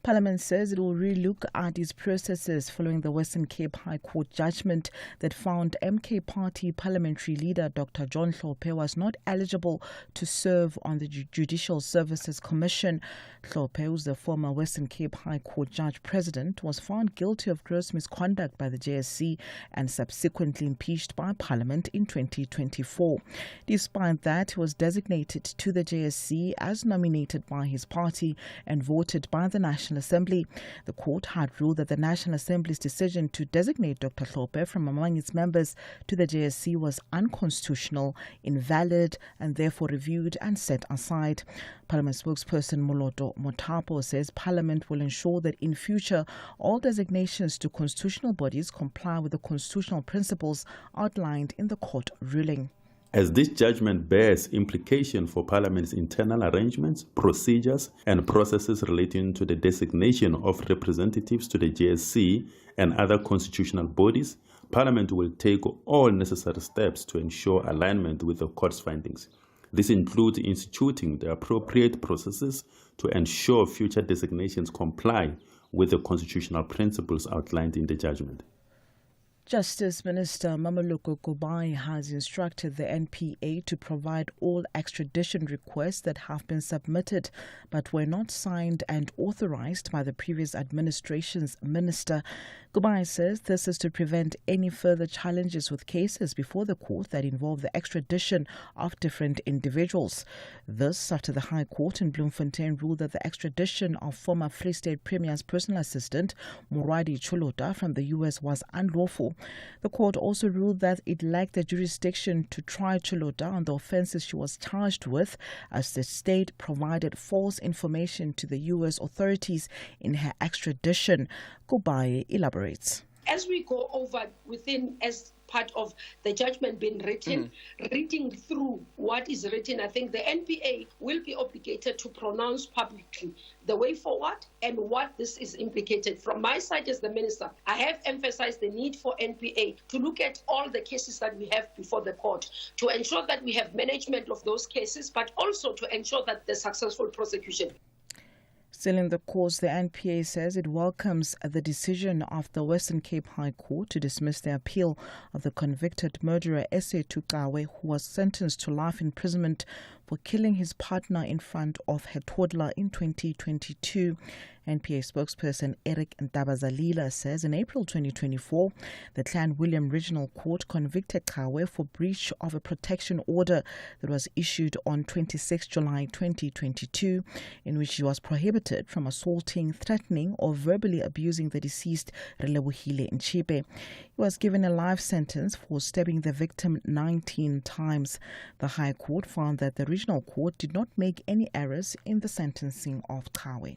Parliament says it will relook at its processes following the Western Cape High Court judgment that found MK Party parliamentary leader Dr. John Hlophe was not eligible to serve on the Judicial Services Commission. Hlophe, who's the former Western Cape High Court judge president, was found guilty of gross misconduct by the JSC and subsequently impeached by Parliament in 2024. Despite that, he was designated to the JSC as nominated by his party and voted by the National Assembly. The court had ruled that the National Assembly's decision to designate Dr. Hlophe from among its members to the JSC was unconstitutional, invalid, and therefore reviewed and set aside. Parliament spokesperson Moloto Motapo says Parliament will ensure that in future all designations to constitutional bodies comply with the constitutional principles outlined in the court ruling. As this judgment bears implication for Parliament's internal arrangements, procedures, and processes relating to the designation of representatives to the JSC and other constitutional bodies, Parliament will take all necessary steps to ensure alignment with the court's findings. This includes instituting the appropriate processes to ensure future designations comply with the constitutional principles outlined in the judgment. Justice Minister Mamoloko Gupai has instructed the NPA to provide all extradition requests that have been submitted but were not signed and authorized by the previous administration's minister. Gupai says this is to prevent any further challenges with cases before the court that involve the extradition of different individuals. This after the High Court in Bloemfontein ruled that the extradition of former Free State Premier's personal assistant Moradi Cholota from the US was unlawful. The court also ruled that it lacked the jurisdiction to try Cholota on the offences she was charged with, as the state provided false information to the US authorities in her extradition. Gupai elaborates. As we go over within, as part of the judgment being written, reading through what is written, I think the NPA will be obligated to pronounce publicly the way forward and what this is implicated. From my side as the minister, I have emphasized the need for NPA to look at all the cases that we have before the court, to ensure that we have management of those cases, but also to ensure that the successful prosecution. Still in the course, the NPA says it welcomes the decision of the Western Cape High Court to dismiss the appeal of the convicted murderer Ese Tukawe, who was sentenced to life imprisonment for killing his partner in front of her toddler in 2022. NPA spokesperson Eric Ntabazalila says in April 2024, the Clan William Regional Court convicted Kawe for breach of a protection order that was issued on 26 July 2022, in which he was prohibited from assaulting, threatening, or verbally abusing the deceased Relebohile Nchipe. He was given a life sentence for stabbing the victim 19 times. The High Court found that the Regional Court did not make any errors in the sentencing of Kawe.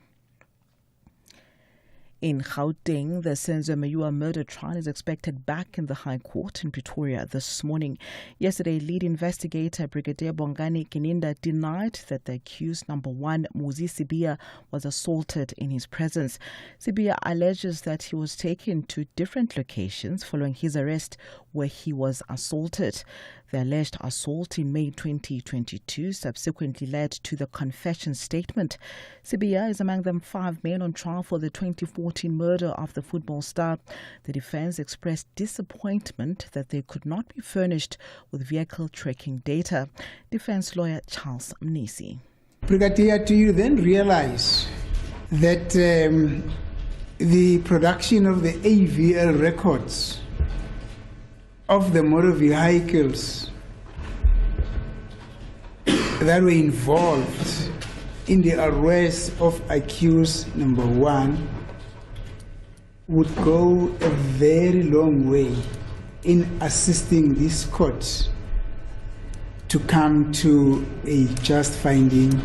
In Gauteng, the Senzo Mayua murder trial is expected back in the High Court in Pretoria this morning. Yesterday, lead investigator Brigadier Volcanic denied that the accused number 1, Muzi Sibiya, was assaulted in his presence. Sibiya alleges that he was taken to different locations following his arrest where he was assaulted. The alleged assault in May 2022 subsequently led to the confession statement. Sibiya is among the 5 men on trial for the 2014 murder of the football star. The defense expressed disappointment that they could not be furnished with vehicle tracking data. Defense lawyer Charles Mnisi. Brigadier, do you then realize that the production of the AVL records of the motor vehicles that were involved in the arrest of accused number 1 would go a very long way in assisting this court to come to a just finding?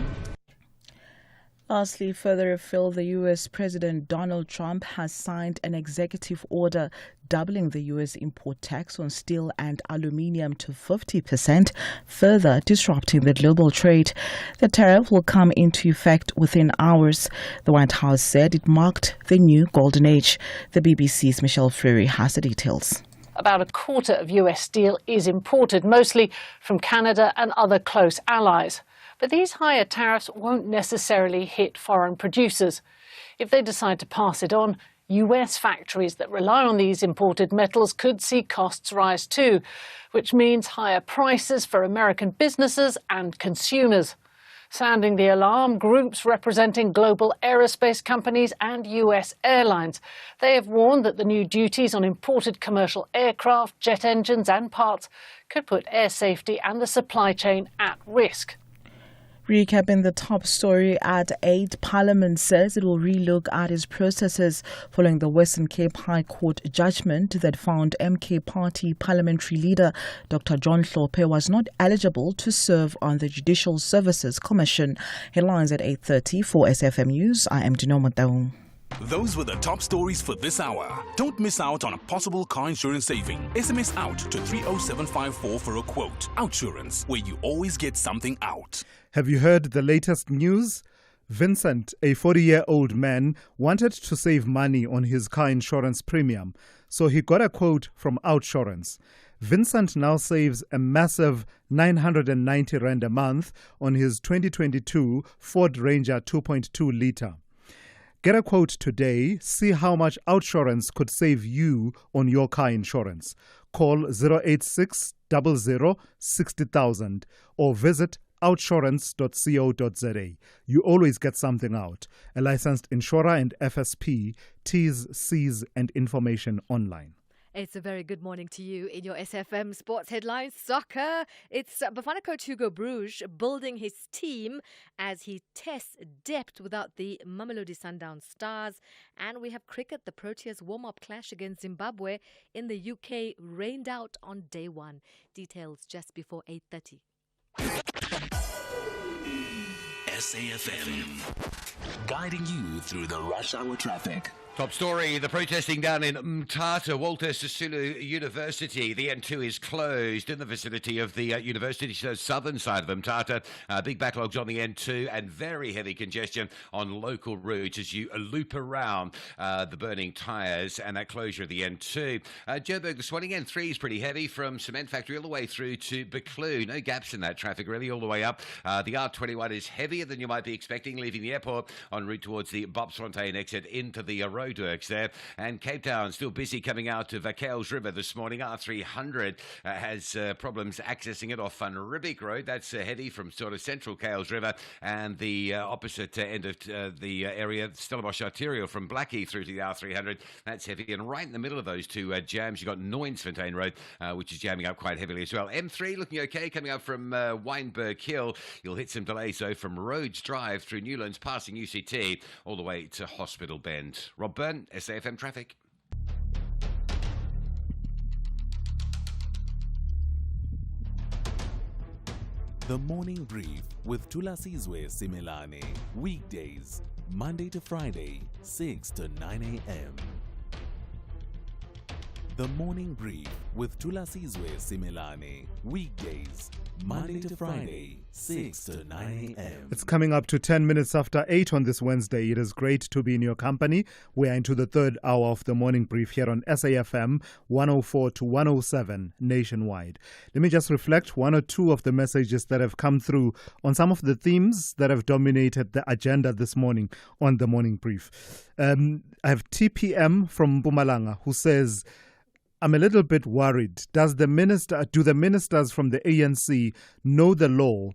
Lastly, further afield, the U.S. President Donald Trump has signed an executive order doubling the U.S. import tax on steel and aluminium to 50%, further disrupting the global trade. The tariff will come into effect within hours. The White House said it marked the new golden age. The BBC's Michelle Fleury has the details. About a quarter of U.S. steel is imported, mostly from Canada and other close allies. But these higher tariffs won't necessarily hit foreign producers. If they decide to pass it on, US factories that rely on these imported metals could see costs rise too, which means higher prices for American businesses and consumers. Sounding the alarm, groups representing global aerospace companies and US airlines. They have warned that the new duties on imported commercial aircraft, jet engines and parts could put air safety and the supply chain at risk. Recapping the top story at 8, Parliament says it will relook at its processes following the Western Cape High Court judgment that found MK Party parliamentary leader Dr. John Hlophe was not eligible to serve on the Judicial Services Commission. Headlines at 8:30 for SFM News. I am Dinoma Daung. Those were the top stories for this hour. Don't miss out on a possible car insurance saving. SMS out to 30754 for a quote. Outsurance, where you always get something out. Have you heard the latest news? Vincent, a 40-year-old man, wanted to save money on his car insurance premium, so he got a quote from Outsurance. Vincent now saves a massive 990 Rand a month on his 2022 Ford Ranger 2.2 litre. Get a quote today. See how much Outsurance could save you on your car insurance. Call 086 00 60,000 or visit outsurance.co.za. You always get something out. A licensed insurer and FSP. T's, C's and information online. It's a very good morning to you in your SFM Sports Headlines. Soccer. It's Bafana coach Hugo Bruges building his team as he tests depth without the Mamelodi Sundowns stars. And we have cricket. The Proteas warm-up clash against Zimbabwe in the UK rained out on day 1. Details just before 8:30. SAFM, guiding you through the rush hour traffic. Top story, the protesting down in Mthatha, Walter Sisulu University. The N2 is closed in the vicinity of the university, so southern side of Mthatha. Big backlogs on the N2 and very heavy congestion on local routes as you loop around the burning tyres and that closure of the N2. Joburg this morning, N3 is pretty heavy from Cement Factory all the way through to Buccleuch. No gaps in that traffic really all the way up. The R21 is heavier than you might be expecting, leaving the airport en route towards the Bobsfontein exit into the roadworks there. And Cape Town still busy coming out of Kales River this morning. R300 has problems accessing it off Van Riebeek Road. That's heavy from sort of central Kales River and the opposite end of the area, Stellenbosch Arterial from Blackie through to the R300. That's heavy. And right in the middle of those two jams, you've got Noynsfontein Road, which is jamming up quite heavily as well. M3 looking okay coming up from Wynberg Hill. You'll hit some delays though from Rhodes Drive through Newlands, passing UCT all the way to Hospital Bend. Rob Byrne, SAFM Traffic. The Morning Brief with Thulasizwe Simelane. Weekdays, Monday to Friday, 6 to 9 a.m. The Morning Brief with Thulasizwe Simelane. Weekdays, Monday to Friday, 6 to 9 a.m. It's coming up to 10 minutes after 8 on this Wednesday. It is great to be in your company. We are into the third hour of the Morning Brief here on SAFM 104 to 107 nationwide. Let me just reflect one or two of the messages that have come through on some of the themes that have dominated the agenda this morning on the Morning Brief. I have TPM from Mpumalanga who says, I'm a little bit worried. Do the ministers from the ANC know the law?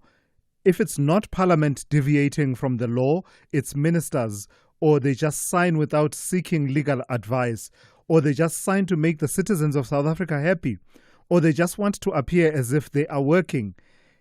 If it's not Parliament deviating from the law, it's ministers, or they just sign without seeking legal advice, or they just sign to make the citizens of South Africa happy, or they just want to appear as if they are working.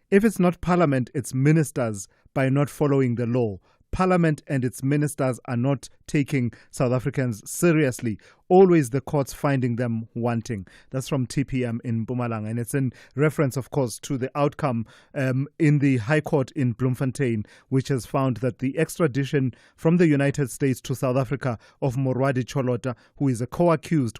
If it's not Parliament, it's ministers by not following the law. Parliament and its ministers are not taking South Africans seriously. Always the courts finding them wanting. That's from TPM in Mpumalanga. And it's in reference, of course, to the outcome in the High Court in Bloemfontein, which has found that the extradition from the United States to South Africa of Morwadi Cholota, who was a co-accused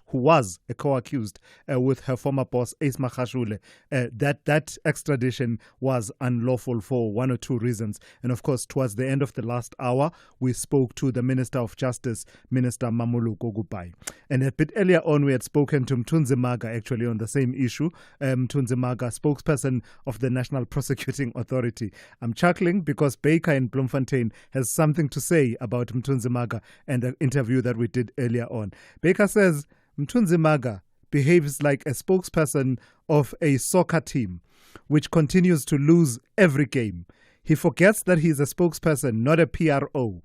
with her former boss, Ace Magashule, that extradition was unlawful for one or two reasons. And of course, towards the end of the last hour, we spoke to the Minister of Justice, Minister Mamulu Gogubai. And a bit earlier on, we had spoken to Mthunzi Maga, actually, on the same issue. Mthunzi Maga, spokesperson of the National Prosecuting Authority. I'm chuckling because Baker in Bloemfontein has something to say about Mthunzi Maga and the interview that we did earlier on. Baker says Mthunzi Maga behaves like a spokesperson of a soccer team, which continues to lose every game. He forgets that he's a spokesperson, not a PRO.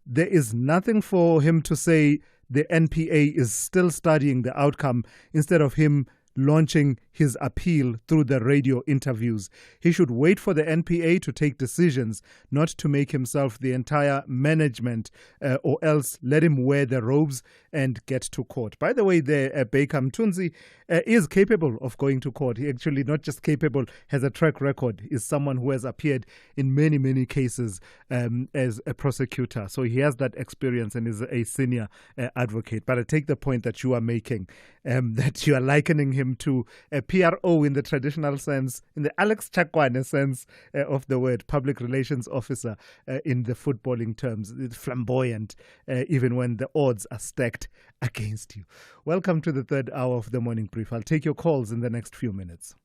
There is nothing for him to say the NPA is still studying the outcome instead of him launching his appeal through the radio interviews. He should wait for the NPA to take decisions, not to make himself the entire management, or else let him wear the robes and get to court. By the way, Baker Mthunzi is capable of going to court. He actually not just capable, has a track record, is someone who has appeared in many, many cases as a prosecutor. So he has that experience and is a senior advocate. But I take the point that you are making, that you are likening him to a PRO in the traditional sense, in the Alex Chakwane sense of the word, public relations officer in the footballing terms, flamboyant, even when the odds are stacked against you. Welcome to the third hour of the Morning Brief. I'll take your calls in the next few minutes.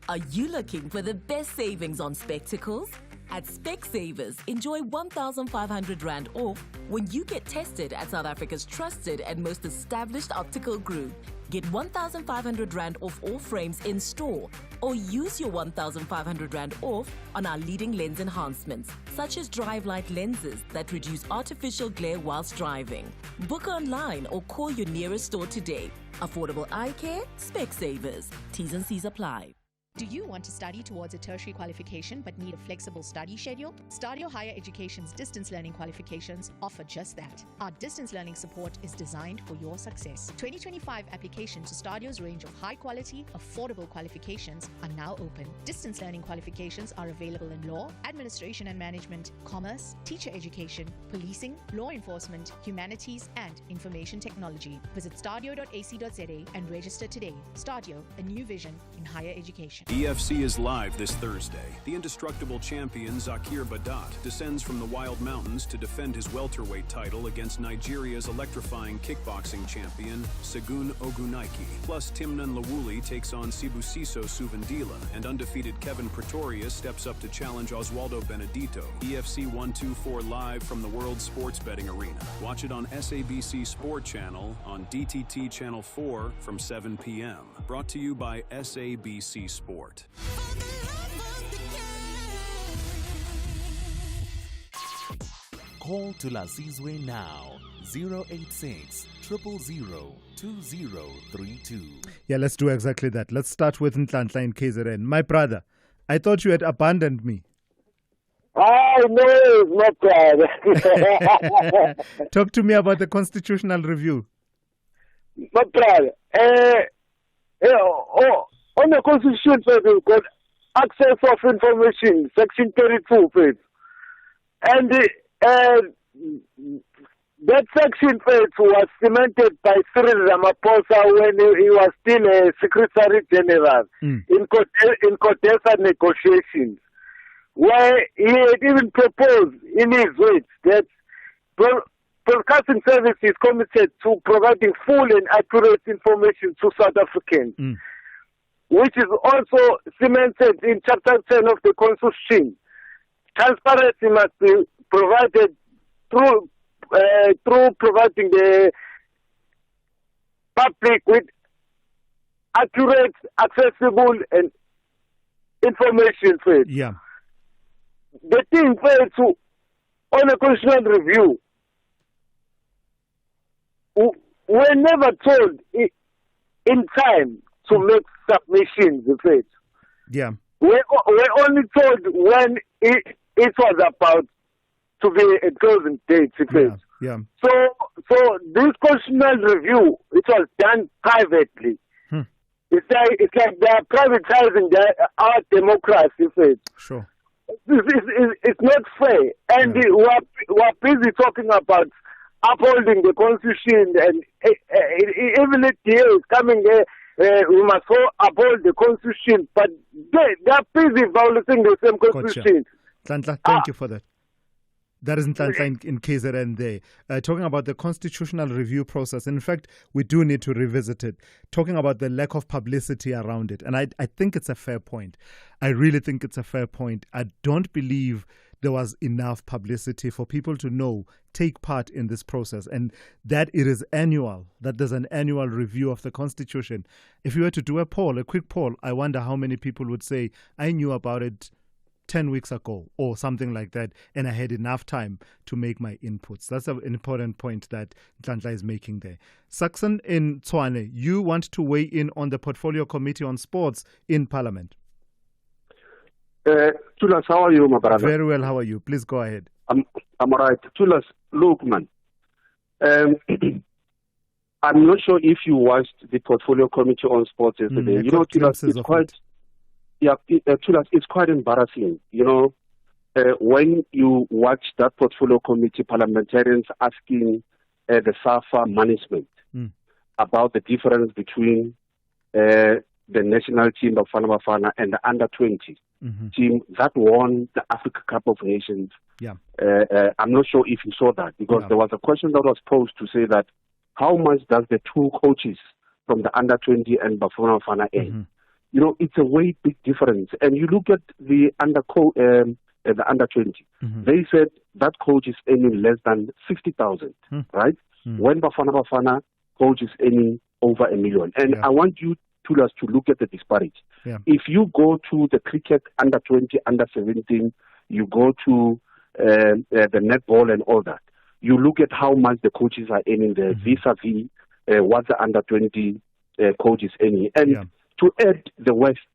Are you looking for the best savings on spectacles? At Specsavers, enjoy 1,500 Rand off when you get tested at South Africa's trusted and most established optical group. Get 1,500 Rand off all frames in store, or use your 1,500 Rand off on our leading lens enhancements, such as drive light lenses that reduce artificial glare whilst driving. Book online or call your nearest store today. Affordable eye care, Specsavers. T's and C's apply. Do you want to study towards a tertiary qualification but need a flexible study schedule? Stadio Higher Education's distance learning qualifications offer just that. Our distance learning support is designed for your success. 2025 applications to Stadio's range of high-quality, affordable qualifications are now open. Distance learning qualifications are available in law, administration and management, commerce, teacher education, policing, law enforcement, humanities, and information technology. Visit stadio.ac.za and register today. Stadio, a new vision in higher education. EFC is live this Thursday. The indestructible champion Zakir Badat descends from the Wild Mountains to defend his welterweight title against Nigeria's electrifying kickboxing champion Segun Ogunaike. Plus, Timnan Lawuli takes on Sibusiso Suvendila, and undefeated Kevin Pretorius steps up to challenge Oswaldo Benedito. EFC 124 live from the World Sports Betting Arena. Watch it on SABC Sport Channel on DTT Channel 4 from 7 p.m. Brought to you by SABC Sport. Call Thulasizwe now, 086 000 2032. Yeah, let's do exactly that. Let's start with Nhlanhla in KZN. My brother, I thought you had abandoned me. Oh, no, it's not brother. Talk to me about the constitutional review. My brother, on the Constitution, we've got access of information, Section 32, and that section was cemented by Cyril Ramaphosa when he was still a Secretary General in CODESA negotiations, where he had even proposed in his words that broadcasting service is committed to providing full and accurate information to South Africans, which is also cemented in Chapter 10 of the Constitution. Transparency must be provided through providing the public with accurate, accessible, and information. Yeah. The thing on a constitutional review, we're never told in time to make submissions. Yeah. We're only told when it was about to be a closing date. Yeah. So this constitutional review, it was done privately. It's like they're privatizing our democracy. Sure. It's not fair, and we're busy talking about upholding the constitution, and even if the year is coming, we must uphold the constitution, but they're busy violating the same constitution. Gotcha. Thank you for that. That is Nhlanhla in KZN there. Talking about the constitutional review process. In fact, we do need to revisit it. Talking about the lack of publicity around it. And I think it's a fair point. I really think it's a fair point. I don't believe there was enough publicity for people to know, take part in this process, and that it is annual, that there's an annual review of the Constitution. If you were to do a quick poll, I wonder how many people would say, I knew about it 10 weeks ago or something like that, and I had enough time to make my inputs. That's an important point that Nhlanhla is making there. Saxon in Tshwane, you want to weigh in on the Portfolio Committee on Sports in Parliament. Thulas, how are you, my brother? Very well, how are you? Please go ahead. I'm all right. Thulas, look, man. I'm not sure if you watched the Portfolio Committee on Sports yesterday. Thulas, it's quite... Yeah, Thulas, it's quite embarrassing, when you watch that Portfolio Committee parliamentarians asking the SAFA management about the difference between the national team of Bafana Bafana and the under-20 team that won the Africa Cup of Nations. Yeah. I'm not sure if you saw that, because there was a question that was posed to say that how much does the two coaches from the under-20 and Bafana Bafana earn? It's a way big difference. And you look at the under-20. They said that coach is earning less than 60,000, right? When Bafana Bafana coach is earning over $1 million. And I want you, Thulas, to look at the disparity. Yeah. If you go to the cricket under-20, under-17, you go to the netball and all that, you look at how much the coaches are earning there vis-a-vis what the under-20 coach is earning. And to add the West,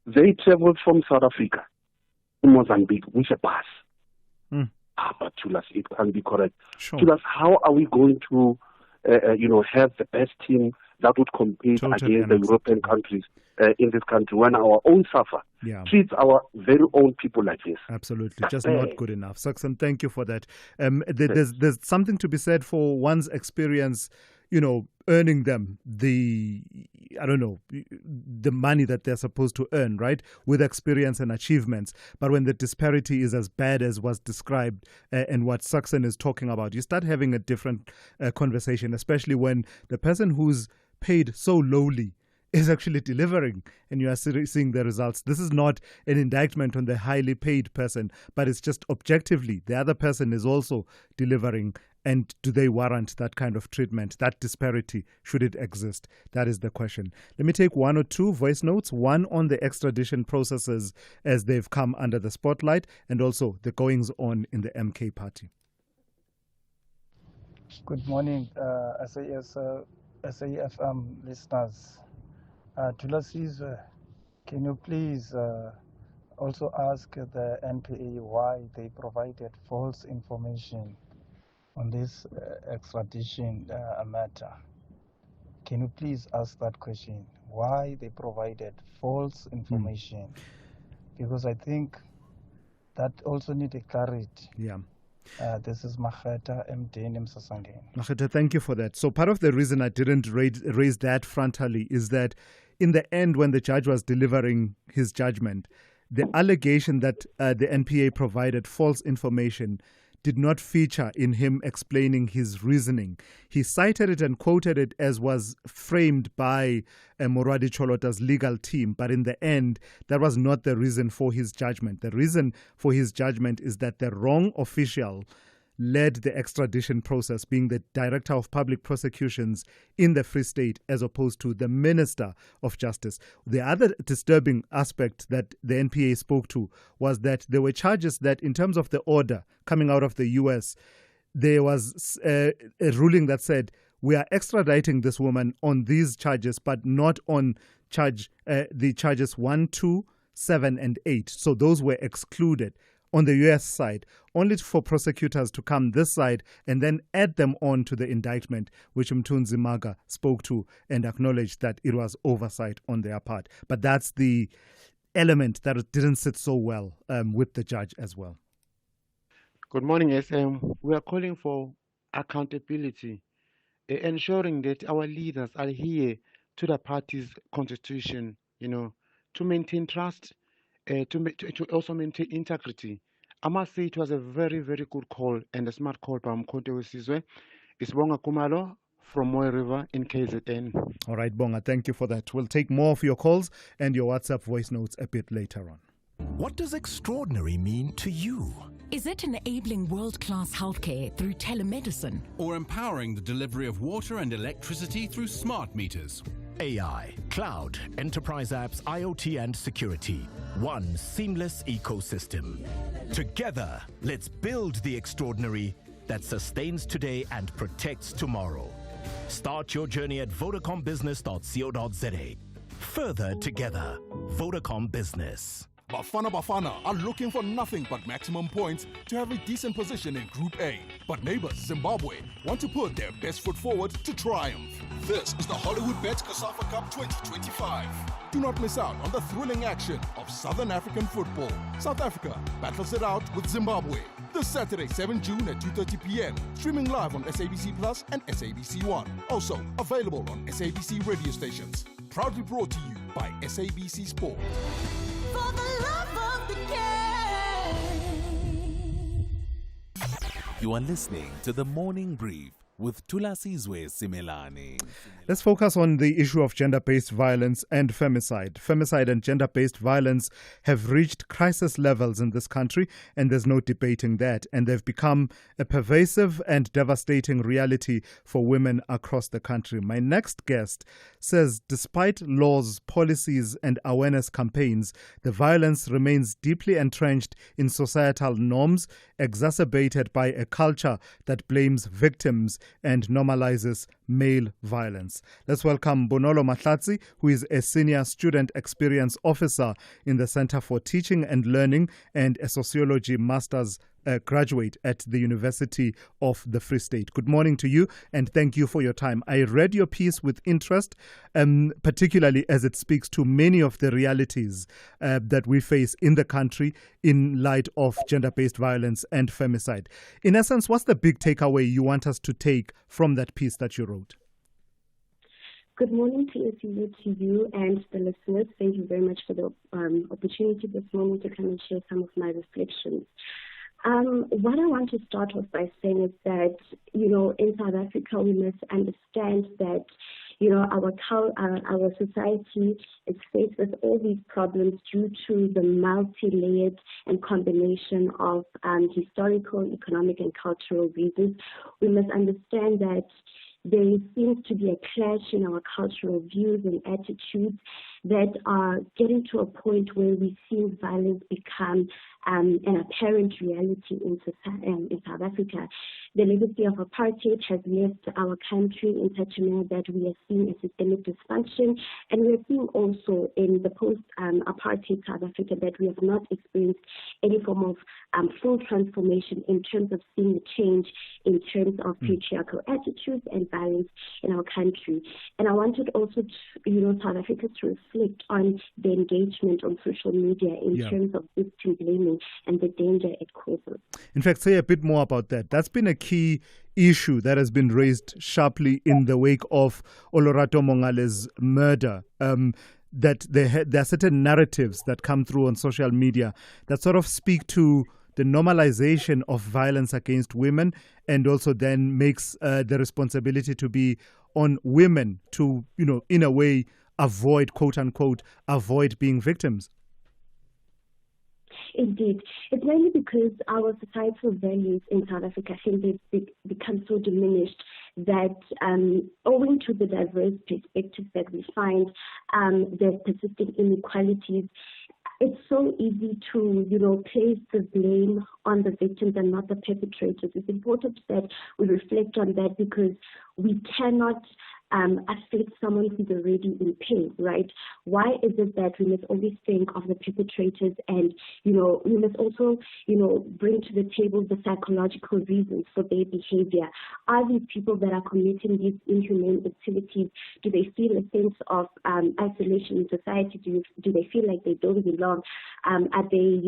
they traveled from South Africa to Mozambique with a bus. But Thulas, it can't be correct. Sure. Thulas, how are we going to, have the best team that would compete against the European countries in this country when our own SAFA treats our very own people like this? Absolutely, just not good enough. Saxon, thank you for that. There's something to be said for one's experience, earning them the money that they're supposed to earn, right, with experience and achievements. But when the disparity is as bad as was described and what Saxon is talking about, you start having a different conversation, especially when the person who's paid so lowly is actually delivering and you are seeing the results. This is not an indictment on the highly paid person, but it's just objectively the other person is also delivering. And do they warrant that kind of treatment, that disparity, should it exist? That is the question. Let me take one or two voice notes, one on the extradition processes as they've come under the spotlight, and also the goings on in the MK party. Good morning, SAFM listeners. Thulasizwe, can you please also ask the NPA why they provided false information on this extradition matter? Can you please ask that question? Why they provided false information? Because I think that also needs a clarity. Yeah. This is Maheta Mdeni Msasangeni. Maheta, thank you for that. So part of the reason I didn't raise that frontally is that in the end, when the judge was delivering his judgment, the allegation that the NPA provided false information did not feature in him explaining his reasoning. He cited it and quoted it as was framed by Moradi Cholota's legal team, but in the end, that was not the reason for his judgment. The reason for his judgment is that the wrong official led the extradition process, being the Director of Public Prosecutions in the Free State as opposed to the Minister of Justice. The other disturbing aspect that the NPA spoke to was that there were charges that, in terms of the order coming out of the US, there was a ruling that said, we are extraditing this woman on these charges, but not on the charges 1, 2, 7, and 8. So those were excluded on the US side, only for prosecutors to come this side and then add them on to the indictment, which Mthunzi Maga spoke to and acknowledged that it was oversight on their part. But that's the element that didn't sit so well with the judge as well. Good morning, SM. We are calling for accountability, ensuring that our leaders adhere to the party's constitution, to maintain trust, to also maintain integrity. I must say it was a very, very good call and a smart call by Thulasizwe Simelane from Moy River in KZN. All right, Bonga, thank you for that. We'll take more of your calls and your WhatsApp voice notes a bit later on. What does extraordinary mean to you? Is it enabling world-class healthcare through telemedicine? Or empowering the delivery of water and electricity through smart meters? AI, cloud, enterprise apps, IoT and security. One seamless ecosystem. Together, let's build the extraordinary that sustains today and protects tomorrow. Start your journey at VodacomBusiness.co.za. Further together, Vodacom Business. Bafana are looking for nothing but maximum points to have a decent position in Group A. But neighbors Zimbabwe want to put their best foot forward to triumph. This is the Hollywood Bet COSAFA Cup 2025. Do not miss out on the thrilling action of Southern African football. South Africa battles it out with Zimbabwe. This Saturday, 7 June at 2:30 p.m. Streaming live on SABC Plus and SABC One. Also available on SABC radio stations. Proudly brought to you by SABC Sport. For the love of the game. You are listening to The Morning Brief with Thulasizwe Simelane. Let's focus on the issue of gender-based violence and femicide. Femicide and gender-based violence have reached crisis levels in this country, and there's no debating that. And they've become a pervasive and devastating reality for women across the country. My next guest says despite laws, policies, and awareness campaigns, the violence remains deeply entrenched in societal norms, exacerbated by a culture that blames victims and normalizes male violence. Let's welcome Bonolo Mahlatsi, who is a Senior Student Experience Officer in the Center for Teaching and Learning and a Sociology Master's graduate at the University of the Free State. Good morning to you and thank you for your time. I read your piece with interest, particularly as it speaks to many of the realities that we face in the country in light of gender-based violence and femicide. In essence, what's the big takeaway you want us to take from that piece that you wrote? Good morning to you and the listeners. Thank you very much for the opportunity this morning to come and share some of my reflections. What I want to start off by saying is that, in South Africa, we must understand that, our society is faced with all these problems due to the multi-layered and combination of historical, economic, and cultural reasons. We must understand that there seems to be a clash in our cultural views and attitudes that are getting to a point where we see violence become an apparent reality in South Africa. The legacy of apartheid has left our country in such a manner that we are seeing a systemic dysfunction, and we are seeing also in the post-apartheid South Africa that we have not experienced any form of full transformation in terms of seeing the change in terms of patriarchal attitudes and violence in our country. And I wanted also South Africa to reflect reflect on the engagement on social media in terms of victim blaming and the danger it causes. In fact, say a bit more about that. That's been a key issue that has been raised sharply in the wake of Olorato Mongale's murder. That there are certain narratives that come through on social media that sort of speak to the normalization of violence against women, and also then makes the responsibility to be on women to, in a way, avoid, quote unquote, avoid being victims. Indeed. It's mainly because our societal values in South Africa, I think they've become so diminished that owing to the diverse perspectives that we find, the persistent inequalities, it's so easy to, place the blame on the victims and not the perpetrators. It's important that we reflect on that, because we cannot affect someone who's already in pain, right? Why is it that we must always think of the perpetrators, and, we must also, bring to the table the psychological reasons for their behavior? Are these people that are committing these inhumane activities, do they feel a sense of isolation in society? Do they feel like they don't belong? Are they,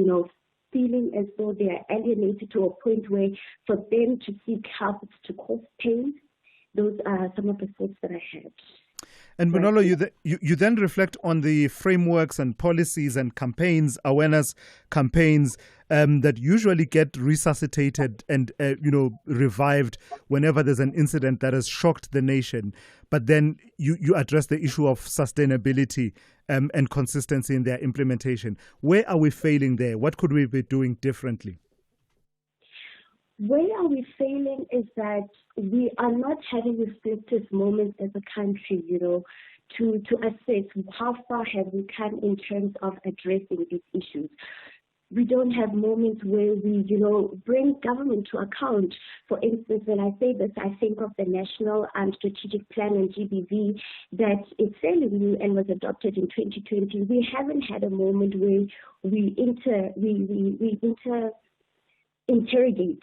feeling as though they are alienated to a point where for them to seek help is to cause pain? Those are some of the thoughts that I had. And Bonolo, you then reflect on the frameworks and policies and campaigns, awareness campaigns that usually get resuscitated and revived whenever there's an incident that has shocked the nation. But then you address the issue of sustainability and consistency in their implementation. Where are we failing there? What could we be doing differently? Where are we failing is that we are not having reflective moments as a country, to assess how far have we come in terms of addressing these issues. We don't have moments where we, bring government to account. For instance, when I say this, I think of the National Strategic Plan and GBV that is fairly new and was adopted in 2020. We haven't had a moment where we interrogate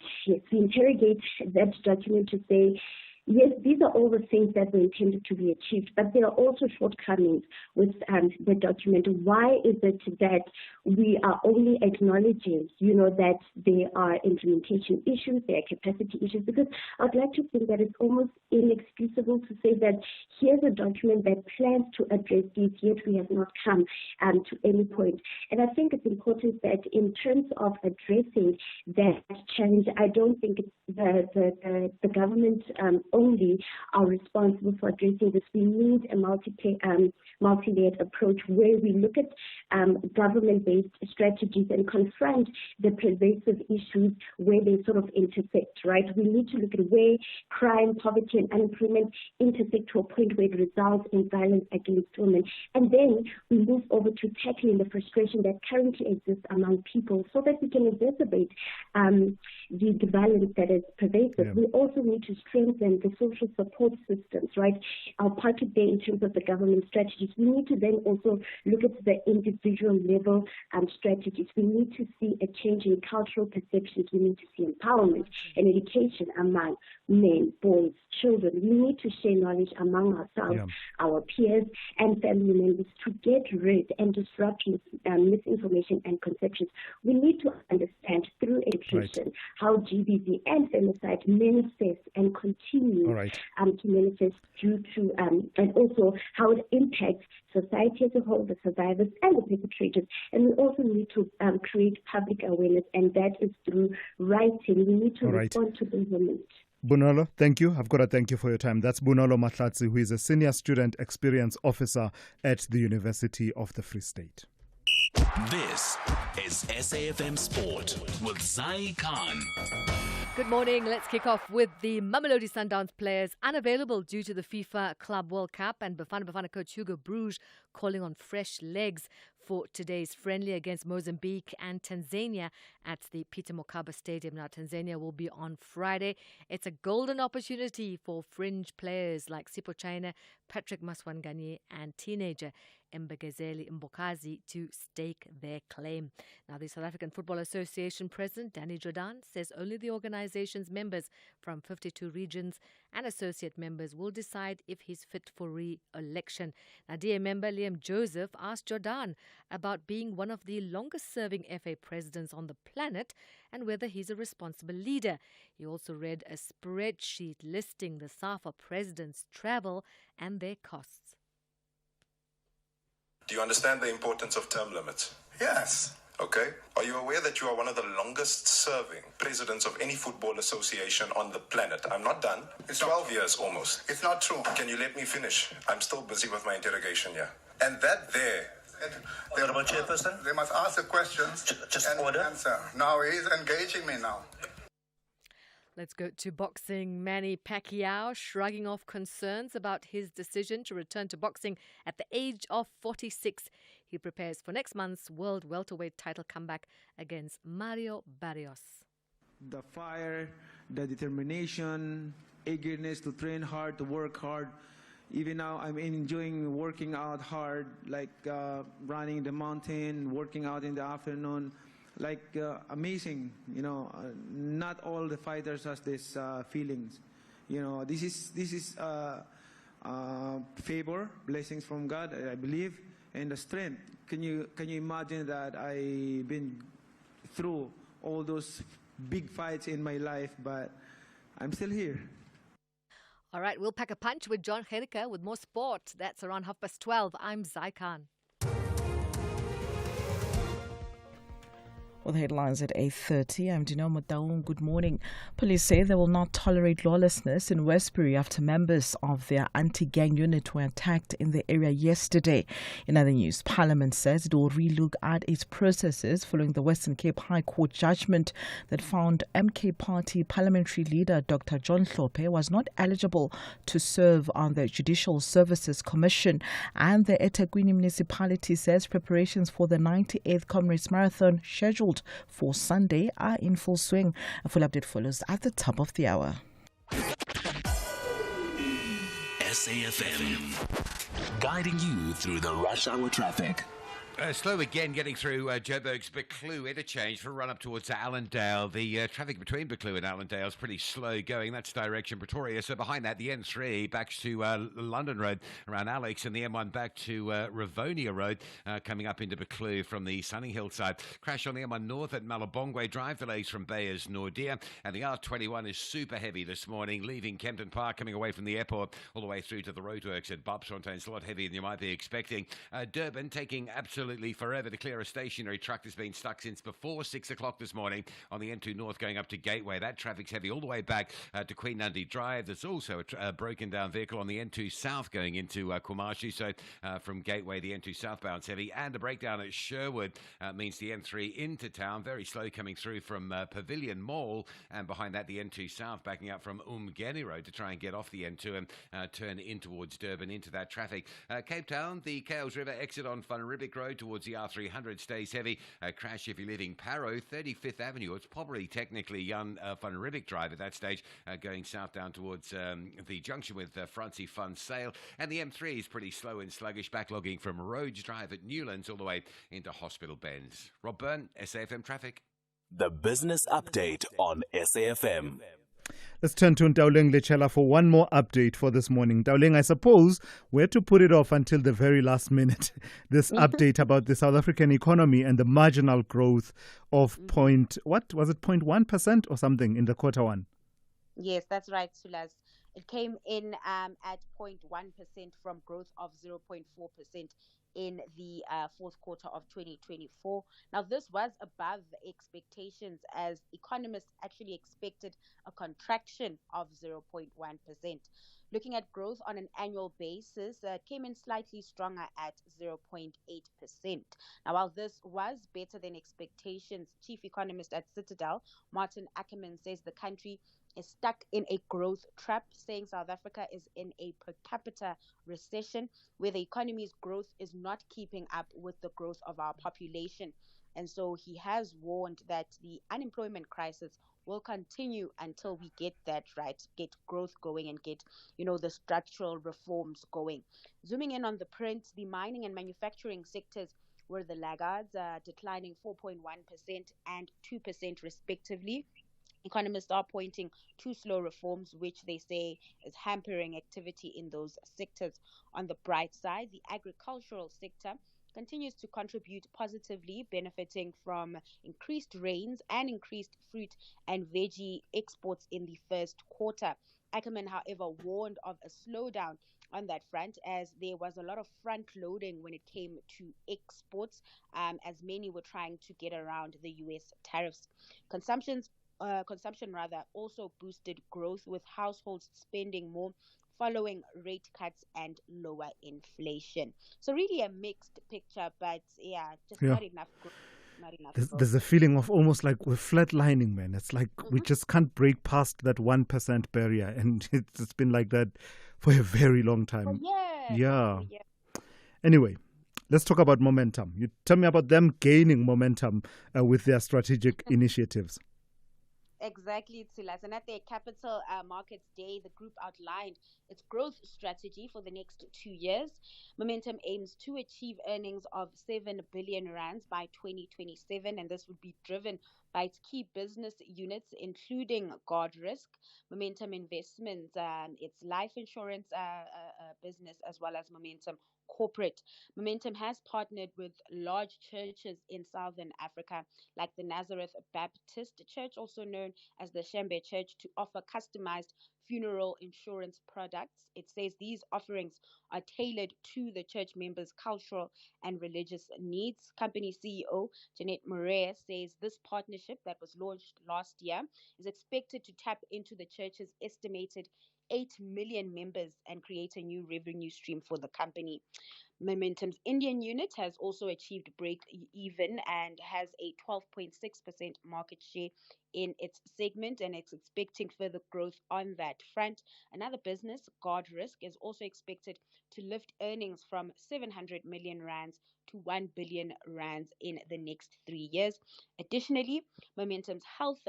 that document to say, yes, these are all the things that were intended to be achieved, but there are also shortcomings with the document. Why is it that we are only acknowledging, that there are implementation issues, there are capacity issues? Because I'd like to think that it's almost inexcusable to say that here's a document that plans to address these, yet we have not come to any point. And I think it's important that in terms of addressing that challenge, I don't think it's the government only are responsible for addressing this. We need a multi-layered approach where we look at government-based strategies and confront the pervasive issues where they sort of intersect, right? We need to look at where crime, poverty, and unemployment intersect to a point where it results in violence against women. And then we move over to tackling the frustration that currently exists among people so that we can exacerbate the violence that is pervasive. Yeah. We also need to strengthen the social support systems, right? Our part today in terms of the government strategies. We need to then also look at the individual level strategies. We need to see a change in cultural perceptions. We need to see empowerment and education among men, boys, children. We need to share knowledge among ourselves, our peers, and family members to get rid and disrupt misinformation and conceptions. We need to understand through education how GBV and femicide manifest and continue to manifest due to, and also how it impacts society as a whole, the survivors and the perpetrators. And we also need to create public awareness, and that is through writing. We need to respond to the movement. Bonolo, thank you. I've got to thank you for your time. That's Bonolo Mahlatsi, who is a Senior Student Experience Officer at the University of the Free State. This is SAFM Sport with Zai Khan. Good morning. Let's kick off with the Mamelodi Sundowns players unavailable due to the FIFA Club World Cup, and Bafana coach Hugo Bruges calling on fresh legs for today's friendly against Mozambique and Tanzania at the Peter Mokaba Stadium. Now, Tanzania will be on Friday. It's a golden opportunity for fringe players like Sipho China, Patrick Maswanganye and teenager Mbegezeli Mbokazi to stake their claim. Now, the South African Football Association President Danny Jordan says only the organization's members from 52 regions and associate members will decide if he's fit for re-election. Now, DA member Liam Joseph asked Jordan about being one of the longest-serving FA presidents on the planet and whether he's a responsible leader. He also read a spreadsheet listing the SAFA presidents' travel and their costs. Do you understand the importance of term limits? Yes. Okay. Are you aware that you are one of the longest serving presidents of any football association on the planet? I'm not done. It's 12 years almost. It's not true. Can you let me finish? I'm still busy with my interrogation here. And that there. Honorable Chairperson? They must ask the questions and order. answer. Now he's engaging me now. Let's go to boxing. Manny Pacquiao shrugging off concerns about his decision to return to boxing at the age of 46. He prepares for next month's World Welterweight title comeback against Mario Barrios. The fire, the determination, eagerness to train hard, to work hard. Even now, I'm enjoying working out hard, like running the mountain, working out in the afternoon. Amazing, not all the fighters has this feelings. This is favor, blessings from God, I believe, and the strength. Can you imagine that I've been through all those big fights in my life, but I'm still here. All right, we'll pack a punch with John Gericke with more sport. That's around 12:30. I'm Zai Khan. With headlines at 8:30, I'm Dino Motaung. Good morning. Police say they will not tolerate lawlessness in Westbury after members of their anti-gang unit were attacked in the area yesterday. In other news, Parliament says it will relook at its processes following the Western Cape High Court judgment that found MK Party parliamentary leader Dr. John Hlophe was not eligible to serve on the Judicial Services Commission. And the eThekwini municipality says preparations for the 98th Comrades Marathon scheduled for Sunday are in full swing. A full update follows at the top of the hour. SAFM, guiding you through the rush hour traffic. Slow again getting through Joburg's Buccleuch interchange for a run up towards Allendale. The traffic between Buccleuch and Allendale is pretty slow going. That's direction Pretoria. So behind that, the N3 back to London Road around Alex, and the M1 back to Rivonia Road coming up into Buccleuch from the Sunninghill side. Crash on the M1 North at Malabongwe Drive, delays from Bayers Nordia. And the R21 is super heavy this morning, leaving Kempton Park, coming away from the airport all the way through to the roadworks at Bobsfontein. It's a lot heavier than you might be expecting. Durban taking absolutely forever to clear a stationary truck that's been stuck since before 6 o'clock this morning on the N2 North going up to Gateway. That traffic's heavy all the way back to Queen Nandi Drive. There's also a broken down vehicle on the N2 South going into Kumashi. So from Gateway, the N2 southbound's heavy. And a breakdown at Sherwood means the N3 into town. Very slow coming through from Pavilion Mall. And behind that, the N2 South backing up from Umgeni Road to try and get off the N2 and turn in towards Durban into that traffic. Cape Town, the Cales River exit on Van Riebeeck Road towards the R300 stays heavy. Crash if you're leaving Parow, 35th Avenue. It's probably technically Jan Van Riebeeck Drive at that stage, going south down towards the junction with Francie Fun Sale. And the M3 is pretty slow and sluggish, backlogging from Rhodes Drive at Newlands all the way into Hospital Bends. Rob Byrne, SAFM Traffic. The business update on SAFM. Let's turn to Ndauleng Lechela for one more update for this morning. Ndauleng, I suppose we had to put it off until the very last minute. This update about the South African economy and the marginal growth of 0.1% or something in the quarter one. Yes, that's right, Thulas. It came in at 0.1% from growth of 0.4% in the fourth quarter of 2024. Now, this was above expectations as economists actually expected a contraction of 0.1%. Looking at growth on an annual basis, came in slightly stronger at 0.8%. Now, while this was better than expectations, chief economist at Citadel, Martin Ackerman, says the country is stuck in a growth trap, saying South Africa is in a per capita recession where the economy's growth is not keeping up with the growth of our population. And so he has warned that the unemployment crisis will continue until we get that right, get growth going and get, the structural reforms going. Zooming in on the print, the mining and manufacturing sectors were the laggards, declining 4.1% and 2% respectively. Economists are pointing to slow reforms, which they say is hampering activity in those sectors. On the bright side, the agricultural sector continues to contribute positively, benefiting from increased rains and increased fruit and veggie exports in the first quarter. Ackerman, however, warned of a slowdown on that front, as there was a lot of front loading when it came to exports, as many were trying to get around the US tariffs. Consumption also boosted growth, with households spending more following rate cuts and lower inflation. So really a mixed picture, but not enough growth. There's a feeling of almost like we're flatlining, man. It's like we just can't break past that 1% barrier, and it's been like that for a very long time. Yeah. Anyway, let's talk about momentum. You tell me about them gaining momentum with their strategic initiatives. Exactly, Thulas. And at their Capital Markets Day, the group outlined its growth strategy for the next 2 years. Momentum aims to achieve earnings of 7 billion rands by 2027, and this would be driven by its key business units, including Guard Risk, Momentum Investments, its life insurance business, as well as Momentum Corporate. Momentum has partnered with large churches in Southern Africa, like the Nazareth Baptist Church, also known as the Shembe Church, to offer customized funeral insurance products. It says these offerings are tailored to the church members' cultural and religious needs. Company CEO Jeanette Morea says this partnership that was launched last year is expected to tap into the church's estimated 8 million members and create a new revenue stream for the company. Momentum's Indian unit has also achieved break even and has a 12.6% market share in its segment, and it's expecting further growth on that front. Another business, Guard Risk, is also expected to lift earnings from 700 million rands to 1 billion rands in the next 3 years. Additionally, Momentum's health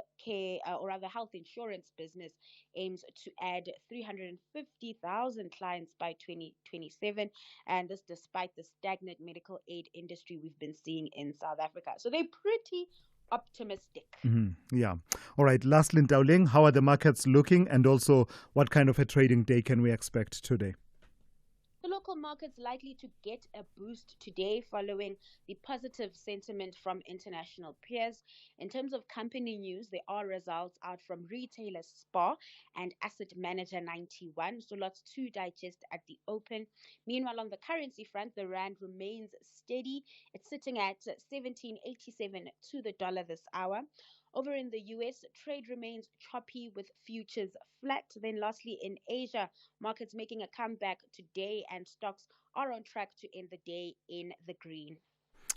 insurance business aims to add 350,000 clients by 2027, and this despite the stagnant medical aid industry we've been seeing in South Africa. So they're pretty optimistic. Yeah. All right. Lastly, Dowling, how are the markets looking, and also what kind of a trading day can we expect today? The local markets likely to get a boost today following the positive sentiment from international peers. In terms of company news, there are results out from retailer Spar and asset manager 91, so lots to digest at the open. Meanwhile, on the currency front, the rand remains steady. It's sitting at 17.87 to the dollar this hour. Over in the US, trade remains choppy with futures flat. Then lastly, in Asia, markets making a comeback today and stocks are on track to end the day in the green.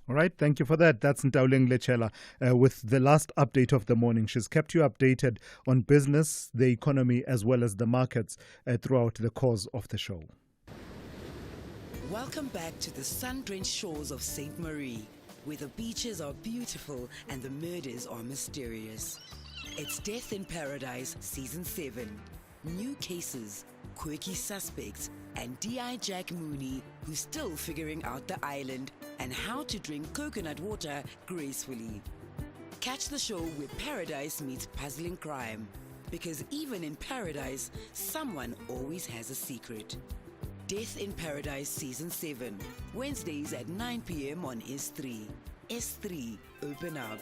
All right, thank you for that. That's Ntawling Lechela with the last update of the morning. She's kept you updated on business, the economy, as well as the markets throughout the course of the show. Welcome back to the sun-drenched shores of St. Marie, where the beaches are beautiful and the murders are mysterious. It's Death in Paradise Season 7. New cases, quirky suspects, and D.I. Jack Mooney, who's still figuring out the island and how to drink coconut water gracefully. Catch the show where paradise meets puzzling crime, because even in paradise, someone always has a secret. Death in Paradise Season 7, Wednesdays at 9 p.m. on S3. S3, open up.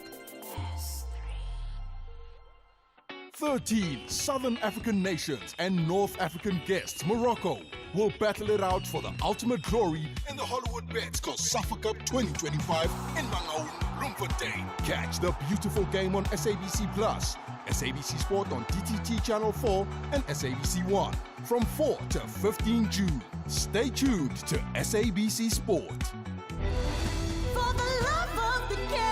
13 Southern African nations and North African guests, Morocco, will battle it out for the ultimate glory in the Hollywood Bets COSAFA Cup 2025 in Mangaung, Bloemfontein. Catch the beautiful game on SABC Plus, SABC Sport on DTT Channel 4 and SABC 1 from 4 to 15 June. Stay tuned to SABC Sport. For the love of the game.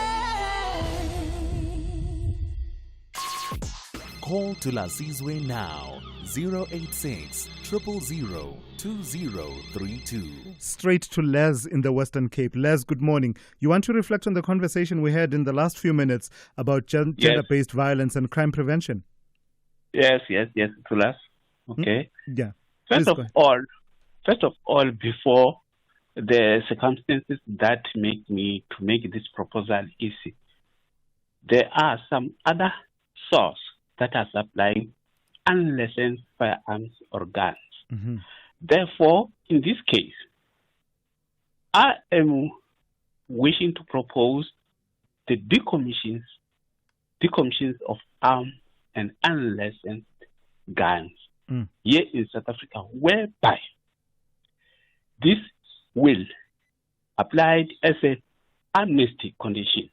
Call Thulasizwe now, 086 000 2032. Straight to Les in the Western Cape. Les, good morning. You want to reflect on the conversation we had in the last few minutes about gender-based violence and crime prevention? Yes, Thulas. Okay. Yeah. First of all, before the circumstances that make me to make this proposal easy, there are some other sources that are supplying unlicensed firearms or guns. Mm-hmm. Therefore, in this case, I am wishing to propose the decommissions of armed and unlicensed guns here in South Africa, whereby this will applied as an amnesty conditions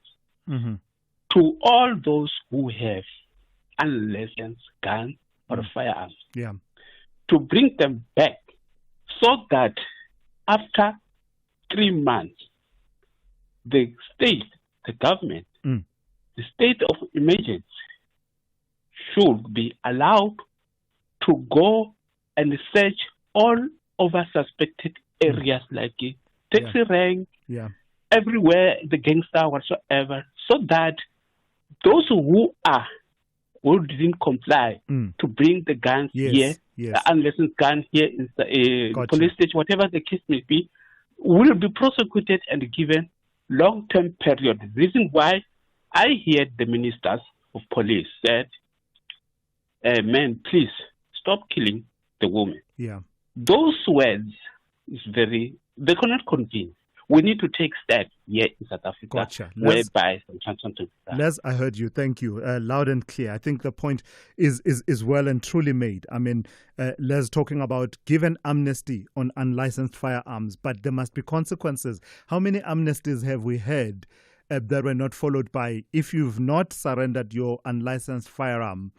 to all those who have unlicensed guns or firearms, to bring them back so that after 3 months, the state, the government, the state of emergency should be allowed to go and search all over suspected areas like taxi rank, everywhere, the gangster, whatsoever, so that those who didn't comply to bring the guns here, the unlicensed gun here in the police station, whatever the case may be, will be prosecuted and given long-term period. The reason why I heard the ministers of police said, "Men, please stop killing the woman." Those words is they cannot convince. We need to take steps here in South Africa, whereby something. Les, I heard you. Thank you. Loud and clear. I think the point is well and truly made. I mean, Les talking about given amnesty on unlicensed firearms, but there must be consequences. How many amnesties have we had that were not followed by, if you've not surrendered your unlicensed firearm,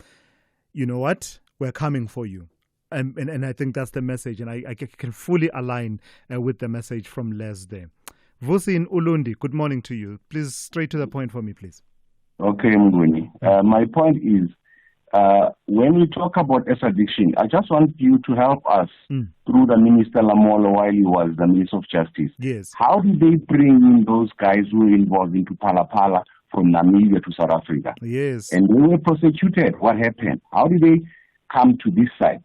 you know what? We're coming for you. And I think that's the message, and I can fully align with the message from Les there. Vusi in Ulundi, good morning to you. Please, straight to the point for me, please. Okay, Mguni. My point is, when we talk about extradition, I just want you to help us through the Minister Lamolo while he was the Minister of Justice. Yes. How did they bring in those guys who were involved into Pala from Namibia to South Africa? Yes. And they were prosecuted. What happened? How did they come to this site?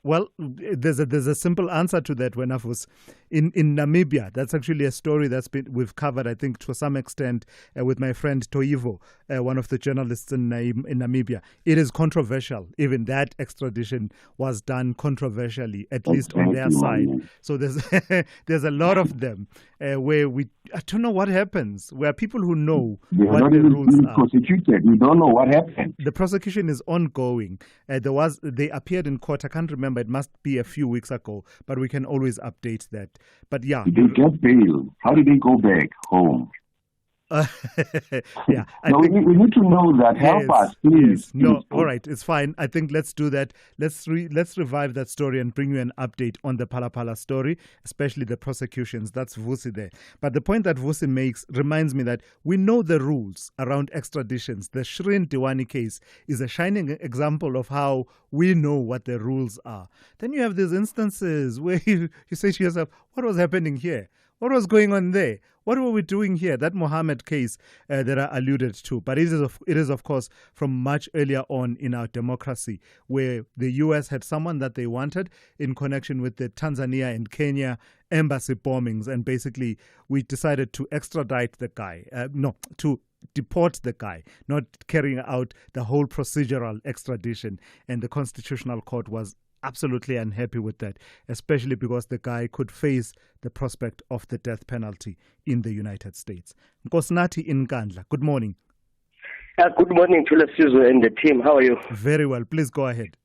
Well, there's a simple answer to that, Wenafus. In Namibia, that's actually a story we've covered, I think, to some extent with my friend Toivo, one of the journalists in Namibia. It is controversial. Even that extradition was done controversially, at least on their side. So there's a lot of them where I don't know what happens, where people who know what the rules are. Prosecuted. We don't know what happened. The prosecution is ongoing. They appeared in court. I can't remember. It must be a few weeks ago, but we can always update that. But yeah, did they get bail? How did they go back home? Yeah, we need to know that. Help us, please. No, all right, it's fine. I think let's do that. Let's revive that story and bring you an update on the Pala story, especially the prosecutions. That's Vusi there. But the point that Vusi makes reminds me that we know the rules around extraditions. The Shrin Diwani case is a shining example of how we know what the rules are. Then you have these instances where you say to yourself, what was happening here? What was going on there? What were we doing here? That Mohammed case that I alluded to. But it is, of course, from much earlier on in our democracy, where the U.S. had someone that they wanted in connection with the Tanzania and Kenya embassy bombings. And basically, we decided to extradite the guy. To deport the guy, not carrying out the whole procedural extradition. And the Constitutional Court was absolutely unhappy with that, especially because the guy could face the prospect of the death penalty in the United States. Nkosnati in Nkandla, good morning. Good morning, Thulasizwe and the team. How are you? Very well. Please go ahead.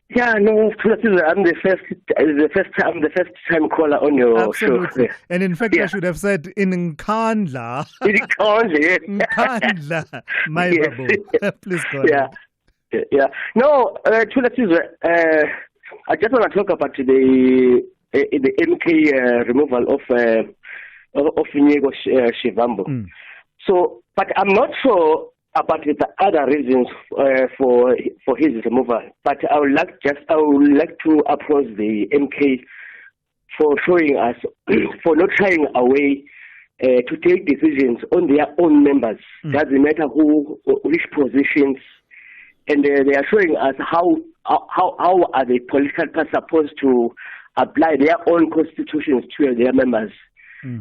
Yeah, no, Thulasizwe, I'm the first time caller on your show. And in fact, I should have said in Nkandla. In Nkandla, yes. Nkandla, my babu. Please go ahead. Yeah. No, Thulasizwe, I just want to talk about the MK removal of Inigo Shivambu. So, but I'm not sure about the other reasons for his removal. But I would like to approach the MK for showing us for not shying away to take decisions on their own members. Doesn't matter which positions. And they are showing us how are the political parties supposed to apply their own constitutions to their members.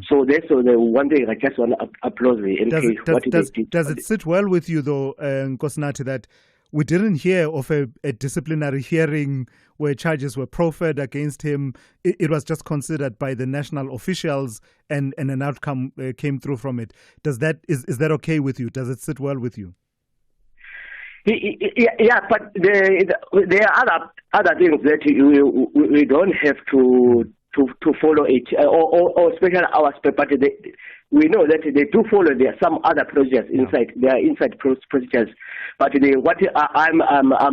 So that's the one thing I just want to applaud the MK. Does it sit well with you, though, Nkosnati, that we didn't hear of a disciplinary hearing where charges were proffered against him. It was just considered by the national officials, and an outcome came through from it. Is that okay with you? Does it sit well with you? Yeah, but there are other things that we don't have to follow it, or especially our but we know that they do follow. There are some other projects inside. There are inside projects, but what I'm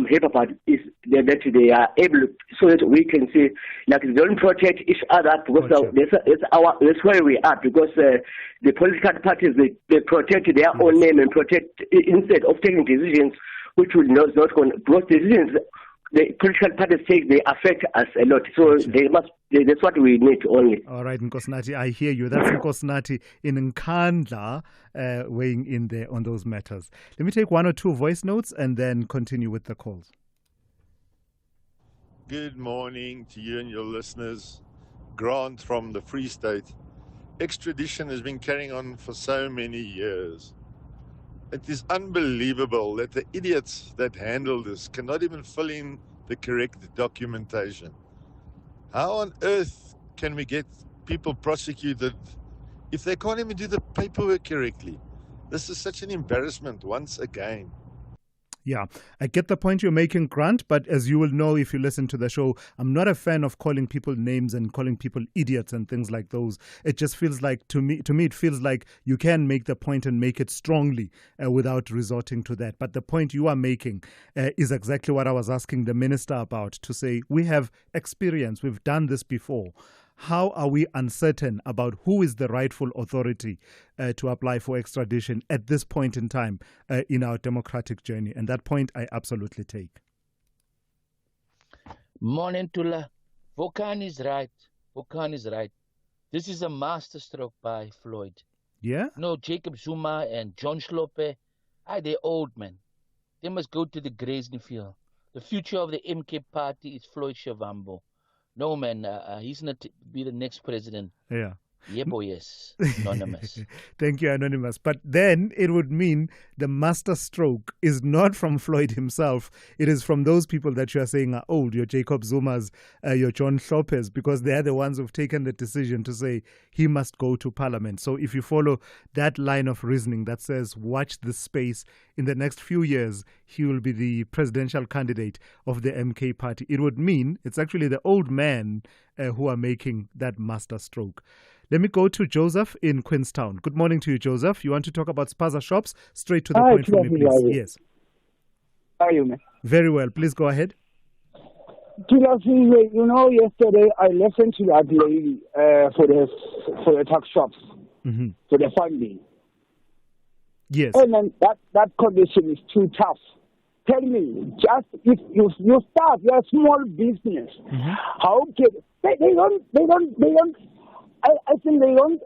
happy about is that they are able, so that we can see, like, they don't protect each other, because that's where we are, because the political parties they protect their own name and protect, instead of taking decisions which will not going, because decisions the political parties take, they affect us a lot. So that's what we need only. All right, Nkosinathi, I hear you. That's Nkosinathi in Nkandla weighing in there on those matters. Let me take one or two voice notes and then continue with the calls. Good morning to you and your listeners. Grant from the Free State. Extradition has been carrying on for so many years. It is unbelievable that the idiots that handle this cannot even fill in the correct documentation. How on earth can we get people prosecuted if they can't even do the paperwork correctly? This is such an embarrassment once again. Yeah, I get the point you're making, Grant, but as you will know if you listen to the show, I'm not a fan of calling people names and calling people idiots and things like those. It just feels like, to me, it feels like you can make the point and make it strongly without resorting to that. But the point you are making is exactly what I was asking the minister about, to say we have experience, we've done this before. How are we uncertain about who is the rightful authority to apply for extradition at this point in time in our democratic journey? And that point I absolutely take. Morning, Tula. Volcanic is right. Volcanic is right. This is a masterstroke by Floyd. Yeah? No, Jacob Zuma and John Schlope, they're old, man. They must go to the grazing field. The future of the MK party is Floyd Shivambu. No, man, he's going to be the next president. Yeah. Yeah, boy, yes. Anonymous. Thank you, Anonymous. But then it would mean the master stroke is not from Floyd himself. It is from those people that you are saying are old, your Jacob Zumas, your John Lopez, because they're the ones who've taken the decision to say he must go to parliament. So if you follow that line of reasoning that says watch this space, in the next few years, he will be the presidential candidate of the MK party. It would mean it's actually the old man who are making that master stroke. Let me go to Joseph in Queenstown. Good morning to you, Joseph. You want to talk about spaza shops? Straight to the point for me, please. Yes. How are you, man? Very well. Please go ahead. Thulasizwe, yesterday I listened to that lady for the tax shops, for the funding. Yes. And then that condition is too tough. Tell me, just if you start your small business, how can they don't. I think they don't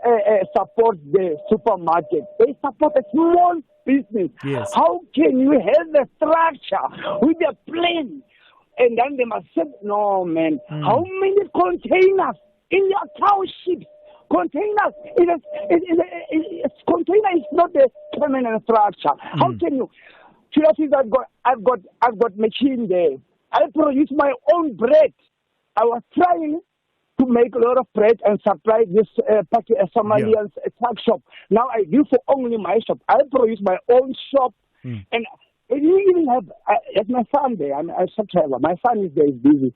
support the supermarket. They support a small business. Yes. How can you have the structure with a plan? And then they must say, no, man, how many containers in your townships? Containers, container is not a permanent structure. How can you? I've got machine there. I produce my own bread. I was trying to make a lot of bread and supply this Somalian tax shop. Now I do for only my shop. I produce my own shop, and you even have my son there. I'm a subscriber. My son is there, is busy.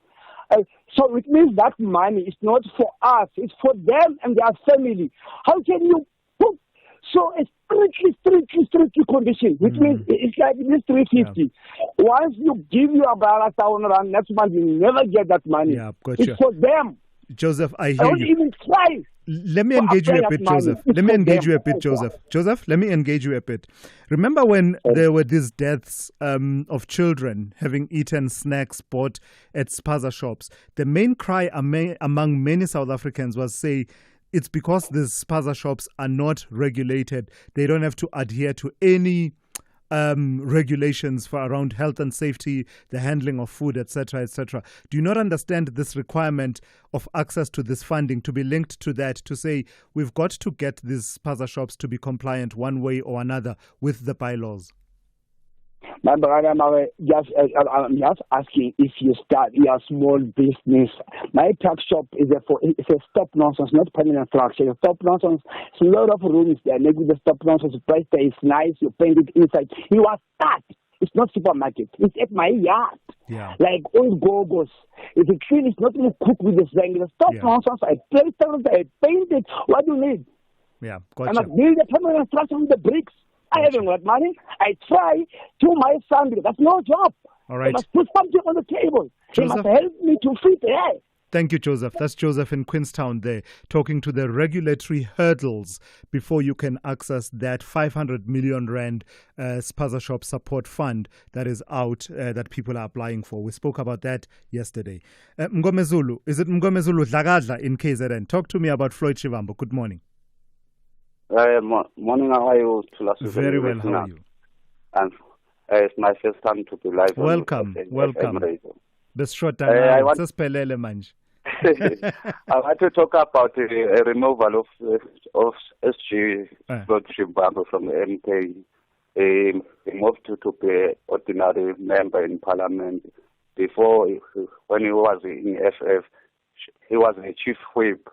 So it means that money is not for us; it's for them and their family. How can you put so a strictly condition? Which means it's like this 350. Once you give you about 1,000 rand next month, you never get that money. Yeah, gotcha. It's for them. Joseph, I hear don't you. Even try. Let me engage you a bit, Joseph. Let me engage you a bit, Joseph. Joseph, let me engage you a bit. Remember when there were these deaths of children having eaten snacks bought at spaza shops? The main cry among many South Africans was, say, it's because these spaza shops are not regulated. They don't have to adhere to any regulations for around health and safety, the handling of food, etc., etc. Do you not understand this requirement of access to this funding to be linked to that, to say we've got to get these spaza shops to be compliant one way or another with the bylaws? My brother, I'm just asking if you start your small business. My tuck shop is it's a stop nonsense, not permanent structure. A stop nonsense. It's a lot of rooms there. Maybe the stop nonsense price there is nice. You paint it inside. You are start. It's not supermarket. It's at my yard. Yeah. Like old gogos. If you clean, it's not going to cook with the thing. The stop nonsense. I place it. I paint it. What do you need? Yeah, I gotcha. must build a permanent structure with the bricks. I haven't got money. I try to my son because that's no job. All right. I must put something on the table. He Joseph? must help me to feed the air. Thank you, Joseph. That's Joseph in Queenstown there, talking to the regulatory hurdles before you can access that 500 million rand Spaza Shop support fund that is out, that people are applying for. We spoke about that yesterday. Mngomezulu, is it Mngomezulu Dlagadla in KZN? Talk to me about Floyd Shivambu. Good morning. Morning, how are you? Very well, how are you? And it's my first time to be live. Welcome. The short time. I want to talk about the removal of SG Floyd Shivambu from the MK. He moved to be an ordinary member in Parliament. Before, when he was in FF, he was a chief whip.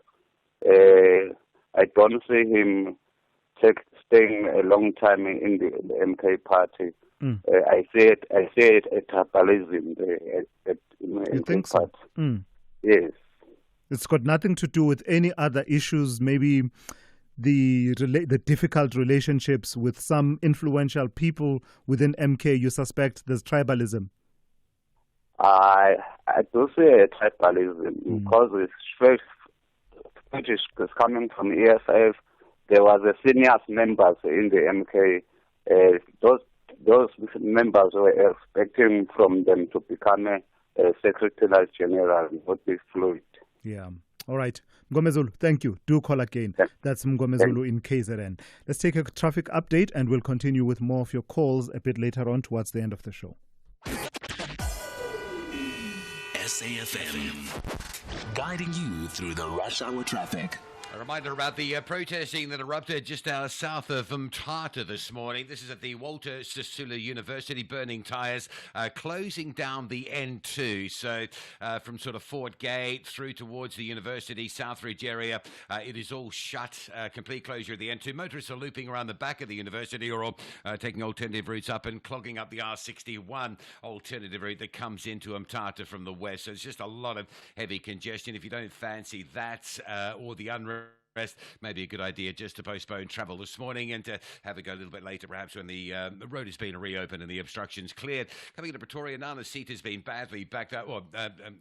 I don't see him staying a long time in the MK party. I say it a tribalism. You think so? Yes. It's got nothing to do with any other issues, maybe the difficult relationships with some influential people within MK. You suspect there's tribalism? I do say tribalism because it's coming from EFF. There was a senior members in the MK. Those members were expecting from them to become a Secretary General, not be Floyd. Yeah. All right. Mngomezulu, thank you. Do call again. That's Mngomezulu in KZN. Let's take a traffic update and we'll continue with more of your calls a bit later on towards the end of the show. SAFM, guiding you through the rush hour traffic. A reminder about the protesting that erupted just south of Mthatha this morning. This is at the Walter Sisulu University, burning tyres, closing down the N2. So from sort of Fort Gate through towards the university, Southridge area, it is all shut. Complete closure of the N2. Motorists are looping around the back of the university or taking alternative routes up and clogging up the R61 alternative route that comes into Mthatha from the west. So it's just a lot of heavy congestion. If you don't fancy that or the unrest, maybe a good idea just to postpone travel this morning and to have it go a little bit later, perhaps when the road has been reopened and the obstructions cleared. Coming into Pretoria, Nanasita has been badly backed up, or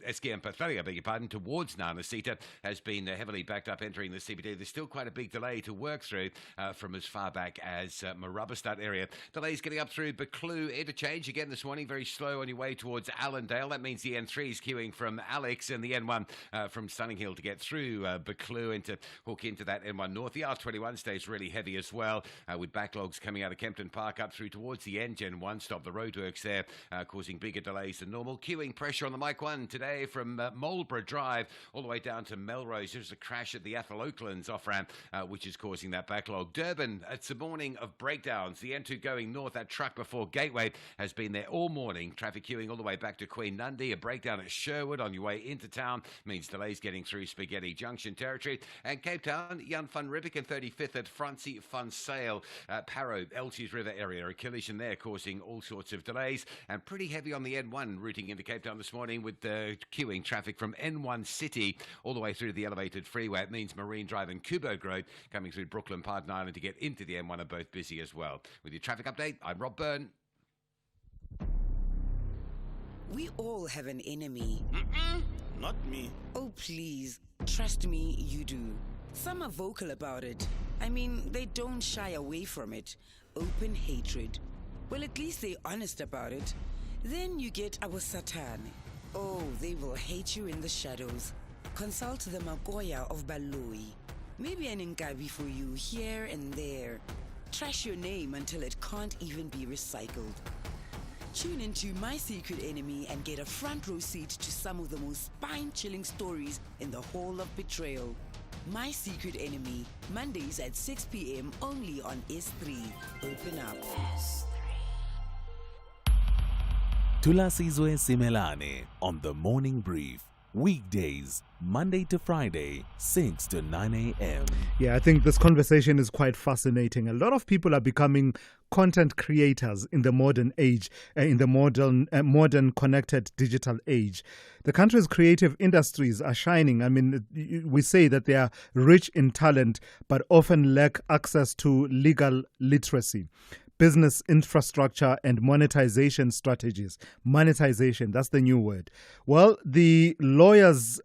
SKM Pathway, I beg your pardon, towards Nanasita has been heavily backed up entering the CBD. There's still quite a big delay to work through from as far back as Marabastad area. Delays getting up through Buccleuch interchange again this morning, very slow on your way towards Allendale. That means the N3 is queuing from Alex and the N1 from Sunninghill to get through Buccleuch and to hook into that N1 North. The R21 stays really heavy as well, with backlogs coming out of Kempton Park up through towards the Gen 1 stop. The roadworks there causing bigger delays than normal. Queuing pressure on the Mike 1 today from Marlborough Drive all the way down to Melrose. There's a crash at the Athol Oaklands off-ramp, which is causing that backlog. Durban, it's a morning of breakdowns. The N2 going north, that truck before Gateway has been there all morning. Traffic queuing all the way back to Queen Nundee. A breakdown at Sherwood on your way into town means delays getting through Spaghetti Junction territory. And Cape Town, Jan van Riebeek and 35th at Francie van Sail, Parow, Elsie's River area. A collision there causing all sorts of delays and pretty heavy on the N1 routing into Cape Town this morning with queuing traffic from N1 City all the way through the elevated freeway. It means Marine Drive and Coburg Road coming through Brooklyn Park Island to get into the N1 are both busy as well. With your traffic update, I'm Rob Byrne. We all have an enemy. Not me. Oh, please. Trust me, you do. Some are vocal about it. I mean, they don't shy away from it. Open hatred. Well, at least they're honest about it. Then you get our Satan. Oh, they will hate you in the shadows. Consult the Magoya of Baloi. Maybe an Nkabi for you here and there. Trash your name until it can't even be recycled. Tune into My Secret Enemy and get a front row seat to some of the most spine-chilling stories in the Hall of Betrayal. My Secret Enemy, Mondays at 6 p.m. only on S3. Open up. Thulasizwe Simelane on the Morning Brief. Weekdays, Monday to Friday, 6 to 9 a.m. Yeah, I think this conversation is quite fascinating. A lot of people are becoming content creators in the modern age, in the modern connected digital age. The country's creative industries are shining. I mean, we say that they are rich in talent, but often lack access to legal literacy, business infrastructure, and monetization strategies. Monetization, that's the new word. Well, the Lawyers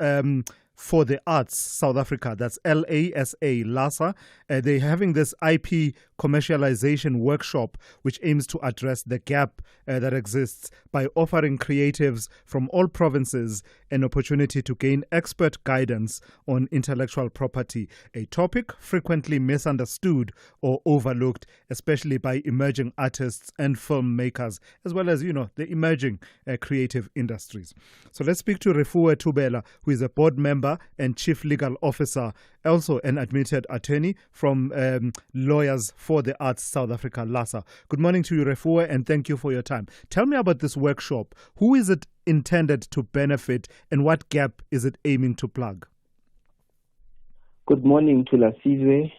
for the Arts South Africa, that's LASA, they're having this IP commercialization workshop which aims to address the gap that exists by offering creatives from all provinces an opportunity to gain expert guidance on intellectual property, a topic frequently misunderstood or overlooked, especially by emerging artists and filmmakers, as well as, the emerging creative industries. So let's speak to Refuwe Thubela, who is a board member and chief legal officer, also an admitted attorney from Lawyers for the Arts South Africa, LASA. Good morning to you, Refuwe, and thank you for your time. Tell me about this workshop. Who is it intended to benefit, and what gap is it aiming to plug? Good morning, Thulasizwe.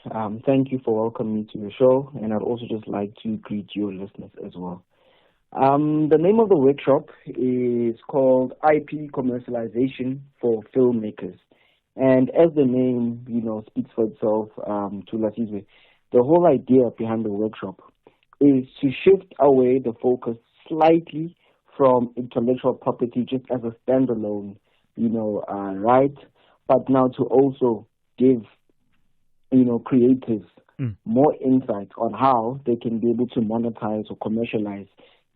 Thank you for welcoming me to your show, and I'd also just like to greet your listeners as well. The name of the workshop is called IP Commercialization for Filmmakers. And as the name, speaks for itself, Thulasizwe, the whole idea behind the workshop is to shift away the focus slightly from intellectual property just as a standalone, right, but now to also give, creatives more insight on how they can be able to monetize or commercialize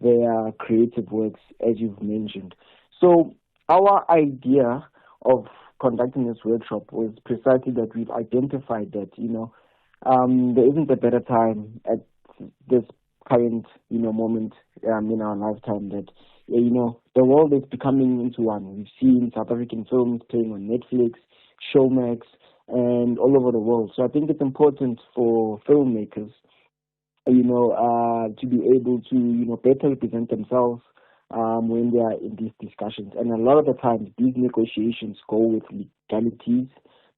their creative works, as you've mentioned. So our idea of conducting this workshop was precisely that we've identified that, there isn't a better time at this current, moment in our lifetime that, the world is becoming into one. We've seen South African films playing on Netflix, Showmax, and all over the world. So I think it's important for filmmakers, to be able to, better represent themselves when they are in these discussions. And a lot of the times, these negotiations go with legalities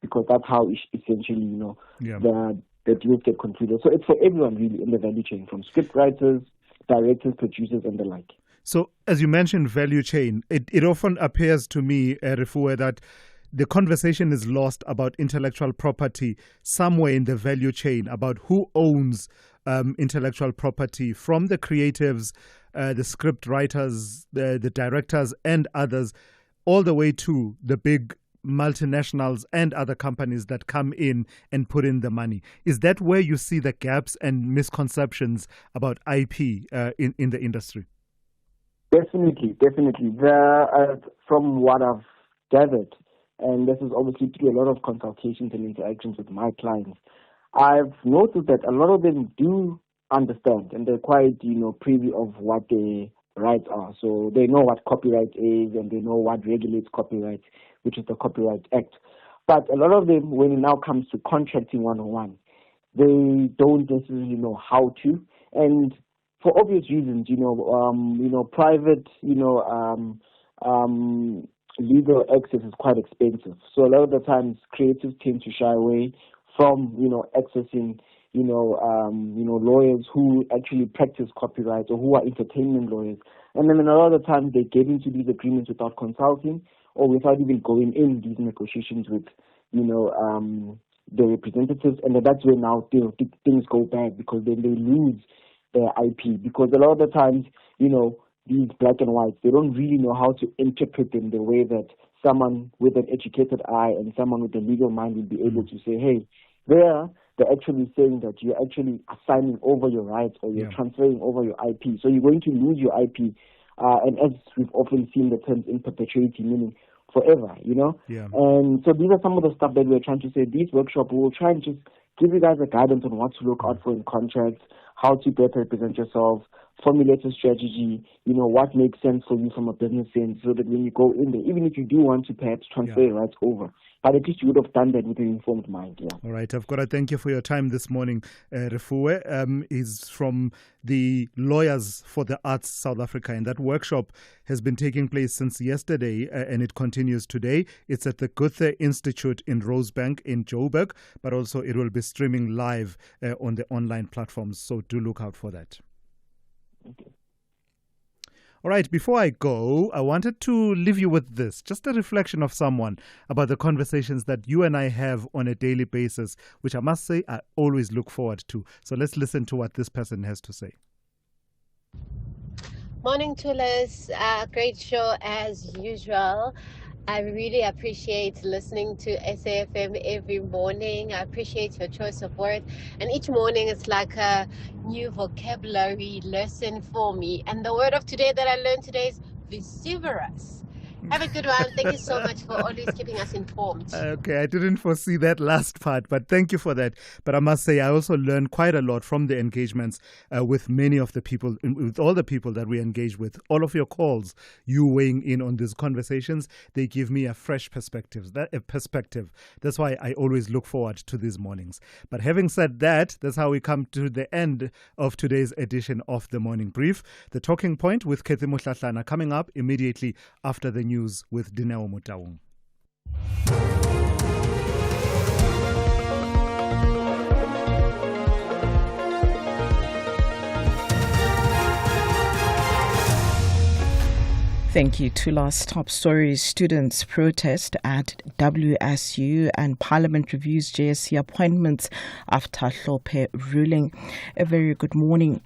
because that's how essentially, the deals get concluded. So it's for everyone really in the value chain, from script writers, directors, producers, and the like. So as you mentioned, value chain, it often appears to me, Refuwe, that the conversation is lost about intellectual property somewhere in the value chain, about who owns intellectual property, from the creatives, the script writers, the directors, and others, all the way to the big multinationals and other companies that come in and put in the money. Is that where you see the gaps and misconceptions about IP in the industry? Definitely. From what I've gathered, and this is obviously through a lot of consultations and interactions with my clients, I've noticed that a lot of them do understand, and they're quite, privy of what their rights are. So they know what copyright is, and they know what regulates copyright, which is the Copyright Act. But a lot of them, when it now comes to contracting 101, they don't necessarily know how to. And for obvious reasons, private, legal access is quite expensive. So a lot of the times creatives tend to shy away from, accessing, lawyers who actually practice copyright or who are entertainment lawyers. And then a lot of the times they get into these agreements without consulting or without even going in these negotiations with, the representatives. And that's where now things go bad, because then they lose their IP. Because a lot of the times, these black and whites, they don't really know how to interpret them the way that someone with an educated eye and someone with a legal mind will be able to say, hey, they're actually saying that you're actually assigning over your rights or you're transferring over your IP. So you're going to lose your IP. And as we've often seen the terms in perpetuity, meaning forever, Yeah. And so these are some of the stuff that we're trying to say. These workshops, we will try and just give you guys a guidance on what to look out for in contracts, how to better represent yourself, formulate a strategy, what makes sense for you from a business sense, so that when you go in there, even if you do want to perhaps transfer your rights over, but at least you would have done that with an informed mind. Yeah. All right, I've got to thank you for your time this morning, Refuwe. Is from the Lawyers for the Arts South Africa, and that workshop has been taking place since yesterday, and it continues today. It's at the Goethe Institute in Rosebank in Joburg, but also it will be streaming live on the online platforms, so do look out for that. Okay. All right, before I go, I wanted to leave you with this, just a reflection of someone about the conversations that you and I have on a daily basis, which I must say I always look forward to. So let's listen to what this person has to say. Morning, Tulas. Great show as usual. I really appreciate listening to SAFM every morning. I appreciate your choice of words. And each morning it's like a new vocabulary lesson for me. And the word of today that I learned today is vociferous. Have a good one. Thank you so much for always keeping us informed. Okay, I didn't foresee that last part, but thank you for that. But I must say, I also learned quite a lot from the engagements with many of the people, with all the people that we engage with. All of your calls, you weighing in on these conversations, they give me a fresh perspective. That's why I always look forward to these mornings. But having said that, that's how we come to the end of today's edition of the Morning Brief. The Talking Point with Kethi Motlatlana coming up immediately after the news with Dineo Motaung. Thank you. Two last top stories. Students protest at WSU and Parliament reviews JSC appointments after Hlophe ruling. A very good morning.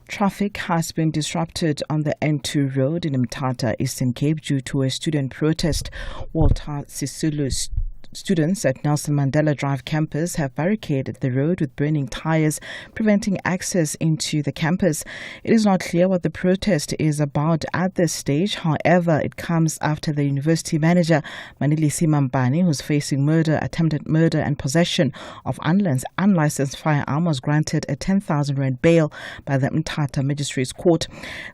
Traffic has been disrupted on the N2 road in Mthatha, Eastern Cape due to a student protest. Walter Sisulu students at Nelson Mandela Drive campus have barricaded the road with burning tires, preventing access into the campus. It is not clear what the protest is about at this stage. However, it comes after the university manager, Manilisi Mambani, who's facing murder, attempted murder and possession of unlicensed firearm, was granted a 10,000 rand bail by the Mthatha Magistrates Court.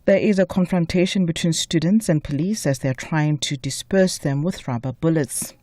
There is a confrontation between students and police as they're trying to disperse them with rubber bullets.